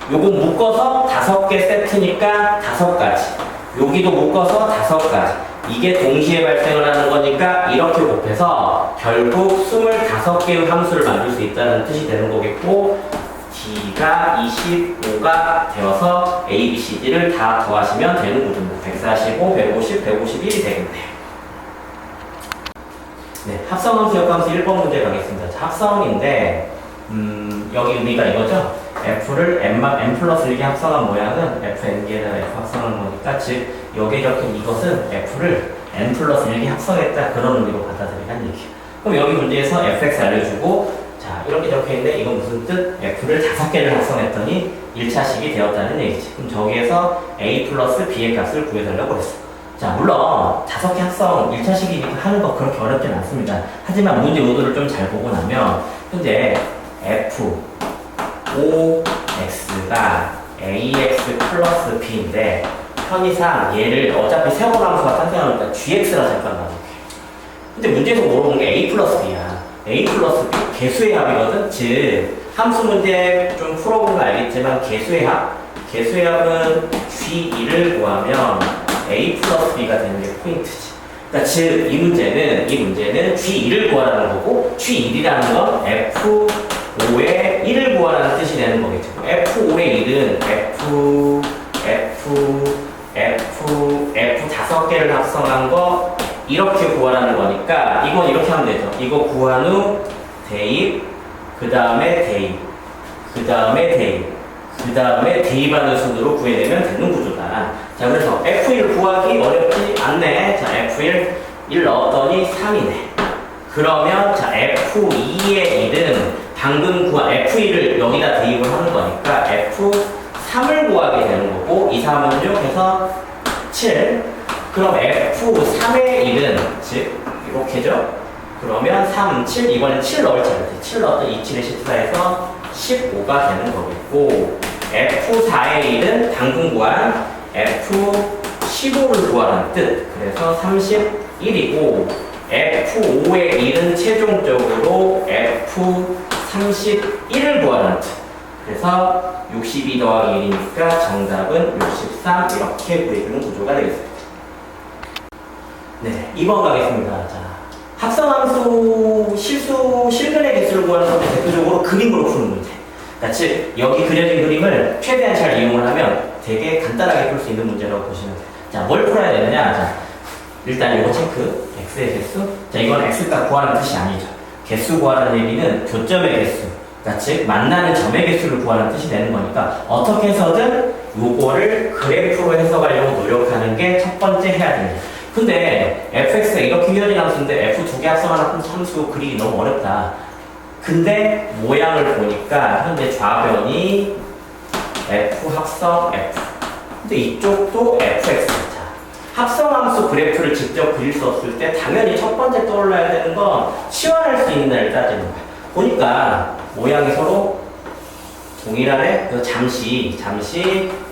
요건 묶어서 5개 세트니까 5가지. 여기도 묶어서 5가지. 이게 동시에 발생을 하는 거니까 이렇게 곱해서 결국 25개의 함수를 만들 수 있다는 뜻이 되는 거겠고, D가 25가 되어서 A, B, C, D를 다 더하시면 되는 구조입니다. 145, 150, 151이 되겠네요. 네, 합성함수 역함수 1번 문제 가겠습니다. 자, 합성인데 여기 의미가 이거죠? F를 n 플러스 1개 합성한 모양은 fn개에다가 F 합성한 거니까, 즉 여기에 적힌 이것은 F를 n 플러스 1개 합성했다, 그런 의미로 받아들이라는 얘기예요. 그럼 여기 문제에서 fx 알려주고, 자, 자, 이렇게 적혀 있는데 이건 무슨 뜻? F를 5개를 합성했더니 1차식이 되었다는 얘기지. 그럼 저기에서 A 플러스 B의 값을 구해달라고 그랬어. 자, 물론 5개 합성 1차식이니까 하는 거 그렇게 어렵진 않습니다. 하지만 문제 의도를 좀 잘 보고 나면 현재 F, O, X가 AX 플러스 B인데 편의상 얘를 어차피 세모함수가 탄생하니까 GX라 잠깐 놔둘게. 근데 문제에서 물어본 게 A 플러스 B야. A 플러스 B, 개수의 합이거든? 즉, 함수 문제 좀 풀어보면 알겠지만 개수의 합, 개수의 합은 G2를 구하면 A 플러스 B가 되는 게 포인트지. 그러니까 즉, 이 문제는 G2를 구하라는 거고 G1이라는 건 F5의 1을 구하라는 뜻이 되는 거겠죠. F5의 1은 F 5개를 합성한 거 이렇게 구하라는 거니까 이건 이렇게 하면 되죠. 이거 구한 후 대입, 그 다음에 대입, 그 다음에 대입, 그 다음에 대입하는 순으로 구해내면 되는 구조다. 자, 그래서 F1 구하기 어렵지 않네. 자, F1 1 넣었더니 3이네. 그러면 자, F2의 1은 방금 구한 F1을 여기다 대입을 하는 거니까 F3을 구하게 되는 거고 2, 3은 6 해서 7. 그럼 F3의 1은 즉 이렇게죠? 그러면 3, 7 이번엔 7 넣을 차례지. 7 넣었더니 2, 7에 14에서 15가 되는 거겠고 F4의 1은 방금 구한 F15를 구하라는 뜻. 그래서 31이고 F5의 1은 최종적으로 F31을 구하라는 뜻. 그래서 62 더하기 1이니까 정답은 63 이렇게 구해주는 구조가 되겠습니다. 네, 2번 가겠습니다. 자, 합성함수 실근의 개수를 구하는 것도 대표적으로 그림으로 푸는 문제. 그러니까 즉, 여기 그려진 그림을 최대한 잘 이용을 하면 되게 간단하게 풀 수 있는 문제라고 보시면 돼요. 자, 뭘 풀어야 되느냐? 자, 일단 이거 체크. x의 개수. 자, 이건 x값 구하는 뜻이 아니죠. 개수 구하는 얘기는 교점의 개수. 그러니까 즉, 만나는 점의 개수를 구하는 뜻이 되는 거니까 어떻게 해서든 요거를 그래프로 해석하려고 노력하는 게 첫 번째 해야 됩니다. 근데 fx가 이렇게 휘어진 함수인데 f 2개 합성하는 함수 그리기 너무 어렵다. 근데 모양을 보니까 현재 좌변이 f 합성 f. 근데 이쪽도 fx. 자, 합성함수 그래프를 직접 그릴 수 없을 때 당연히 첫 번째 떠올라야 되는 건 치환할 수 있는 날을 따지는 거야. 보니까 모양이 서로 동일하네? 그래서 잠시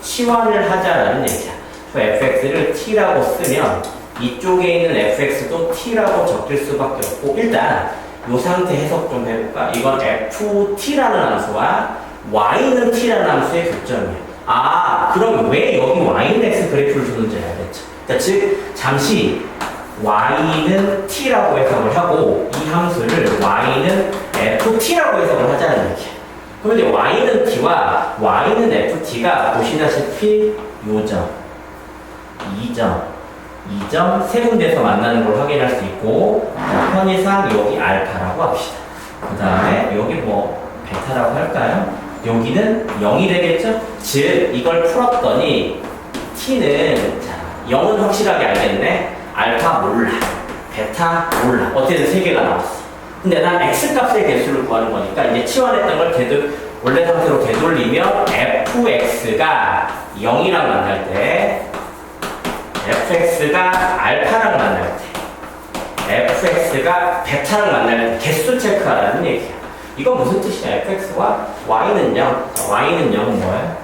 치환을 하자라는 얘기야. 저 fx를 t라고 쓰면 이쪽에 있는 fx도 t라고 적힐 수밖에 없고 일단 이 상태 해석 좀 해볼까? 이건 ft라는 함수와 y는 t라는 함수의 교점이에요. 아, 그럼 왜 여기 y는 x 그래프를 주는지 알겠죠? 그러니까 즉 잠시 y는 t라고 해석을 하고 이 함수를 y는 ft라고 해석을 하자는 얘기야. 그럼 이제 y는 t와 y는 ft가 보시다시피 요점, 2점 세 군데에서 만나는 걸 확인할 수 있고 편의상 여기 알파라고 합시다. 그 다음에 여기 뭐 베타라고 할까요? 여기는 0이 되겠죠? 즉 이걸 풀었더니 t는 자 0은 확실하게 알겠네. 알파 몰라, 베타 몰라. 어쨌든 세 개가 나왔어. 근데 난 x값의 개수를 구하는 거니까 이제 치환했던 걸 원래 상태로 되돌리면 fx가 0이랑 만날 때 fx가 알파랑 만날 때 fx가 베타랑 만날 때 개수 체크하라는 얘기야. 이건 무슨 뜻이냐? fx와 y는 0. y는 0은 뭐야?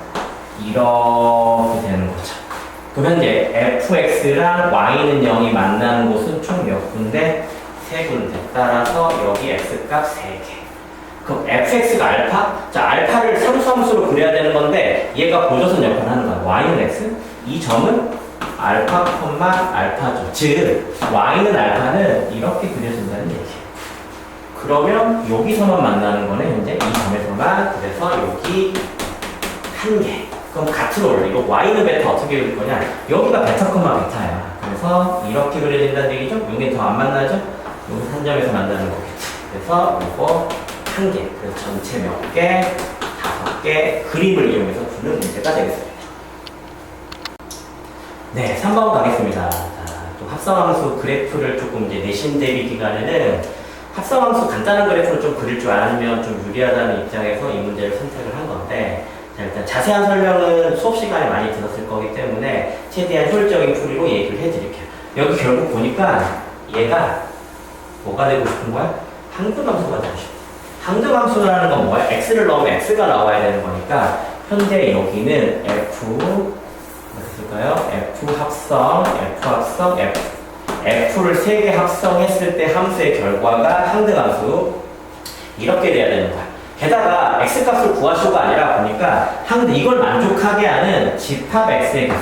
이렇게 되는 거죠. 그럼 현재 fx랑 y는 0이 만나는 곳은 총 몇 군데? 3군데. 따라서 여기 x값 3개. 그럼 fx가 알파? 자, 알파를 상수함수로 그려야 되는 건데 얘가 보조선 역할을 하는 거야. y는 x? 이 점은 알파, 알파죠. 즉, y는 알파는 이렇게 그려진다는 얘기예요. 그러면 여기서만 만나는 거네, 현재. 이 점에서만. 그래서 여기 한 개. 그럼 같은 원리로 y는 베타 어떻게 그릴 거냐? 여기가 베타, 베타야. 그래서 이렇게 그려진다는 얘기죠. 여기 더 안 만나죠? 여기 한 점에서 만나는 거겠지. 그래서 이거 한 개. 그래서 전체 몇 개? 5개. 그림을 이용해서 푸는 문제가 되겠습니다. 네, 3번 가겠습니다. 자, 또 합성함수 그래프를 조금 이제 내신 대비 기간에는 합성함수 간단한 그래프를 좀 그릴 줄 알면 좀 유리하다는 입장에서 이 문제를 선택을 한 건데, 자, 일단 자세한 설명은 수업 시간에 많이 들었을 거기 때문에 최대한 효율적인 풀이로 얘기를 해드릴게요. 여기 결국 보니까 얘가 뭐가 되고 싶은 거야? 항등함수가 되고 싶어. 항등함수라는 건 뭐야? x를 넣으면 x가 나와야 되는 거니까 현재 여기는 f 어떻을까요? f 합성, f를 3개 합성했을 때 함수의 결과가 항등함수 이렇게 돼야 되는 거야. 게다가 x값을 구하시오가 아니라 보니까 이걸 만족하게 하는 집합 x의 개수.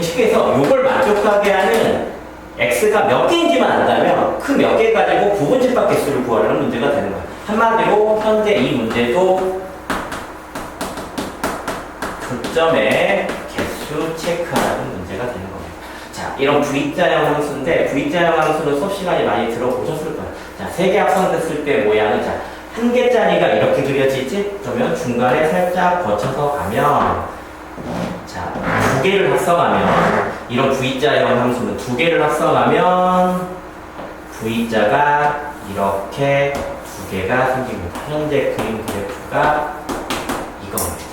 쉽게 해서 이걸 만족하게 하는 x가 몇 개인지만 안다면 그 몇 개 가지고 부분 집합 개수를 구하려는 문제가 되는 거야. 한마디로 현재 이 문제도 교점의 개수 체크하는 문제가 되는 거예요. 자, 이런 V자형 함수인데 V자형 함수는 수업 시간에 많이 들어보셨을 거예요. 자, 3개 합성됐을 때 모양은 자, 1개짜리가 이렇게 그려지지? 그러면 중간에 살짝 거쳐서 가면 자, 2개를 합성하면 이런 V자형 함수는 2개를 합성하면 V자가 이렇게 2개가 생깁니다. 현재 그림 그래프가 이겁니다.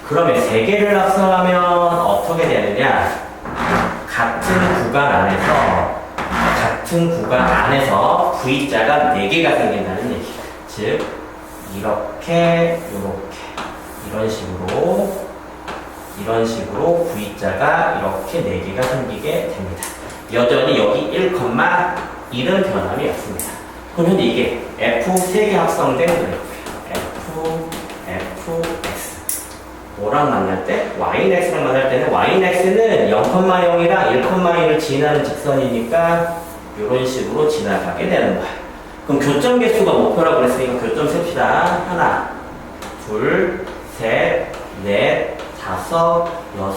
그러면 3개를 합성하면 어떻게 되느냐? 같은 구간 안에서 V자가 4개가 생긴다는 얘기. 즉 이렇게 이런 식으로 V자가 이렇게 4개가 생기게 됩니다. 여전히 여기 1,1은 변함이 없습니다. 그럼 현재 이게 F 3개 합성된 그래프예요. Fx 뭐랑 만날 때? Yx랑 만날 때는 Yx는 0,0이랑 1,1을 지나는 직선이니까 이런 식으로 지나가게 되는 거야. 그럼 교점 개수가 목표라고 그랬으니까 교점 셉시다. 하나, 둘, 셋, 넷, 5, 6,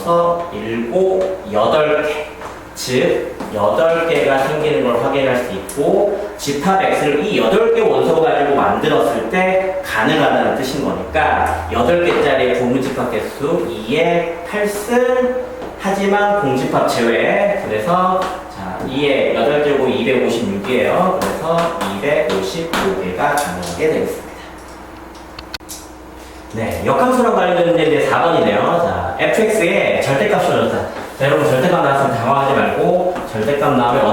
7, 8개. 즉 8개가 생기는 걸 확인할 수 있고 집합 x를 이 8개 원소 가지고 만들었을 때 가능하다는 뜻인 거니까 8개짜리 부분집합 개수 2의 8승 하지만 공집합 제외. 그래서 자 2의 8제곱 256이에요. 그래서 255개가 가능하게 되겠습니다. 네, 역함수랑 관련된 문제인데 4번이네요. 자, fx의 절대값을 넣었다. 자, 여러분 절대값 나왔으면 당황하지 말고 절대값 나오면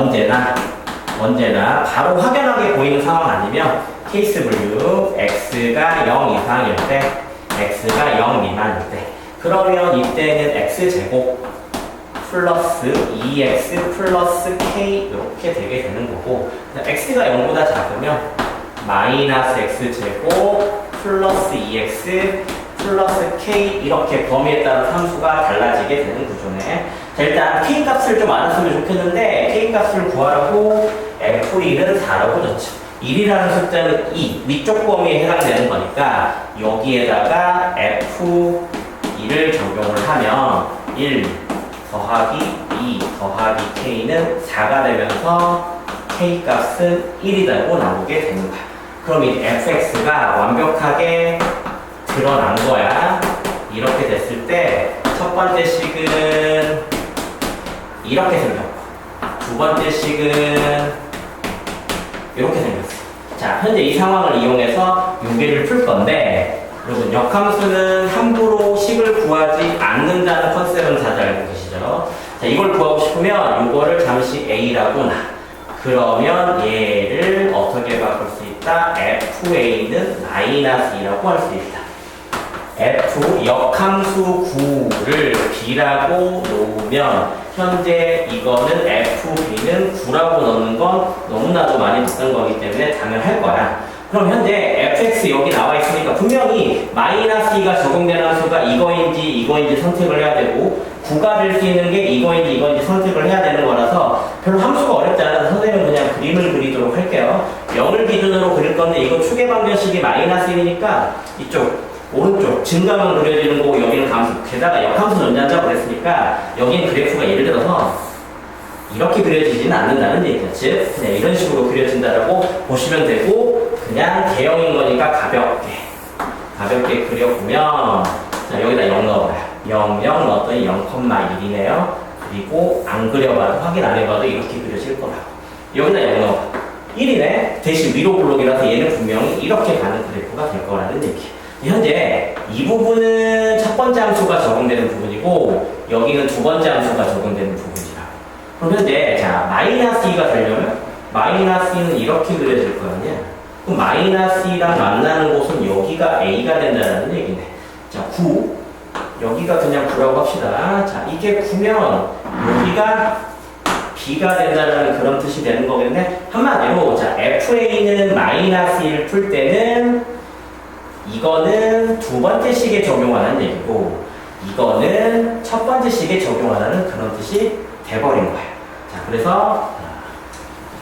언제나 바로 확연하게 보이는 상황 아니면 케이스 분류 x가 0 이상일 때, x가 0 미만일 때 그러면 이때는 x제곱 플러스 2x 플러스 k 이렇게 되게 되는 거고 x가 0보다 작으면 마이너스 x제곱 플러스 2x 플러스 k 이렇게 범위에 따른 함수가 달라지게 되는 구조네. 자, 일단 k 값을 좀 알았으면 좋겠는데 k 값을 구하라고 f1은 4라고 줬죠. 1이라는 숫자는 2 위쪽 범위에 해당되는 거니까 여기에다가 f1을 적용을 하면 1 더하기 2 더하기 k는 4가 되면서 k 값은 1이 되고 나오게 되는 거야. 그럼 이 fx가 완벽하게 드러난 거야. 이렇게 됐을 때 첫 번째 식은 이렇게 생겼고 두 번째 식은 이렇게 생겼어. 자, 현재 이 상황을 이용해서 요게를 풀 건데 여러분 역함수는 함부로 식을 구하지 않는다는 컨셉은 다들 알고 계시죠? 자, 이걸 구하고 싶으면 이거를 잠시 A라고 놔. 그러면 얘를 어떻게 바꿀 수 있다? FA는 -2라고 할 수 있다. F 역함수 9를 B라고 놓으면 현재 이거는 FB는 9라고 넣는 건 너무나도 많이 듣던 거기 때문에 당연할 거야. 그럼 현재 fx 여기 나와 있으니까 분명히 -2가 적용되는 함수가 이거인지 선택을 해야 되고 9가 될 수 있는 게 이거인지 선택을 해야 되는 거라서 별로 함수가 어렵지 않아서 선생님은 그냥 그림을 그리도록 할게요. 0을 기준으로 그릴 건데 이거 축의 방정식이 -1이니까 이쪽 오른쪽 증가만 그려지는 거고 여기는 감수. 게다가 역함수 존재한다고 그랬으니까 여기는 그래프가 예를 들어서 이렇게 그려지지는 않는다는 얘기죠. 즉 그냥 이런 식으로 그려진다라고 보시면 되고 그냥 개형인 거니까 가볍게 그려보면 자 여기다 0 넣어봐요. 0 넣었더니 0,1이네요. 그리고 안 그려봐도 확인 안 해봐도 이렇게 그려질 거라고. 여기다 0 넣어봐. 1이네. 대신 위로 블록이라서 얘는 분명히 이렇게 가는 그래프가 될 거라는 얘기예요. 현재 이 부분은 첫 번째 함수가 적용되는 부분이고 여기는 두 번째 함수가 적용되는 부분이라. 그럼 현재 자 마이너스 2가 되려면 마이너스 2는 이렇게 그려질 거 아니야. 그럼 마이너스 2랑 만나는 곳은 여기가 A가 된다는 얘기네. 자 9 여기가 그냥 9라고 합시다. 자 이게 9면 여기가 B가 된다는 그런 뜻이 되는 거겠네. 한마디로 자 FA는 마이너스 1을 풀 때는 이거는 두 번째 식에 적용하는 얘기고 이거는 첫 번째 식에 적용하는 그런 뜻이 돼버린 거예요. 자 그래서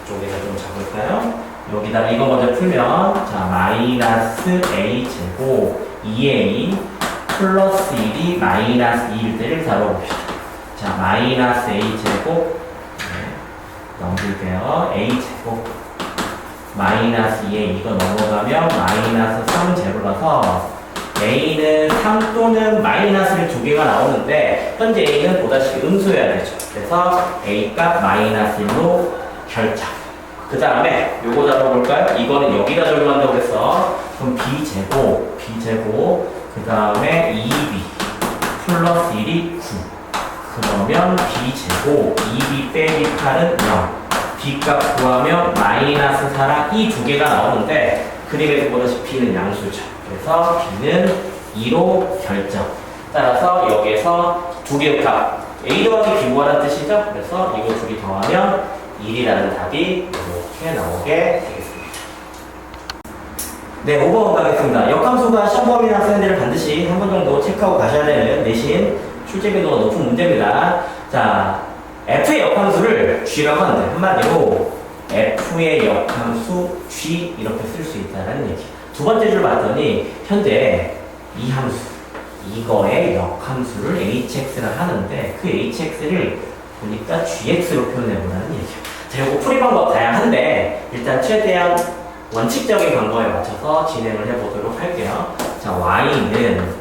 이쪽에다 좀 적을까요? 여기다가 이거 먼저 풀면 자 마이너스 A 제곱 2A 플러스 1이 마이너스 2일 때를 다뤄봅시다. 자 마이너스 A 제곱 넘길게요. A 제곱 마이너스 2에 이거 넘어가면 마이너스 3 제로라서 A는 3 또는 마이너스를 두 개가 나오는데 현재 A는 보다시피 음수여야 되죠. 그래서 A 값 마이너스 1로 결정. 그 다음에 요거 잡아볼까요? 이거는 여기다 적용한다고 그랬어. 그럼 B제곱 그 다음에 2B 플러스 1이 9 그러면 B제곱 2B 빼기 8은 0 B값 구하면 마이너스 4랑 이 두 개가 나오는데 그림에서 보다시피 B는 양수죠. 그래서 B는 2로 결정. 따라서 여기에서 두 개의 값 A 더하기 B 구하라는 뜻이죠. 그래서 이거 두 개 더하면 1이라는 답이 이렇게 나오게 되겠습니다. 네, 5번 가겠습니다. 역함수가 시험범위나 학생들을 반드시 한 번 정도 체크하고 가셔야 되는 내신 출제 빈도가 높은 문제입니다. 자, F의 역함수를 G라고 하는데 한마디로 F의 역함수 G 이렇게 쓸 수 있다는 얘기. 두 번째 줄 봤더니 현재 이 함수 이거의 역함수를 hx라 하는데 그 hx를 보니까 gx로 표현해보라는 얘기예요. 자, 요거 풀이 방법 다양한데 일단 최대한 원칙적인 방법에 맞춰서 진행을 해보도록 할게요. 자, y는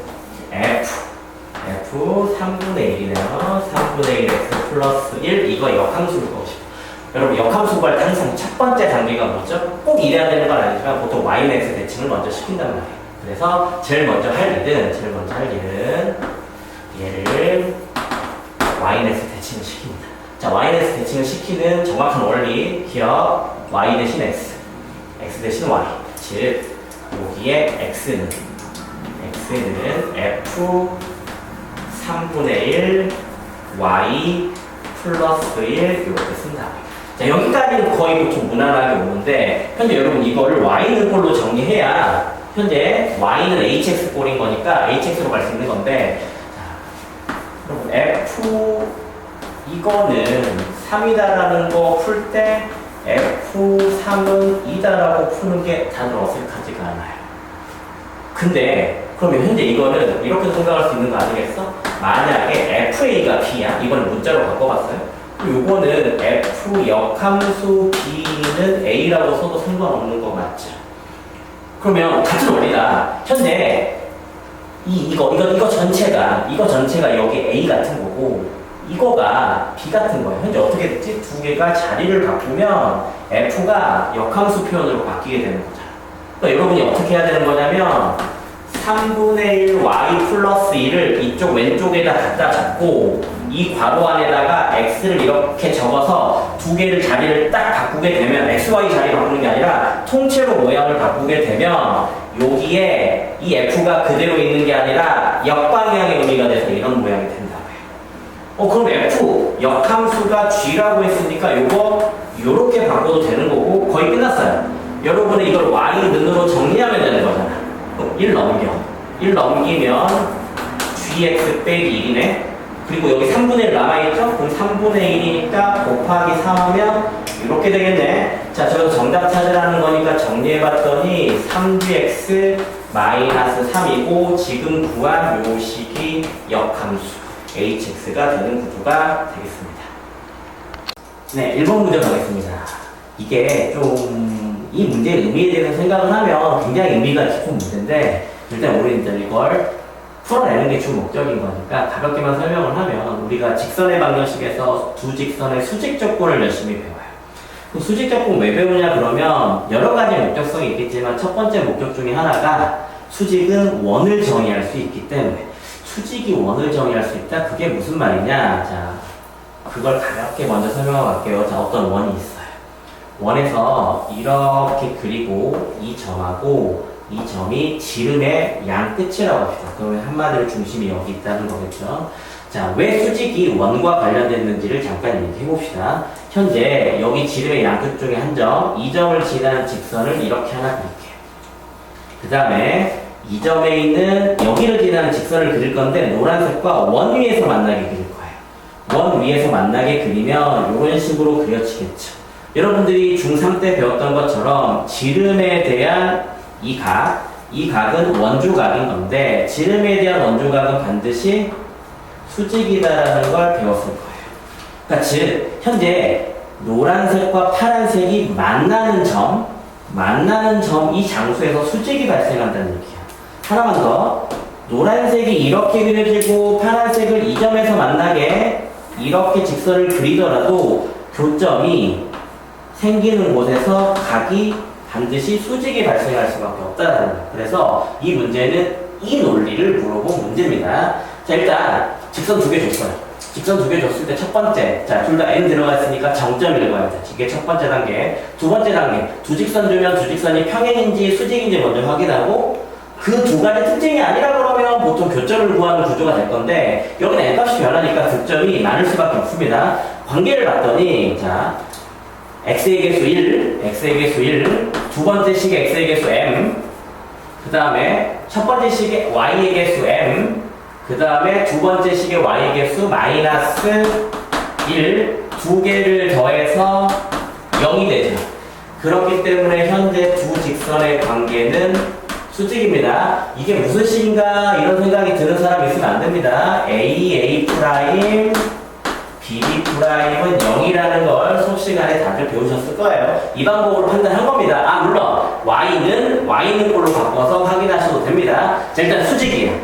f 3분의 1이네요. 3분의 1 x 플러스 1 이거 역함수일 것이고 여러분 역함수 구할 때 항상 첫 번째 단계가 뭐죠? 꼭 이래야 되는 건 아니지만 보통 y는 x 대칭을 먼저 시킨단 말이에요. 그래서 제일 먼저 할 일은 얘를 y는 x 대칭을 시킵니다. 자, y는 x 대칭을 시키는 정확한 원리 기억 y 대신 x 대신 y 즉 여기에 x는 f 3분의 1 y 플러스 1 이렇게 쓴다. 자, 여기까지는 거의 보통 무난하게 오는데 현재 여러분 이거를 y는 꼴로 정리해야 현재 y는 hx 꼴인 거니까 hx로 갈 수 있는 건데 자, 여러분 f 이거는 3이다라는 거 풀 때 f3은 2다라고 푸는 게 다들 어색하지가 않아요. 근데 그러면 현재 이거는 이렇게 생각할 수 있는 거 아니겠어? 만약에 FA가 B야. 이거는 문자로 바꿔봤어요. 요거는 F 역함수 B는 A라고 써도 상관없는 거 맞죠? 그러면 같은 원리다. 현재 이거 전체가 여기 A 같은 거고 이거가 B 같은 거예요. 현재 어떻게 됐지? 두 개가 자리를 바꾸면 F가 역함수 표현으로 바뀌게 되는 거잖아. 그러니까 여러분이 어떻게 해야 되는 거냐면 3분의 1 y 플러스 1을 이쪽 왼쪽에다 갖다 잡고 이 괄호 안에다가 x를 이렇게 적어서 두 개를 자리를 딱 바꾸게 되면 xy 자리 바꾸는 게 아니라 통째로 모양을 바꾸게 되면 여기에 이 f가 그대로 있는 게 아니라 역방향의 의미가 돼서 이런 모양이 된다고 해요. 그럼 f 역함수가 g라고 했으니까 요거 요렇게 바꿔도 되는 거고 거의 끝났어요. 여러분은 이걸 y는으로 정리하면 되는 거잖아. 1 넘기면 gx 빼기 1이네. 그리고 여기 3분의 1 남아있죠? 그럼 3분의 1이니까 곱하기 3하면 이렇게 되겠네. 자, 저기서 정답 찾으라는 거니까 정리해봤더니 3gx 마이너스 3이고 지금 구한 요 식이 역함수 hx가 되는 구조가 되겠습니다. 네, 1번 문제 가겠습니다. 이게 좀 이 문제의 의미에 대해서 생각을 하면 굉장히 의미가 깊은 문제인데 일단 우리는 이걸 풀어내는 게 주 목적인 거니까 가볍게만 설명을 하면 우리가 직선의 방정식에서 두 직선의 수직 조건을 열심히 배워요. 그럼 수직적분 왜 배우냐 그러면 여러 가지 목적성이 있겠지만 첫 번째 목적 중에 하나가 수직은 원을 정의할 수 있기 때문에 수직이 원을 정의할 수 있다? 그게 무슨 말이냐? 자, 그걸 가볍게 먼저 설명하고 갈게요. 자, 어떤 원이 있어요. 원에서 이렇게 그리고 이 점하고 이 점이 지름의 양 끝이라고 합시다. 그러면 한마디로 중심이 여기 있다는 거겠죠. 자, 왜 수직이 원과 관련됐는지를 잠깐 얘기해 봅시다. 현재 여기 지름의 양 끝 중에 한 점, 이 점을 지나는 직선을 이렇게 하나 그릴게요. 그 다음에 이 점에 있는 여기를 지나는 직선을 그릴 건데 노란색과 원 위에서 만나게 그릴 거예요. 원 위에서 만나게 그리면 이런 식으로 그려지겠죠. 여러분들이 중3 때 배웠던 것처럼 지름에 대한 이 각은 원주각인 건데 지름에 대한 원주각은 반드시 수직이다라는 걸 배웠을 거예요. 그러니까 즉 현재 노란색과 파란색이 만나는 점 이 장소에서 수직이 발생한다는 얘기야. 하나만 더. 노란색이 이렇게 그려지고 파란색을 이 점에서 만나게 이렇게 직선을 그리더라도 교점이 생기는 곳에서 각이 반드시 수직이 발생할 수밖에 없다는 거예요. 그래서 이 문제는 이 논리를 물어본 문제입니다. 자, 일단 직선 두 개 줬어요. 직선 두 개 줬을 때 첫 번째, 자, 둘 다 n 들어가 있으니까 정점을 읽어야 돼. 이게 첫 번째 단계. 두 번째 단계, 두 직선 주면 두 직선이 평행인지 수직인지 먼저 확인하고 그 두 가지 특징이 아니라 그러면 보통 교점을 구하는 구조가 될 건데 여기는 n값이 변하니까 교점이 많을 수밖에 없습니다. 관계를 봤더니 자, x의 개수 1, x의 개수 1, 두 번째 식의 x의 개수 m, 그 다음에 첫 번째 식의 y의 개수 m, 그 다음에 두 번째 식의 y의 개수 마이너스 1, 두 개를 더해서 0이 되죠. 그렇기 때문에 현재 두 직선의 관계는 수직입니다. 이게 무슨 식인가 이런 생각이 드는 사람 있으면 안 됩니다. a 프라임 BB 프라임은 0이라는 걸 수업 시간에 다들 배우셨을 거예요. 이 방법으로 판단한 겁니다. 아, 물론 Y는 꼴로 바꿔서 확인하셔도 됩니다. 자, 일단 수직이에요.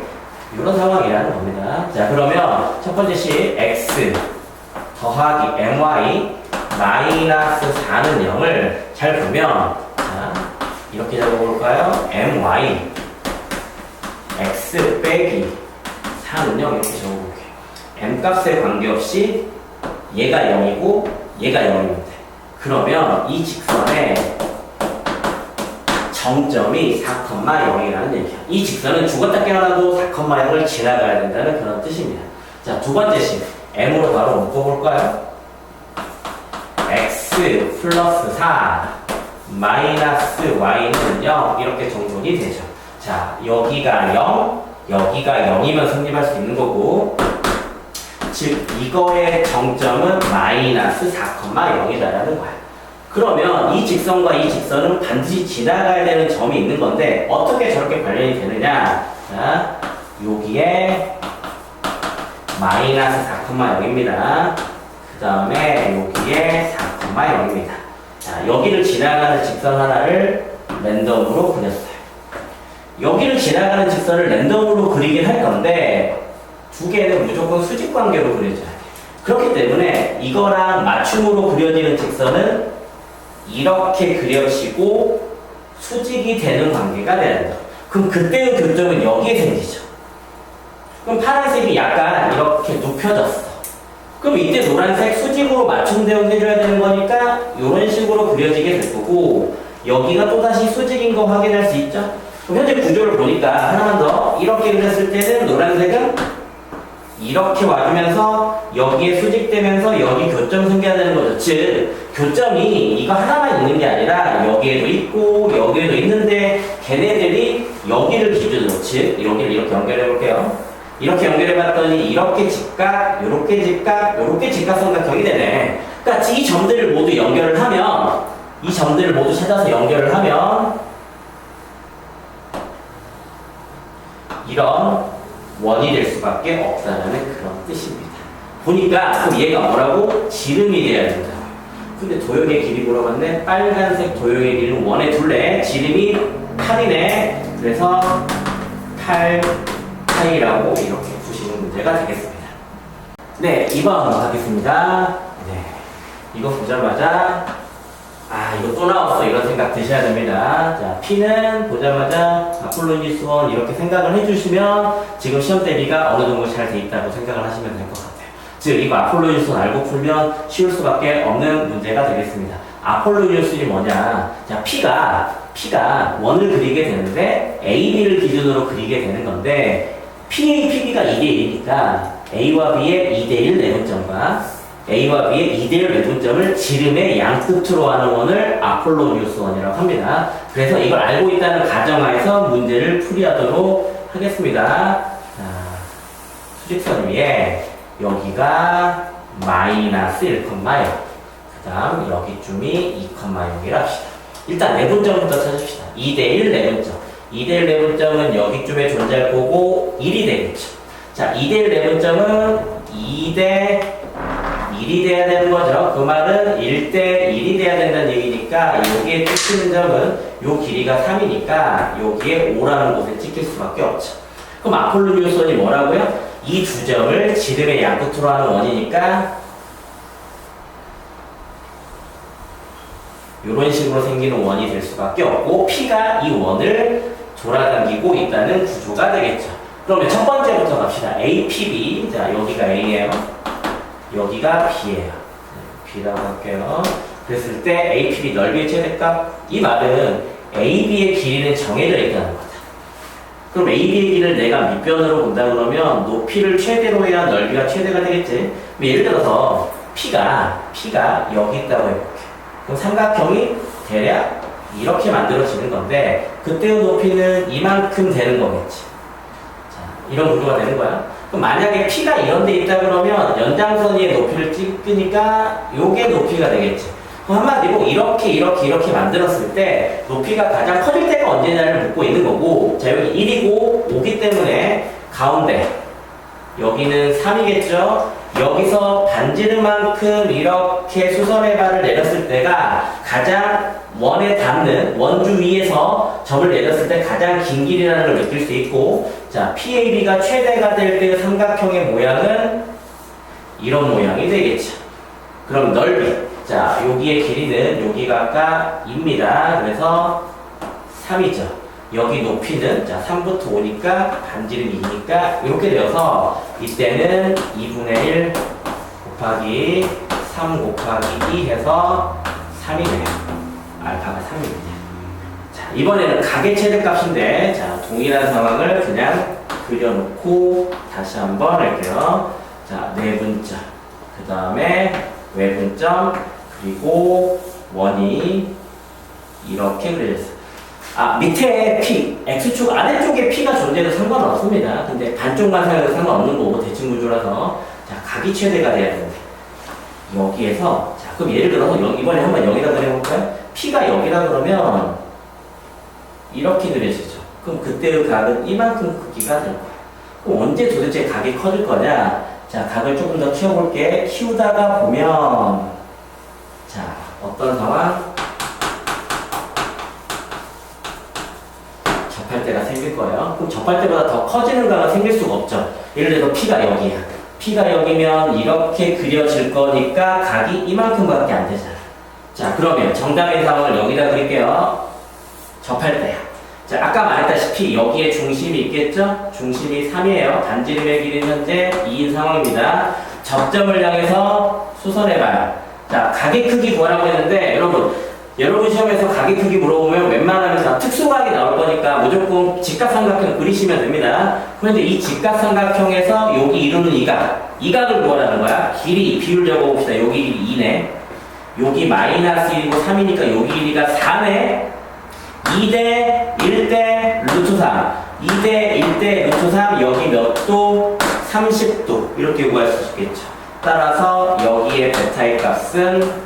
이런 상황이라는 겁니다. 자, 그러면 첫 번째 식 X 더하기 MY 마이너스 4는 0을 잘 보면 자, 이렇게 적어볼까요? MY X 빼기 4는 0 이렇게 적어볼게요. M값에 관계없이 얘가 0이고 얘가 0입니다. 그러면 이 직선의 정점이 4,0이라는 얘기야. 이 직선은 죽었다 깨어나도 4,0을 지나가야 된다는 그런 뜻입니다. 자, 두 번째 식 M으로 바로 묶어볼까요? X 플러스 4 마이너스 Y는 0 이렇게 정돈이 되죠. 자, 여기가 0 여기가 0이면 성립할 수 있는 거고 즉 이거의 정점은 마이너스 4,0이다라는 거야. 그러면 이 직선과 이 직선은 반드시 지나가야 되는 점이 있는 건데 어떻게 저렇게 관련이 되느냐. 자, 여기에 마이너스 4,0입니다. 그 다음에 여기에 4,0입니다. 자, 여기를 지나가는 직선 하나를 랜덤으로 그렸어요. 여기를 지나가는 직선을 랜덤으로 그리긴 할 건데 두 개는 무조건 수직 관계로 그려져야 돼. 그렇기 때문에 이거랑 맞춤으로 그려지는 직선은 이렇게 그려지고 수직이 되는 관계가 돼야 된다. 그럼 그때의 교점은 여기에 생기죠. 그럼 파란색이 약간 이렇게 눕혀졌어. 그럼 이때 노란색 수직으로 맞춤 대응해줘야 되는 거니까 이런 식으로 그려지게 될 거고 여기가 또다시 수직인 거 확인할 수 있죠? 그럼 현재 구조를 보니까 하나만 더 이렇게 그렸을 때는 노란색은 이렇게 와주면서 여기에 수직되면서 여기 교점 생겨야 되는 거죠. 즉 교점이 이거 하나만 있는 게 아니라 여기에도 있고 여기에도 있는데 걔네들이 여기를 기준으로 즉 여기를 이렇게 연결해 볼게요. 이렇게 연결해 봤더니 이렇게 직각, 요렇게 직각, 요렇게 직각삼각형이 되네. 그러니까 이 점들을 모두 연결을 하면 이 점들을 모두 찾아서 연결을 하면 이런 원이 될 수밖에 없다는 그런 뜻입니다. 보니까 그럼 얘가 뭐라고? 지름이 돼야 된다고요. 근데 도형의 길이 물어봤네. 빨간색 도형의 길이는 원에 둘래. 지름이 8이네. 그래서 8파이라고 이렇게 푸시는 문제가 되겠습니다. 네, 2번 하겠습니다. 네, 이거 보자마자 이거 또 나왔어. 이런 생각 드셔야 됩니다. 자, P는 보자마자 아폴로니우스 원 이렇게 생각을 해주시면 지금 시험 대비가 어느 정도 잘 돼 있다고 생각을 하시면 될 것 같아요. 즉, 이거 아폴로니우스 원 알고 풀면 쉬울 수밖에 없는 문제가 되겠습니다. 아폴로니우스이 뭐냐? 자, P가 원을 그리게 되는데 A, B를 기준으로 그리게 되는 건데 PA, PB가 2대1이니까 A와 B의 2대1 내분점과 A와 B의 2대1 내분점을 지름의 양끝으로 하는 원을 아폴로니우스 원이라고 합니다. 그래서 이걸 알고 있다는 가정하에서 문제를 풀이하도록 하겠습니다. 자, 수직선 위에 여기가 마이너스 1,0, 그 다음 여기쯤이 2,0이라 합시다. 일단 내분점부터 찾읍시다. 2대1 내분점. 2대1 내분점은 여기쯤에 존재할 거고 1이 되겠죠. 자, 2대1 내분점은 2대 1이 돼야 되는 거죠. 그 말은 1대 1이 돼야 된다는 얘기니까 여기에 찍히는 점은 요 길이가 3이니까 여기에 5라는 곳에 찍힐 수밖에 없죠. 그럼 아폴로니우스 원이 뭐라고요? 이 두 점을 지름의 양끝으로 하는 원이니까 이런 식으로 생기는 원이 될 수밖에 없고 P가 이 원을 돌아다니고 있다는 구조가 되겠죠. 그러면 첫 번째부터 갑시다. APB. 자, 여기가 A예요. 여기가 B예요. B라고 할게요. 그랬을 때 APB 넓이의 최대값. 이 말은 AB의 길이는 정해져 있다는 거다. 그럼 AB의 길이를 내가 밑변으로 본다 그러면 높이를 최대로 해야 넓이가 최대가 되겠지. 예를 들어서 P가 여기 있다고 해볼게. 그럼 삼각형이 대략 이렇게 만들어지는 건데 그때의 높이는 이만큼 되는 거겠지. 자, 이런 구조가 되는 거야. 그럼 만약에 P가 이런 데 있다 그러면 연장선 위에 높이를 찍으니까 요게 높이가 되겠지. 그럼 한마디로 이렇게 만들었을 때 높이가 가장 커질 때가 언제냐를 묻고 있는 거고, 자, 여기 1이고 5기 때문에 가운데 여기는 3이겠죠. 여기서 반지름만큼 이렇게 수선의 발을 내렸을 때가 가장 원에 닿는 원주 위에서 점을 내렸을 때 가장 긴 길이라는 걸 느낄 수 있고, 자, PAB가 최대가 될 때 삼각형의 모양은 이런 모양이 되겠죠. 그럼 넓이. 자, 여기의 길이는 여기가 아까 2입니다. 그래서 3이죠. 여기 높이는 자 3부터 5니까 반지름이 2니까 이렇게 되어서 이때는 2분의 1 곱하기 3 곱하기 2 해서 3이 돼요. 알파가 3입니다. 자, 이번에는 각의 최대값인데, 자, 동일한 상황을 그냥 그려놓고 다시 한번 할게요. 자, 내분점, 그 다음에 외분점, 그리고 원이 이렇게 그려졌어요. 밑에 P, X축 아래쪽에 P가 존재해도 상관은 없습니다. 근데 반쪽만 사용해도 상관없는 거고, 대칭 구조라서. 자, 각이 최대가 돼야 되는데. 여기에서, 자, 그럼 예를 들어서 이번에 한번 여기다 그려볼까요? P가 여기다 그러면, 이렇게 그려지죠. 그럼 그때의 각은 이만큼 크기가 될 거예요. 그럼 언제 도대체 각이 커질 거냐? 자, 각을 조금 더 키워볼게. 키우다가 보면, 자, 어떤 상황? 접할 때가 생길 거예요. 그럼 접할 때보다 더 커지는 각은 생길 수가 없죠. 예를 들어서 P가 여기야. P가 여기면 이렇게 그려질 거니까 각이 이만큼밖에 안 되잖아. 자, 그러면 정답의 상황을 여기다 그릴게요. 접할 때야. 자, 아까 말했다시피 여기에 중심이 있겠죠? 중심이 3이에요. 반지름의 길이는 현재 2인 상황입니다. 접점을 향해서 수선해봐요. 자, 각의 크기 구하라고 했는데 여러분 시험에서 각의 크기 물어보면 웬만하면 다 특수각이 나올 거니까 무조건 직각삼각형 그리시면 됩니다. 그런데 이 직각삼각형에서 여기 이루는 이 각을 구하라는 거야. 길이 비율 적어봅시다. 여기 길이 2네. 여기 마이너스 1이고 3이니까 여기 길이가 4네. 2대 1대 루트 3. 2대 1대 루트 3. 여기 몇 도? 30도. 이렇게 구할 수 있겠죠. 따라서 여기에 베타의 값은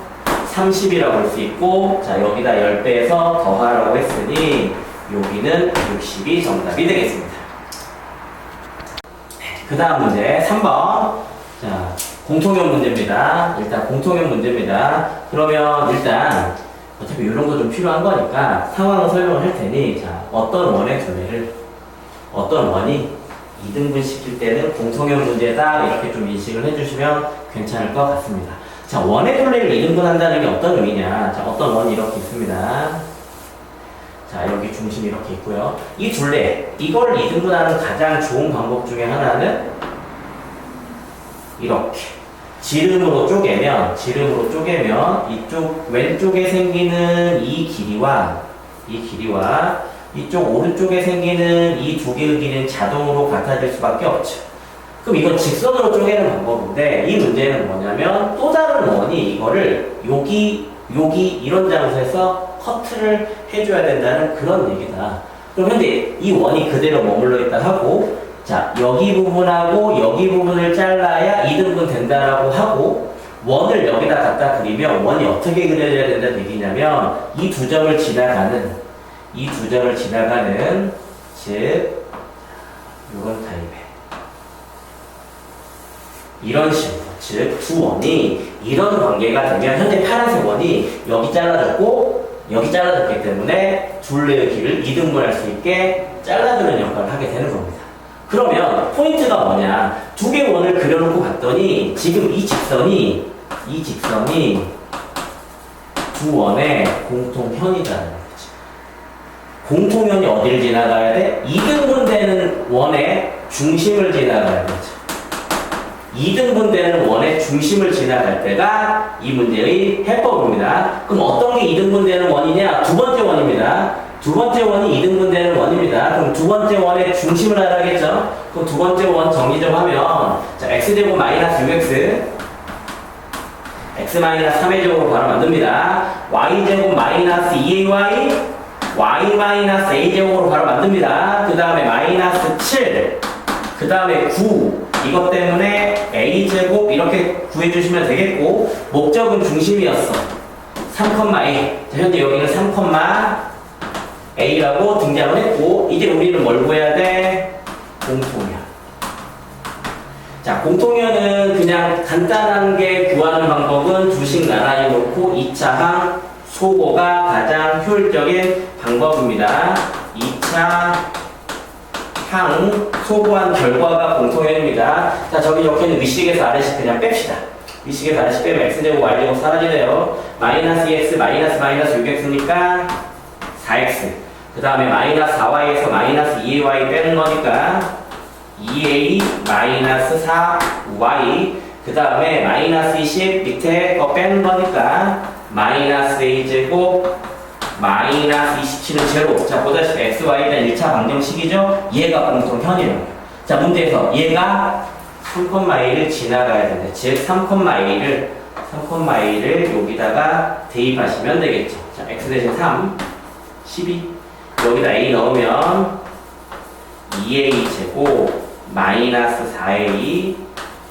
30이라고 볼 수 있고, 자, 여기다 10배에서 더하라고 했으니 여기는 60이 정답이 되겠습니다. 그 다음 문제 3번. 자, 공통형 문제입니다. 일단 공통형 문제입니다. 그러면 일단 어차피 이런 거 좀 필요한 거니까 상황을 설명을 할 테니, 자, 어떤 원의 두뇌를 어떤 원이 2등분 시킬 때는 공통형 문제다, 이렇게 좀 인식을 해주시면 괜찮을 것 같습니다. 자, 원의 둘레를 이등분한다는 게 어떤 의미냐? 자, 어떤 원이 이렇게 있습니다. 자, 여기 중심이 이렇게 있고요. 이 둘레, 이걸 이등분하는 가장 좋은 방법 중에 하나는 이렇게 지름으로 쪼개면 이쪽 왼쪽에 생기는 이 길이와 이쪽 오른쪽에 생기는 이 두 개의 길이는 자동으로 같아질 수밖에 없죠. 그럼 이건 직선으로 쪼개는 방법인데 이 문제는 뭐냐면 또 다른 원이 이거를 여기 이런 장소에서 커트를 해줘야 된다는 그런 얘기다. 그럼 근데 이 원이 그대로 머물러 있다 하고 자 여기 부분하고 여기 부분을 잘라야 이등분 된다라고 하고 원을 여기다 갖다 그리면 원이 어떻게 그려져야 된다는 얘기냐면 이 두 점을 지나가는 즉 요런 타입의 이런 식으로 즉 두 원이 이런 관계가 되면 현재 파란색 원이 여기 잘라졌고 여기 잘라졌기 때문에 둘레의 길을 이등분할 수 있게 잘라주는 역할을 하게 되는 겁니다. 그러면 포인트가 뭐냐? 두 개의 원을 그려놓고 봤더니 지금 이 직선이 두 원의 공통현이라는 거지. 공통현이 어디를 지나가야 돼? 이등분되는 원의 중심을 지나가야 되죠. 이등분되는 원의 중심을 지나갈 때가 이 문제의 해법입니다. 그럼 어떤 게 이등분되는 원이냐? 두 번째 원입니다. 두 번째 원이 이등분되는 원입니다. 그럼 두 번째 원의 중심을 알아야겠죠? 그럼 두 번째 원 정리 좀 하면 자, x제곱 마이너스 6x x 마이너스 3의 제곱으로 바로 만듭니다. y제곱 마이너스 2ay y 마이너스 a제곱으로 바로 만듭니다. 그 다음에 마이너스 7 그 다음에 9 이것 때문에 a제곱 이렇게 구해주시면 되겠고 목적은 중심이었어. 3,a 자, 현재 여기는 3,a라고 등장을 했고 이제 우리는 뭘 구해야 돼? 공통현. 자, 공통현은 그냥 간단한 게 구하는 방법은 두씩 나란히 놓고 2차항 소거가 가장 효율적인 방법입니다. 2차 항 소거한 결과가 공통현입니다. 자, 저기 적혀있는 위식에서 아래식 그냥 뺍시다. 위식에서 아래식 빼면 x제곱 y제곱 사라지네요. 마이너스 2x 마이너스 6x니까 4x 그 다음에 마이너스 4y에서 마이너스 2ay 빼는 거니까 2a 마이너스 4y 그 다음에 마이너스 20 밑에 거 빼는 거니까 마이너스 a제곱 마이너스 27은 제로. 자, 보다시피 xy에 대한 1차 방정식이죠. 얘가 공통현이라고요. 자, 문제에서 얘가 3,a를 지나가야 되는데 즉 3,a를 여기다가 대입하시면 되겠죠. 자, x 대신 3 12 여기다 a 넣으면 2a 제곱 마이너스 4a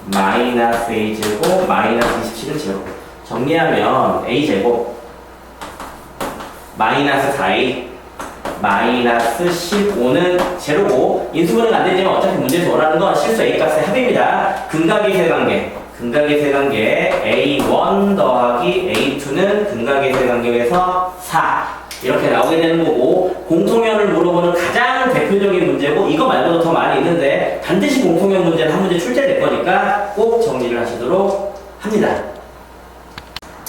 마이너스 a 제곱 마이너스 27은 제로. 정리하면 a 제곱 마이너스 4a 마이너스 15는 제로고 인수분해가 안되지만 어차피 문제에서 원하는 건 실수 a값의 합입니다. 근각의 세관계 a1 더하기 a2는 근각의 세관계에서 4 이렇게 나오게 되는 거고 공통현을 물어보는 가장 대표적인 문제고 이거 말고도 더 많이 있는데 반드시 공통현 문제는 한 문제 출제될 거니까 꼭 정리를 하시도록 합니다.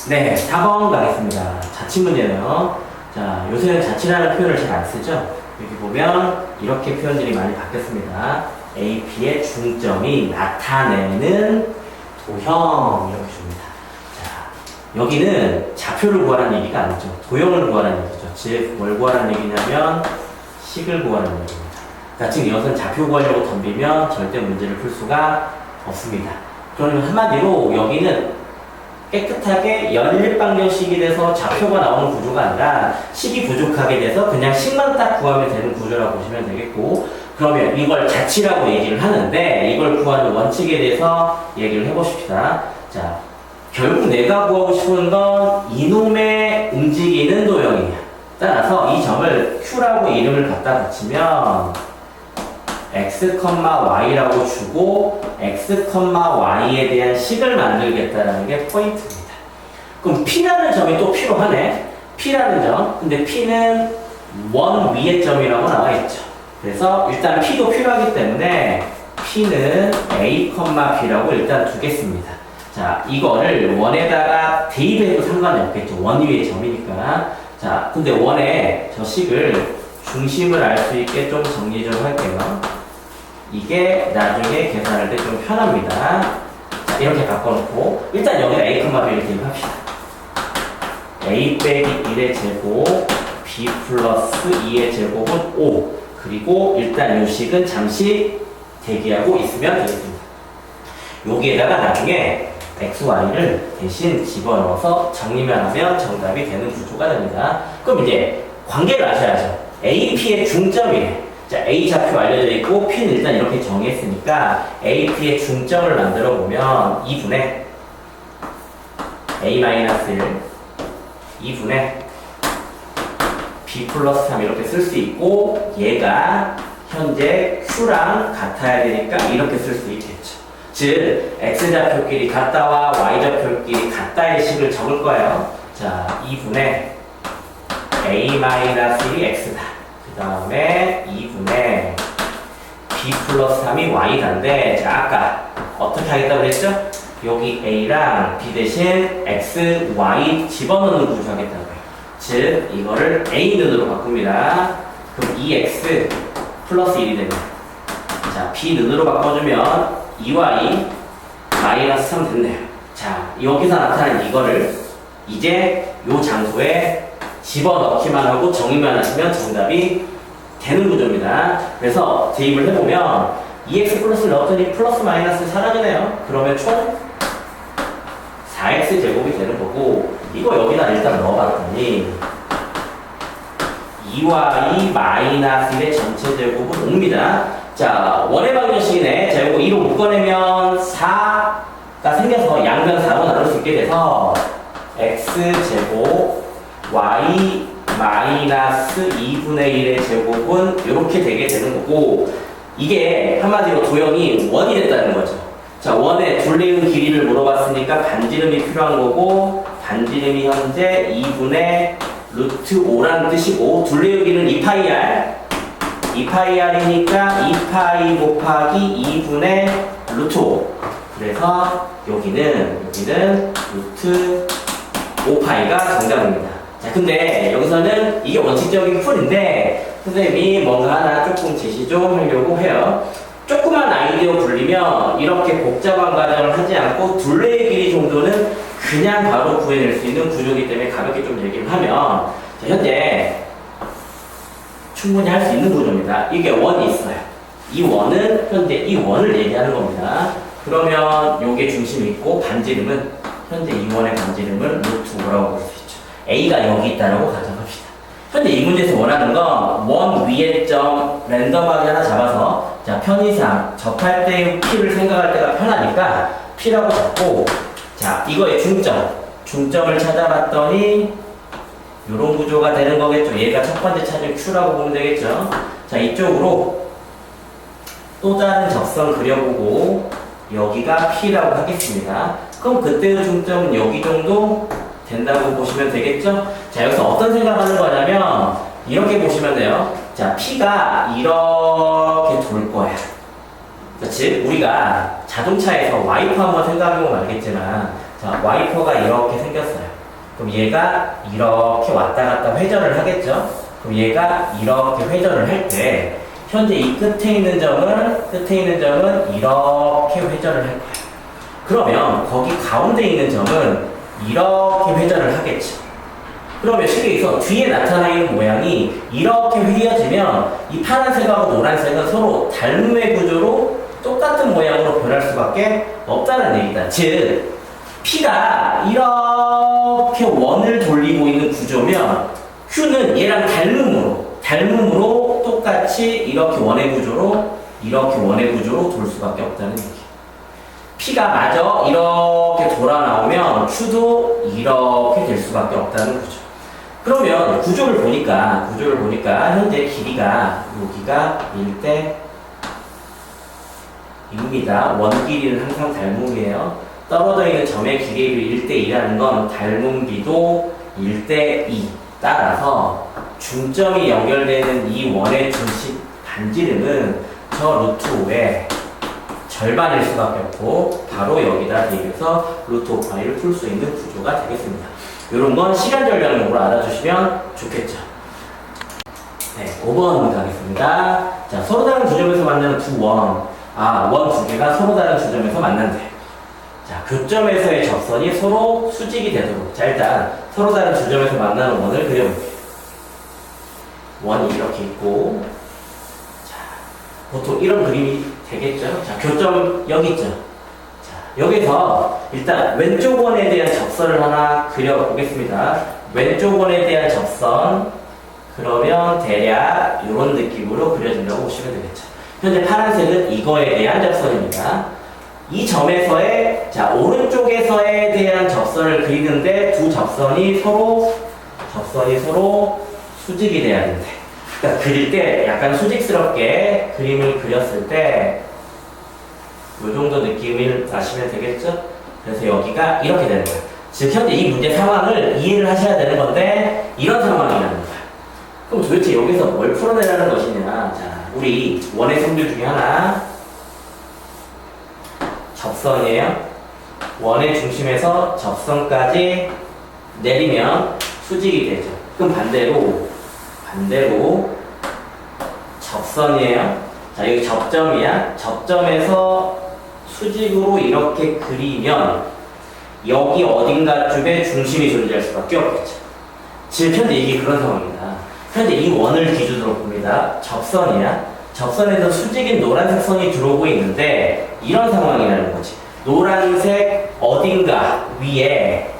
네, 4번 가겠습니다. 자취 문제네요. 자, 요새는 자취라는 표현을 잘 안 쓰죠? 여기 보면 이렇게 표현들이 많이 바뀌었습니다. AP의 중점이 나타내는 도형 이렇게 줍니다. 자, 여기는 좌표를 구하라는 얘기가 아니죠. 도형을 구하라는 얘기죠. 즉, 뭘 구하라는 얘기냐면 식을 구하라는 얘기입니다. 그러니까 지금 이것은 좌표 구하려고 덤비면 절대 문제를 풀 수가 없습니다. 그러면 한마디로 여기는 깨끗하게 연립방정식이 돼서 좌표가 나오는 구조가 아니라 식이 부족하게 돼서 그냥 식만 딱 구하면 되는 구조라고 보시면 되겠고 그러면 이걸 자취라고 얘기를 하는데 이걸 구하는 원칙에 대해서 얘기를 해보십시다. 자, 결국 내가 구하고 싶은 건 이놈의 움직이는 도형이야. 따라서 이 점을 Q라고 이름을 갖다 붙이면 x, y라고 주고 x, y에 대한 식을 만들겠다라는 게 포인트입니다. 그럼 P라는 점이 또 필요하네. P라는 점. 근데 P는 원 위의 점이라고 나와 있죠. 그래서 일단 P도 필요하기 때문에 P는 A, B라고 일단 두겠습니다. 자, 이거를 원에다가 대입해도 상관이 없겠죠. 원 위의 점이니까. 자, 근데 원의 저 식을 중심을 알 수 있게 좀 정리 좀 할게요. 이게 나중에 계산할 때 좀 편합니다. 자, 이렇게 바꿔놓고 일단 여기다 a, b를 대입합시다. a 빼기 1의 제곱 b 플러스 2의 제곱은 5. 그리고 일단 요 식은 잠시 대기하고 있으면 되겠습니다. 여기에다가 나중에 x, y를 대신 집어넣어서 정리만 하면 정답이 되는 구조가 됩니다. 그럼 이제 관계를 아셔야죠. a, p의 중점이에요. 자, A 좌표 알려져 있고 P는 일단 이렇게 정했으니까 A, P의 중점을 만들어 보면 2분의 A-1 2분의 B 플러스 3 이렇게 쓸 수 있고 얘가 현재 Q랑 같아야 되니까 이렇게 쓸 수 있겠죠. 즉 X좌표끼리 같다와 Y좌표끼리 같다의 식을 적을 거예요. 자, 2분의 A-1이 X다. 그 다음에 2분의 B 플러스 3이 Y단데, 자, 아까 어떻게 하겠다고 그랬죠? 여기 A랑 B 대신 X, Y 집어넣는 구조 하겠다고요. 즉, 이거를 A 눈으로 바꿉니다. 그럼 2X 플러스 1이 됩니다. 자, B 눈으로 바꿔주면 2Y 마이너스 3 됐네요. 자, 여기서 나타난 이거를 이제 요 장소에 집어넣기만 하고 정의만 하시면 정답이 되는 구조입니다. 그래서 대입을 해보면 2x 플러스를 넣었더니 플러스 마이너스 사라지네요. 그러면 총 4x 제곱이 되는 거고, 이거 여기다 일단 넣어봤더니 2y 마이너스 1의 전체 제곱은 5입니다. 자, 원의 방정식이네. 자, 이거 2로 묶어내면 4가 생겨서 양변 4로 나눌 수 있게 돼서 x제곱 y 마이너스 2분의 1의 제곱은 이렇게 되게 되는 거고, 이게 한마디로 도형이 원이 됐다는 거죠. 자, 원의 둘레의 길이를 물어봤으니까 반지름이 필요한 거고, 반지름이 현재 2분의 루트 5라는 뜻이고, 둘레의 길이는 2파이 r이니까 2파이 곱하기 2분의 루트 5. 그래서 여기는 루트 5파이가 정답입니다. 자, 근데 여기서는 이게 원칙적인 풀인데 선생님이 뭔가 하나 조금 제시 좀 하려고 해요. 조그만 아이디어 굴리면 이렇게 복잡한 과정을 하지 않고 둘레의 길이 정도는 그냥 바로 구해낼 수 있는 구조이기 때문에 가볍게 좀 얘기를 하면, 자, 현재 충분히 할 수 있는 구조입니다. 이게 원이 있어요. 이 원은 현재 이 원을 얘기하는 겁니다. 그러면 요게 중심이 있고 반지름은 현재 이 원의 반지름을 루트 5라고 볼 수 있죠. A가 여기 있다라고 가정합시다. 현재 이 문제에서 원하는 건 원 위의 점 랜덤하게 하나 잡아서, 자, 편의상 접할 때의 P를 생각할 때가 편하니까 P라고 잡고, 자, 이거의 중점을 찾아봤더니 이런 구조가 되는 거겠죠. 얘가 첫 번째 찾은 Q라고 보면 되겠죠. 자, 이쪽으로 또 다른 적선 그려보고 여기가 P라고 하겠습니다. 그럼 그때의 중점은 여기 정도 된다고 보시면 되겠죠? 자, 여기서 어떤 생각하는 거냐면 이렇게 보시면 돼요. 자, P가 이렇게 돌 거야. 즉, 우리가 자동차에서 와이퍼 한번 생각해보면 알겠지만, 자, 와이퍼가 이렇게 생겼어요. 그럼 얘가 이렇게 왔다 갔다 회전을 하겠죠? 그럼 얘가 이렇게 회전을 할 때 현재 이 끝에 있는 점은 이렇게 회전을 할 거예요. 그러면 거기 가운데 있는 점은 이렇게 회전을 하겠죠. 그러면 실에서 뒤에 나타나 있는 모양이 이렇게 휘어지면 이 파란색하고 노란색은 서로 닮음의 구조로 똑같은 모양으로 변할 수밖에 없다는 얘기다. 즉, P가 이렇게 원을 돌리고 있는 구조면 Q는 얘랑 닮음으로 똑같이 이렇게 원의 구조로 돌 수밖에 없다는 얘기. P가 마저 이렇게 돌아 나오면 Q도 이렇게 될 수밖에 없다는 거죠. 그러면 구조를 보니까 현재 길이가 여기가 1대2입니다. 원 길이는 항상 닮음이에요. 떨어져 있는 점의 길이를 1대2라는 건 닮음비도 1대2. 따라서 중점이 연결되는 이 원의 중심 반지름은 저 루트 5에 절반일 수밖에 없고 바로 여기다 대입해서 루트 5파이를 풀 수 있는 구조가 되겠습니다. 이런 건 시간 절약용으로 알아주시면 좋겠죠. 네, 5번 가겠습니다. 자, 서로 다른 주점에서 만나는 두 원. 원 두 개가 서로 다른 주점에서 만난대. 자, 교점에서의 접선이 서로 수직이 되도록. 자, 일단 서로 다른 주점에서 만나는 원을 그려볼게요. 원이 이렇게 있고, 자, 보통 이런 그림이 되겠죠? 자, 교점 여기 있죠? 자, 여기서 일단 왼쪽 원에 대한 접선을 하나 그려보겠습니다. 왼쪽 원에 대한 접선, 그러면 대략 이런 느낌으로 그려준다고 보시면 되겠죠. 현재 파란색은 이거에 대한 접선입니다. 이 점에서의, 자, 오른쪽에서에 대한 접선을 그리는데 두 접선이 서로 수직이 돼야 되는데. 그러니까 그릴 때 약간 수직스럽게 그림을 그렸을 때 이 정도 느낌을 아시면 되겠죠? 그래서 여기가 이렇게 되는 거예요. 즉, 현재 이 문제 상황을 이해를 하셔야 되는 건데, 이런 상황이라는 거예요. 그럼 도대체 여기서 뭘 풀어내라는 것이냐. 자, 우리 원의 성질 중에 하나, 접선이에요. 원의 중심에서 접선까지 내리면 수직이 되죠. 그럼 반대로 접선이에요. 자, 여기 접점이야. 접점에서 수직으로 이렇게 그리면 여기 어딘가 쪽에 중심이 존재할 수밖에 없겠죠. 즉, 현재 이게 그런 상황입니다. 현재 이 원을 기준으로 봅니다. 접선이야. 접선에서 수직인 노란색 선이 들어오고 있는데 이런 상황이라는 거지. 노란색 어딘가 위에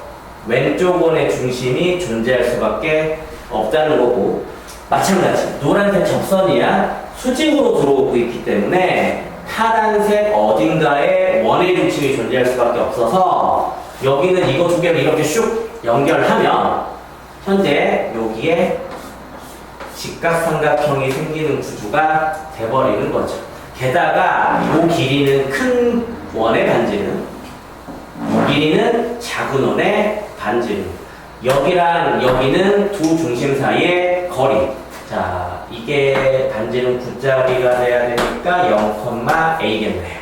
왼쪽 원의 중심이 존재할 수밖에 없다는 거고, 마찬가지 노란색 접선이야. 수직으로 들어오고 있기 때문에 파란색 어딘가에 원의 중심이 존재할 수밖에 없어서 여기는 이거 두 개를 이렇게 슉 연결하면 현재 여기에 직각삼각형이 생기는 구조가 돼버리는 거죠. 게다가 이 길이는 큰 원의 반지름, 이 길이는 작은 원의 반지름, 여기랑 여기는 두 중심 사이의 거리. 자, 이게 반지름 9짜리가 돼야 되니까 0,a겠네요.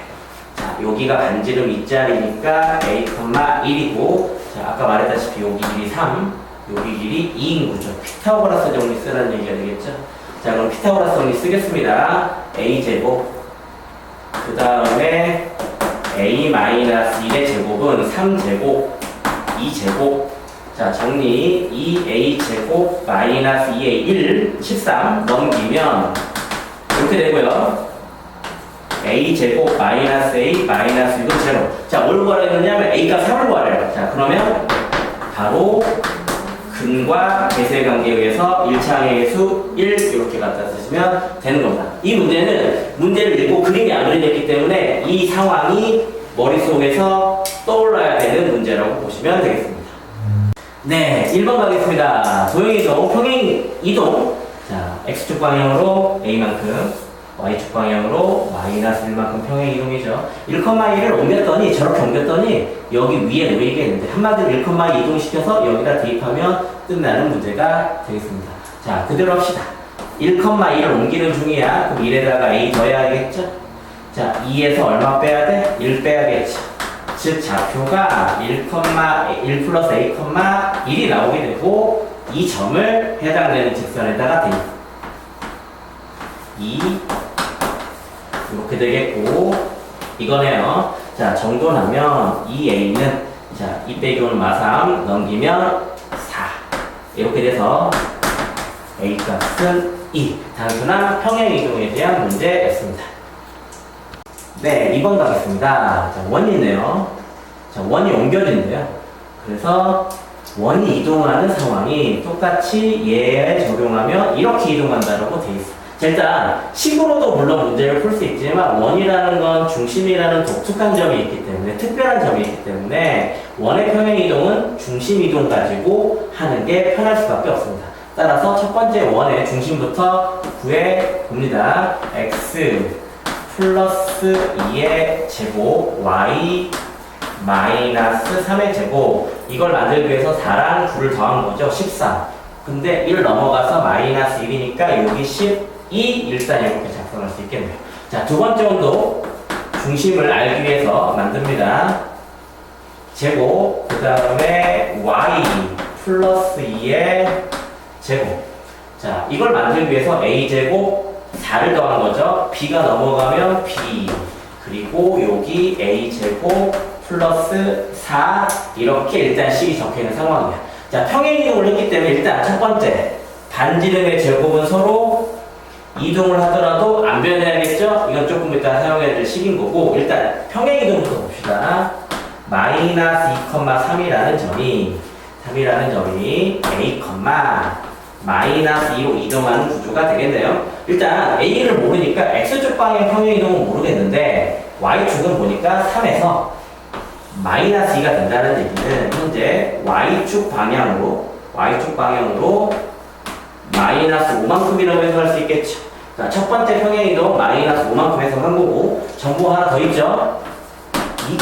자, 여기가 반지름 2짜리니까 a,1이고, 자, 아까 말했다시피 여기 길이 3, 여기 길이 2인 구조. 피타고라스 정리 쓰라는 얘기가 되겠죠? 자, 그럼 피타고라스 정리 쓰겠습니다. a제곱, 그 다음에 a-1의 제곱은 3제곱, 2제곱. 자, 정리 2a제곱 마이너스 2a 1, 13 넘기면 이렇게 되고요. a제곱 마이너스 a 마이너스 6은 제로. 자, 뭘 구하려느냐면 a가 3을 구하래요. 자, 그러면 바로 근과 계수의 관계에 의해서 1차항의 수 1 이렇게 갖다 쓰시면 되는 겁니다. 이 문제는 문제를 읽고 그림이 안 그려졌기 때문에 이 상황이 머릿속에서 떠올라야 되는 문제라고 보시면 되겠습니다. 네, 1번 가겠습니다. 도형이동, 평행이동. 자, x축 방향으로 a만큼, y축 방향으로 마이너스 1만큼 평행이동이죠. 1,2를 옮겼더니, 저렇게 옮겼더니 여기 위에 놓이겠는데 한마디로 1,2 이동시켜서 여기다 대입하면 끝나는 문제가 되겠습니다. 자, 그대로 합시다. 1,2를 옮기는 중이야. 그럼 1에다가 a 더해야겠죠? 자, 2에서 얼마 빼야 돼? 1 빼야겠죠. 즉, 좌표가 1 플러스 a, 1이 나오게 되고, 이 점을 해당되는 직선에다가 대입. 2, 이렇게 되겠고, 이거네요. 자, 정돈하면 2a는, 자, 2 빼기 5는 마3 넘기면 4. 이렇게 돼서 a 값은 2. 단순한 평행이동에 대한 문제였습니다. 네, 2번 가겠습니다. 자, 원이 있네요. 자, 원이 옮겨지는데요. 그래서 원이 이동하는 상황이 똑같이 얘에 적용하면 이렇게 이동한다라고 되어 있어요. 자, 일단 식으로도 물론 문제를 풀 수 있지만 원이라는 건 중심이라는 독특한 점이 있기 때문에, 특별한 점이 있기 때문에 원의 평행이동은 중심이동 가지고 하는 게 편할 수밖에 없습니다. 따라서 첫 번째 원의 중심부터 구해 봅니다. x 플러스 2의 제곱, y 마이너스 3의 제곱. 이걸 만들기 위해서 4랑 9를 더한 거죠. 14. 근데 1 넘어가서 마이너스 1이니까 여기 12 일단 이렇게 작성할 수 있겠네요. 자, 두 번째 원도 중심을 알기 위해서 만듭니다. 제곱, 그 다음에 y 플러스 2의 제곱. 자, 이걸 만들기 위해서 a제곱 4를 더한 거죠. b가 넘어가면 b, 그리고 여기 a제곱 플러스 4, 이렇게 일단 식이 적혀있는 상황이야. 자, 평행이동을 했기 때문에 일단 첫 번째 반지름의 제곱은 서로 이동을 하더라도 안 변해야겠죠? 이건 조금 이따 사용해야 될 식인 거고, 일단 평행이동부터 봅시다. 마이너스 2,3이라는 점이 A, 마이너스 2로 이동하는 구조가 되겠네요. 일단 A를 모르니까 X축 방향 평행이동은 모르겠는데 Y축은 보니까 3에서 마이너스 2가 된다는 얘기는 현재 Y축 방향으로 마이너스 5만큼이라고 해석할 수 있겠죠. 자, 첫 번째 평행이동 마이너스 5만큼 해석한 거고, 정보 하나 더 있죠. 2,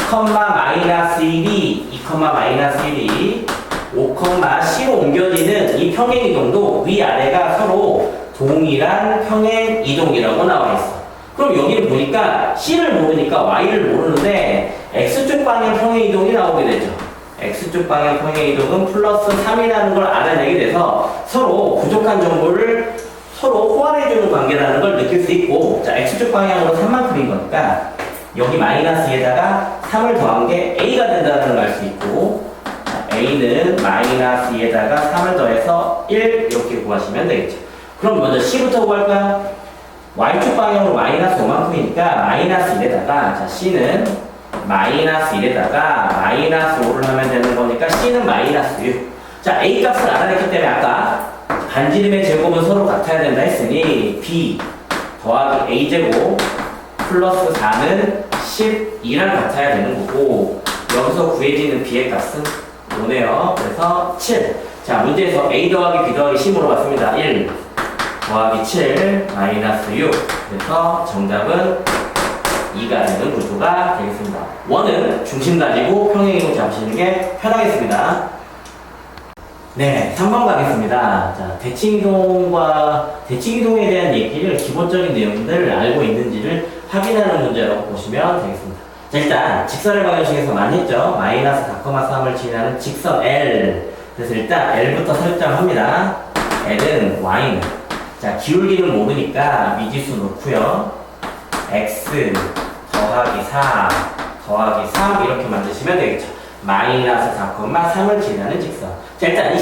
마이너스 1이 5,C로 옮겨지는 이 평행이동도 위아래가 서로 동일한 평행이동이라고 나와 있어. 그럼 여기를 보니까 C를 모르니까 Y를 모르는데 X축 방향 평행이동이 나오게 되죠. X축 방향 평행이동은 플러스 3이라는 걸 알아내게 돼서 서로 부족한 정보를 서로 호환해주는 관계라는 걸 느낄 수 있고, 자, X축 방향으로 3만큼인 거니까 여기 마이너스에다가 3을 더한 게 A가 된다는 걸 알 수 있고, 자, A는 마이너스 2에다가 3을 더해서 1 이렇게 구하시면 되겠죠. 그럼 먼저 C부터 구할까요? Y축 방향으로 마이너스 5만큼이니까 마이너스 1에다가, 자, C는 마이너스 1에다가 마이너스 5를 하면 되는 거니까 C는 마이너스 6. 자, A 값을 알아냈기 때문에 아까 반지름의 제곱은 서로 같아야 된다 했으니 B 더하기 A제곱 플러스 4는 12랑 같아야 되는 거고, 여기서 구해지는 B의 값은 5네요. 그래서 7. 자, 문제에서 A 더하기 B 더하기 C 물어봤습니다. 1 더하기 7 마이너스 6. 그래서 정답은 2가 되는 구조가 되겠습니다. 원은 중심 가지고 평행이동 잡으시는 게 편하겠습니다. 네, 3번 가겠습니다. 자, 대칭이동에 대한 얘기를, 기본적인 내용들을 알고 있는지를 확인하는 문제라고 보시면 되겠습니다. 자, 일단 직선의 방정식에서 많이 했죠. 마이너스 4,3을 지나는 직선 L. 그래서 일단 L부터 설정합니다. L은 Y는, 자, 기울기는 모르니까 미지수 놓고요. X 더하기 4 더하기 3 이렇게 만드시면 되겠죠. 마이너스 4,3을 지나는 직선. 자, 일단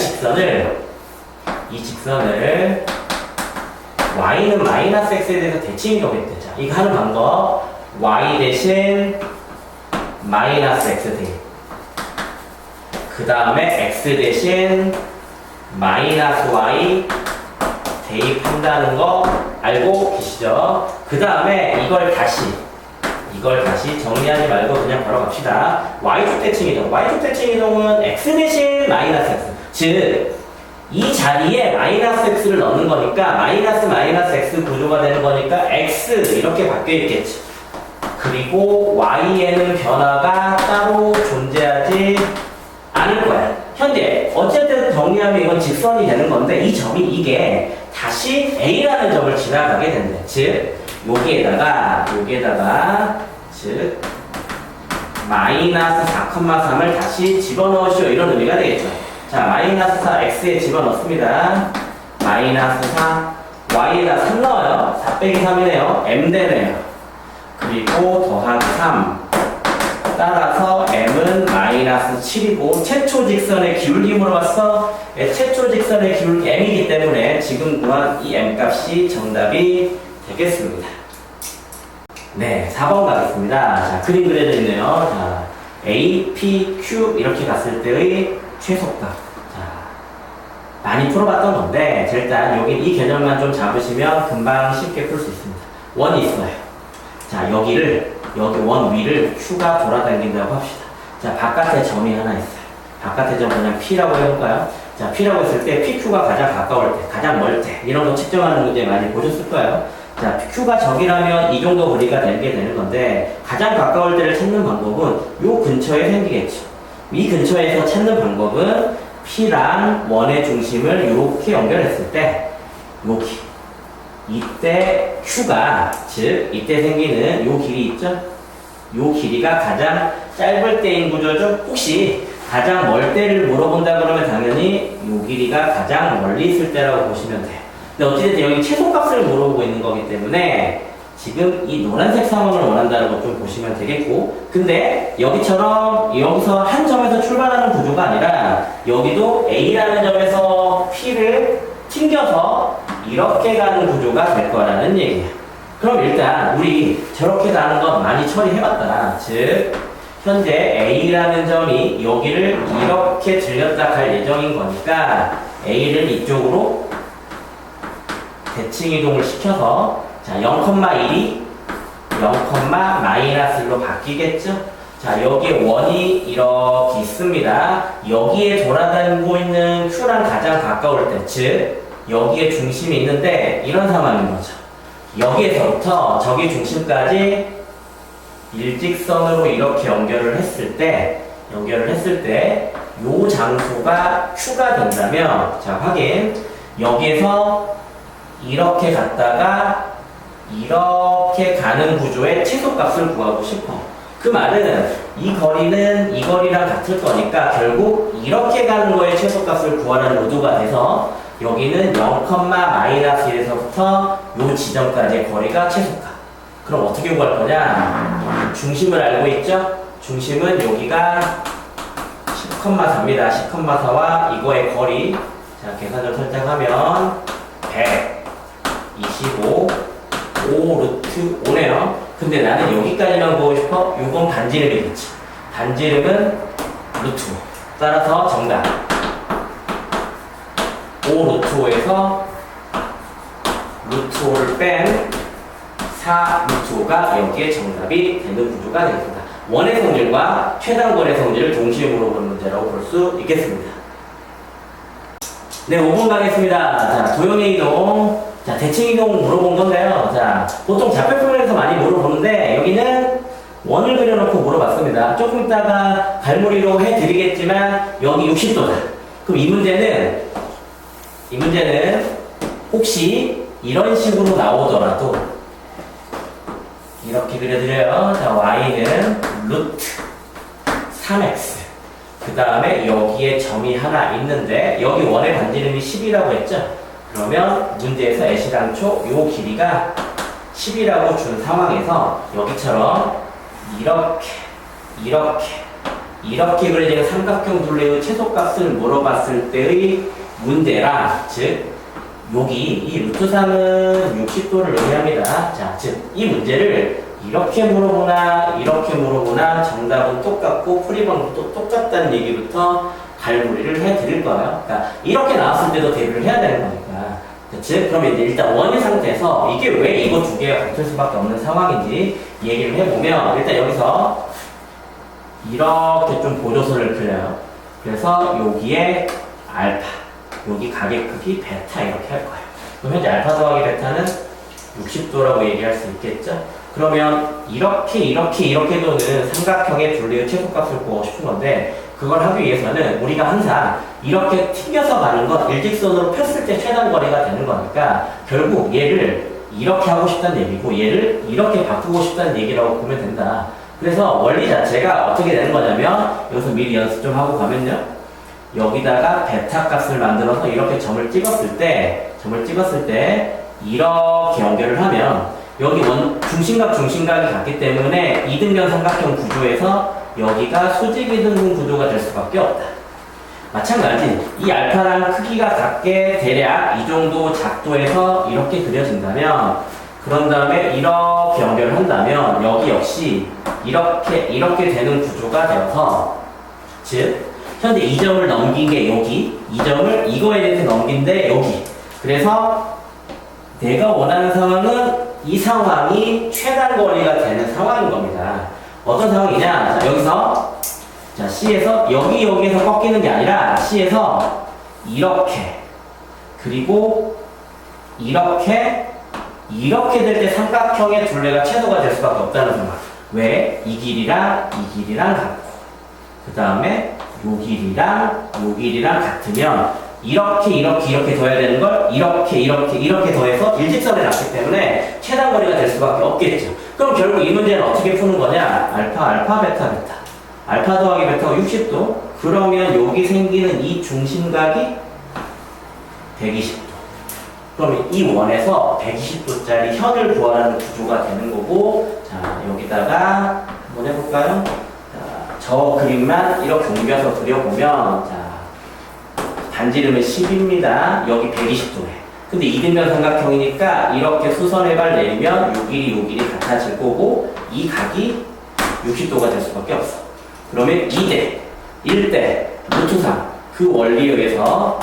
이 직선을 Y는 마이너스 X에 대해서 대칭이동했대. 자, 이거 하는 방법, Y 대신 마이너스 X 대입, 그 다음에 X 대신 마이너스 Y 대입한다는 거 알고 계시죠? 그 다음에 이걸 다시 정리하지 말고 그냥 바로 갑시다. Y축 대칭이동. Y축 대칭이동은 X 대신 마이너스 X. 즉, 이 자리에 마이너스 X를 넣는 거니까 마이너스 X 구조가 되는 거니까 X 이렇게 바뀌어 있겠지. 그리고 Y에는 변화가 따로 존재하지 않을 거야. 현재 어쨌든 정리하면 이건 직선이 되는 건데, 이 점이 이게 다시 A라는 점을 지나가게 된대. 즉, 여기에다가 즉 마이너스 4,3을 다시 집어넣으시오, 이런 의미가 되겠죠. 자, 마이너스 4 X에 집어넣습니다. 마이너스 4 Y에다 3 넣어요. 4 빼기 3이네요. M 되네요. 그리고 더하기 3. 따라서 M은 마이너스 7이고, 최초 직선의 기울기 물어봤어. 최초 직선의 기울기 M이기 때문에 지금 구한 이 M 값이 정답이 되겠습니다. 네, 4번 가겠습니다. 자, 그림 그려져 있네요. 자, A, P, Q 이렇게 갔을 때의 최소값. 자, 많이 풀어봤던 건데, 자, 일단 여기 이 개념만 좀 잡으시면 금방 쉽게 풀 수 있습니다. 원이 있어요. 자, 여기 원 위를 Q가 돌아다닌다고 합시다. 자, 바깥에 점이 하나 있어요. 바깥에 점 그냥 P라고 해볼까요? 자, P라고 했을 때 PQ가 가장 가까울 때, 가장 멀 때, 이런 거 측정하는 문제 많이 보셨을 거예요. 자, Q가 적이라면 이 정도 거리가 되게 되는 건데, 가장 가까울 때를 찾는 방법은 요 근처에 생기겠죠. 이 근처에서 찾는 방법은 P랑 원의 중심을 이렇게 연결했을 때, 여기. 이때 Q가, 즉, 이때 생기는 요 길이 있죠? 요 길이가 가장 짧을 때인 구조죠. 혹시 가장 멀 때를 물어본다 그러면 당연히 요 길이가 가장 멀리 있을 때라고 보시면 돼요. 근데 어찌됐든 여기 최소값을 물어보고 있는 거기 때문에 지금 이 노란색 상황을 원한다는 것 좀 보시면 되겠고, 근데 여기처럼 여기서 한 점에서 출발하는 구조가 아니라 여기도 A라는 점에서 P를 튕겨서 이렇게 가는 구조가 될 거라는 얘기예요. 그럼 일단 우리 저렇게 가는 것 많이 처리해봤다. 즉 현재 A라는 점이 여기를 이렇게 들렸다 갈 예정인 거니까 A를 이쪽으로 대칭 이동을 시켜서 자 0,1이 0,-1로 바뀌겠죠? 자 여기에 원이 이렇게 있습니다. 여기에 돌아다니고 있는 Q랑 가장 가까울 때, 즉 여기에 중심이 있는데 이런 상황인 거죠. 여기에서부터 저기 중심까지 일직선으로 이렇게 연결을 했을 때 요 장소가 Q가 된다면, 자 확인, 여기에서 이렇게 갔다가 이렇게 가는 구조의 최소값을 구하고 싶어. 그 말은 이 거리는 이 거리랑 같을 거니까 결국 이렇게 가는 거의 최소값을 구하라는 의도가 돼서 여기는 0,-1에서부터 요 지점까지의 거리가 최소값. 그럼 어떻게 구할 거냐? 중심을 알고 있죠? 중심은 여기가 10,4입니다. 10,4와 이거의 거리, 자 계산을 살짝 하면 125 5루트 5네요. 근데 나는 여기까지만 보고 싶어. 요건 반지름이겠지. 반지름은 루트 5. 따라서 정답 5루트 5에서 루트 5를 뺀 4루트 5가 여기에 정답이 되는 구조가 되겠습니다. 원의 성질과 최단거리의 성질을 동시에 물어보는 문제라고 볼 수 있겠습니다. 네, 5분 가겠습니다. 자, 도형의 이동. 자, 대칭 이동 물어본 건데요. 자, 보통 좌표 표현에서 많이 물어보는데 여기는 원을 그려놓고 물어봤습니다. 조금 이따가 갈무리로 해드리겠지만 여기 60도다. 그럼 이 문제는 혹시 이런 식으로 나오더라도 이렇게 그려드려요. 자, y는 루트 3x. 그 다음에 여기에 점이 하나 있는데 여기 원의 반지름이 10이라고 했죠? 그러면 문제에서 애시당초 요 길이가 10이라고 준 상황에서 여기처럼 이렇게 그려지는 삼각형 둘레의 최소값을 물어봤을 때의 문제라, 즉 여기 이 루트 3은 60도를 의미합니다. 자, 즉 이 문제를 이렇게 물어보나 이렇게 물어보나 정답은 똑같고 풀이 방법도 똑같다는 얘기부터 갈무리를 해드릴 거예요. 그러니까 이렇게 나왔을 때도 대비를 해야 되는 거니까. 그치? 그러면 이제 일단 원의 상태에서 이게 왜 이거 두 개가 같을 수밖에 없는 상황인지 얘기를 해보면, 일단 여기서 이렇게 좀 보조선을 그려요. 그래서 여기에 알파, 여기 가계 크기 베타 이렇게 할 거예요. 그럼 현재 알파 더하기 베타는 60도라고 얘기할 수 있겠죠? 그러면 이렇게 도는 삼각형의 둘레의 최소값을 구하고 싶은 건데, 그걸 하기 위해서는 우리가 항상 이렇게 튕겨서 가는 건 일직선으로 폈을 때 최단 거리가 되는 거니까 결국 얘를 이렇게 하고 싶다는 얘기고 얘를 이렇게 바꾸고 싶다는 얘기라고 보면 된다. 그래서 원리 자체가 어떻게 되는 거냐면, 여기서 미리 연습 좀 하고 가면요, 여기다가 베타 값을 만들어서 이렇게 점을 찍었을 때 이렇게 연결을 하면 여기 중심각이 같기 때문에 이등변 삼각형 구조에서 여기가 수직 이등분 구조가 될 수밖에 없다. 마찬가지 이 알파랑 크기가 같게 대략 이 정도 작도에서 이렇게 그려진다면, 그런 다음에 이렇게 연결을 한다면 여기 역시 이렇게 되는 구조가 되어서, 즉 현재 이 점을 넘긴 게 여기, 이 점을 이거에 대해서 넘긴 데 여기. 그래서 내가 원하는 상황은 이 상황이 최단 거리가 되는 상황인 겁니다. 어떤 상황이냐? 자, 여기서 자, C에서 여기에서 꺾이는 게 아니라 C에서 이렇게, 그리고 이렇게 될 때 삼각형의 둘레가 최소가 될 수밖에 없다는 상황. 왜? 이 길이랑 같고, 그 다음에 요 길이랑 같으면 이렇게 더해야 되는 걸 이렇게 더해서 일직선에 놨기 때문에 최단 거리가 될 수밖에 없겠죠. 그럼 결국 이 문제는 어떻게 푸는 거냐? 알파, 베타. 알파 더하기 베타가 60도. 그러면 여기 생기는 이 중심각이 120도. 그러면 이 원에서 120도짜리 현을 구하라는 구조가 되는 거고, 자, 여기다가 한번 해볼까요? 자, 저 그림만 이렇게 옮겨서 그려보면, 자, 반지름은 10입니다. 여기 120도래. 근데 이등변 삼각형이니까 이렇게 수선해발 내리면 요 길이 같아질 거고, 이 각이 60도가 될 수밖에 없어. 그러면 2대, 1대, 루트 3. 그 원리에 의해서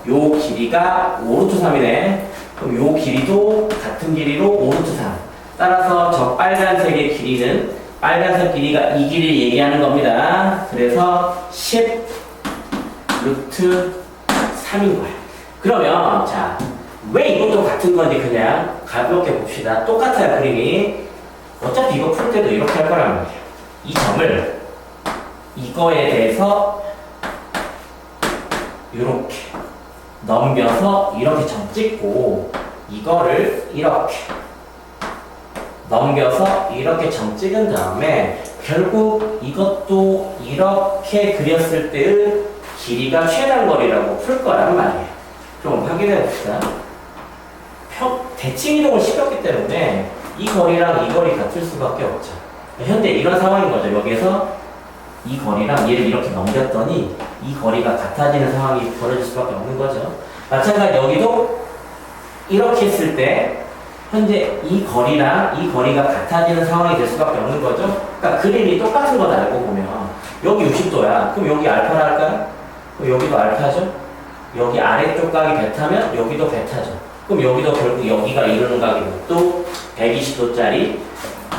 요 길이가 5루트 3이네. 그럼 요 길이도 같은 길이로 5루트 3. 따라서 저 빨간색의 길이는, 빨간색 길이가 이 길이를 얘기하는 겁니다. 그래서 10 루트 3인 거야. 그러면, 자, 왜 이것도 같은 건지 그냥 가볍게 봅시다. 똑같아요, 그림이. 어차피 이거 풀 때도 이렇게 할 거란 말이에요. 이 점을, 이거에 대해서 이렇게 넘겨서 이렇게 점 찍고, 이거를 이렇게 넘겨서 이렇게 점 찍은 다음에 결국 이것도 이렇게 그렸을 때의 길이가 최단거리라고 풀 거란 말이에요. 그럼 확인해 봅시다. 대칭 이동을 시켰기 때문에 이 거리랑 이 거리 같을 수밖에 없죠. 현재 이런 상황인 거죠. 여기서 이 거리랑 얘를 이렇게 넘겼더니 이 거리가 같아지는 상황이 벌어질 수밖에 없는 거죠. 마찬가지 여기도 이렇게 했을 때 현재 이 거리랑 이 거리가 같아지는 상황이 될 수밖에 없는 거죠. 그러니까 그림이 똑같은 걸 알고 보면 여기 60도야. 그럼 여기 알파를 할까요? 그럼 여기도 알파죠? 여기 아래쪽 각이 베타면 여기도 베타죠. 그럼 여기도 결국 여기가 이루는 각이 또 120도짜리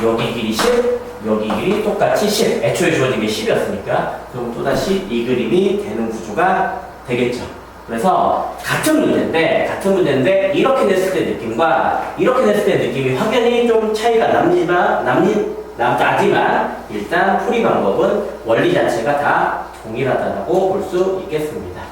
여기 길이 10, 여기 길이 똑같이 10. 애초에 주어진 게 10이었으니까 그럼 또다시 이 그림이 되는 구조가 되겠죠. 그래서 같은 문제인데 이렇게 냈을 때 느낌과 이렇게 냈을 때 느낌이 확연히 좀 차이가 나지만 일단 풀이 방법은 원리 자체가 다 동일하다고 볼 수 있겠습니다.